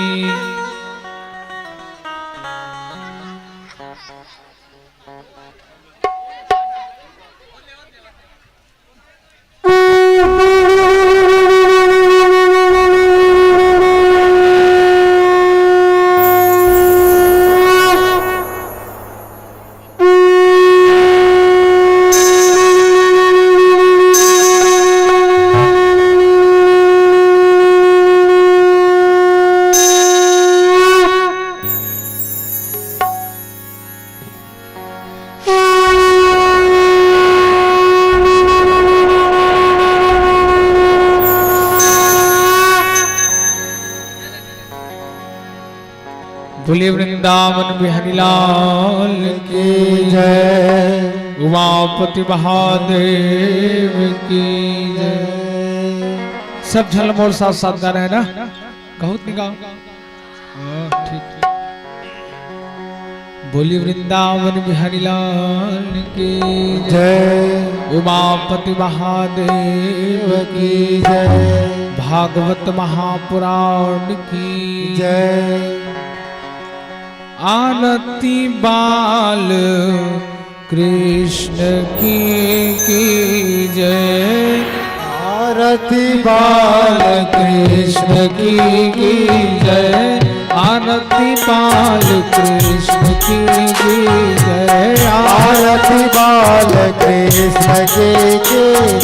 बोले वृंदावन बिहारी लाल की जय। उमापति महादेव की जय। सब झलमोल साथ साथ गा रहे हैं ना, बहुत निगाह ठीक। बोली वृंदावन बिहारी लाल की जय। उमापति महादेव की जय। भागवत महापुराण की जय। आनती बाल कृष्ण की जय। आरती बाल कृष्ण की जय। आरती बाल कृष्ण की जय। आरती बाल कृष्ण की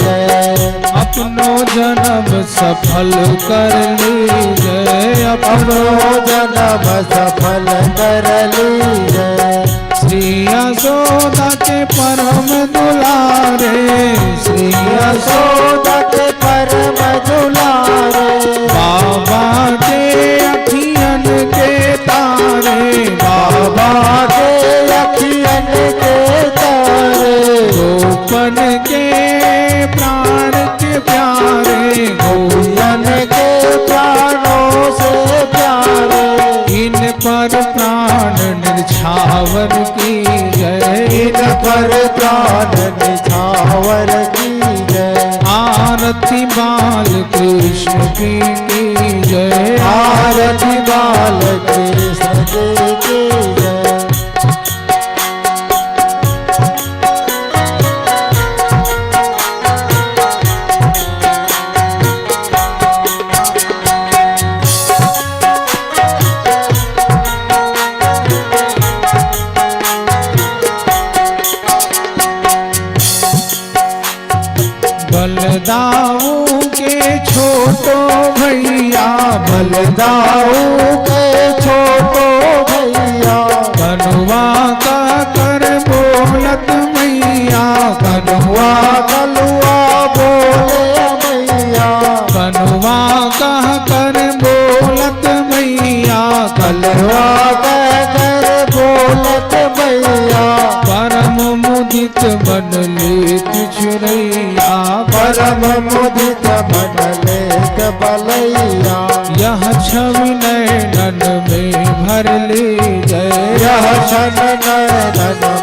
जय। अपनो जन्म सफल कर लीजय। अपनो जन्म सफल कर लीजय। श्री यशोदा के परम दुलारे। श्री यशोदा के परम दुलारे। बाबा के अखियन के तारे। बाबा के अखियन के तारे। गोपन के प्राण के प्यारे। गोपन के प्राणों से प्यारे। इन पर प्राण निछावर की जय। इन पर प्राण निछावर की जय। आरती बाल कृष्ण की जय। आरती बाल कृष्ण की जय। बलदाऊ के छोटो भैया। बलदाऊ के छोटो भैया। कनुआ का कर बोलत मैया। कनुआ कलुआ बोले मैया। कनुआ कह कर बोलत मैया। कलुआ कर बोलत मैया। परम मुदित मन लेत चुरैया। परम मुदित मन लेत बलैया। यह छवि नैनन में भर ली जय। यह क्षण नयन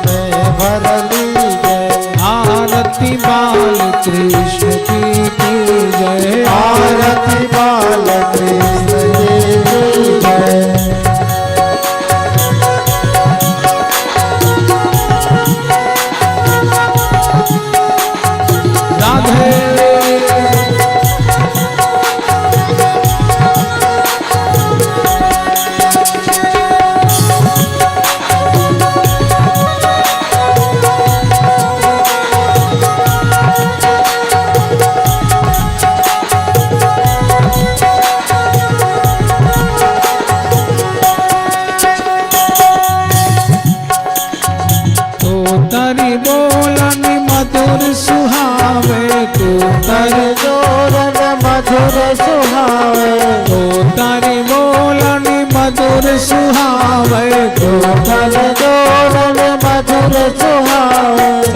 में भर ली जय। आरती बाल कृष्ण की जय। आरती बाल कृष्ण की जय। राधे तरी बोलन मधुर सुहावे। कर जोरन मधुर सुहावे। तारी बोलन मधुर सुहावे। कर जोरन मधुर सुहावे।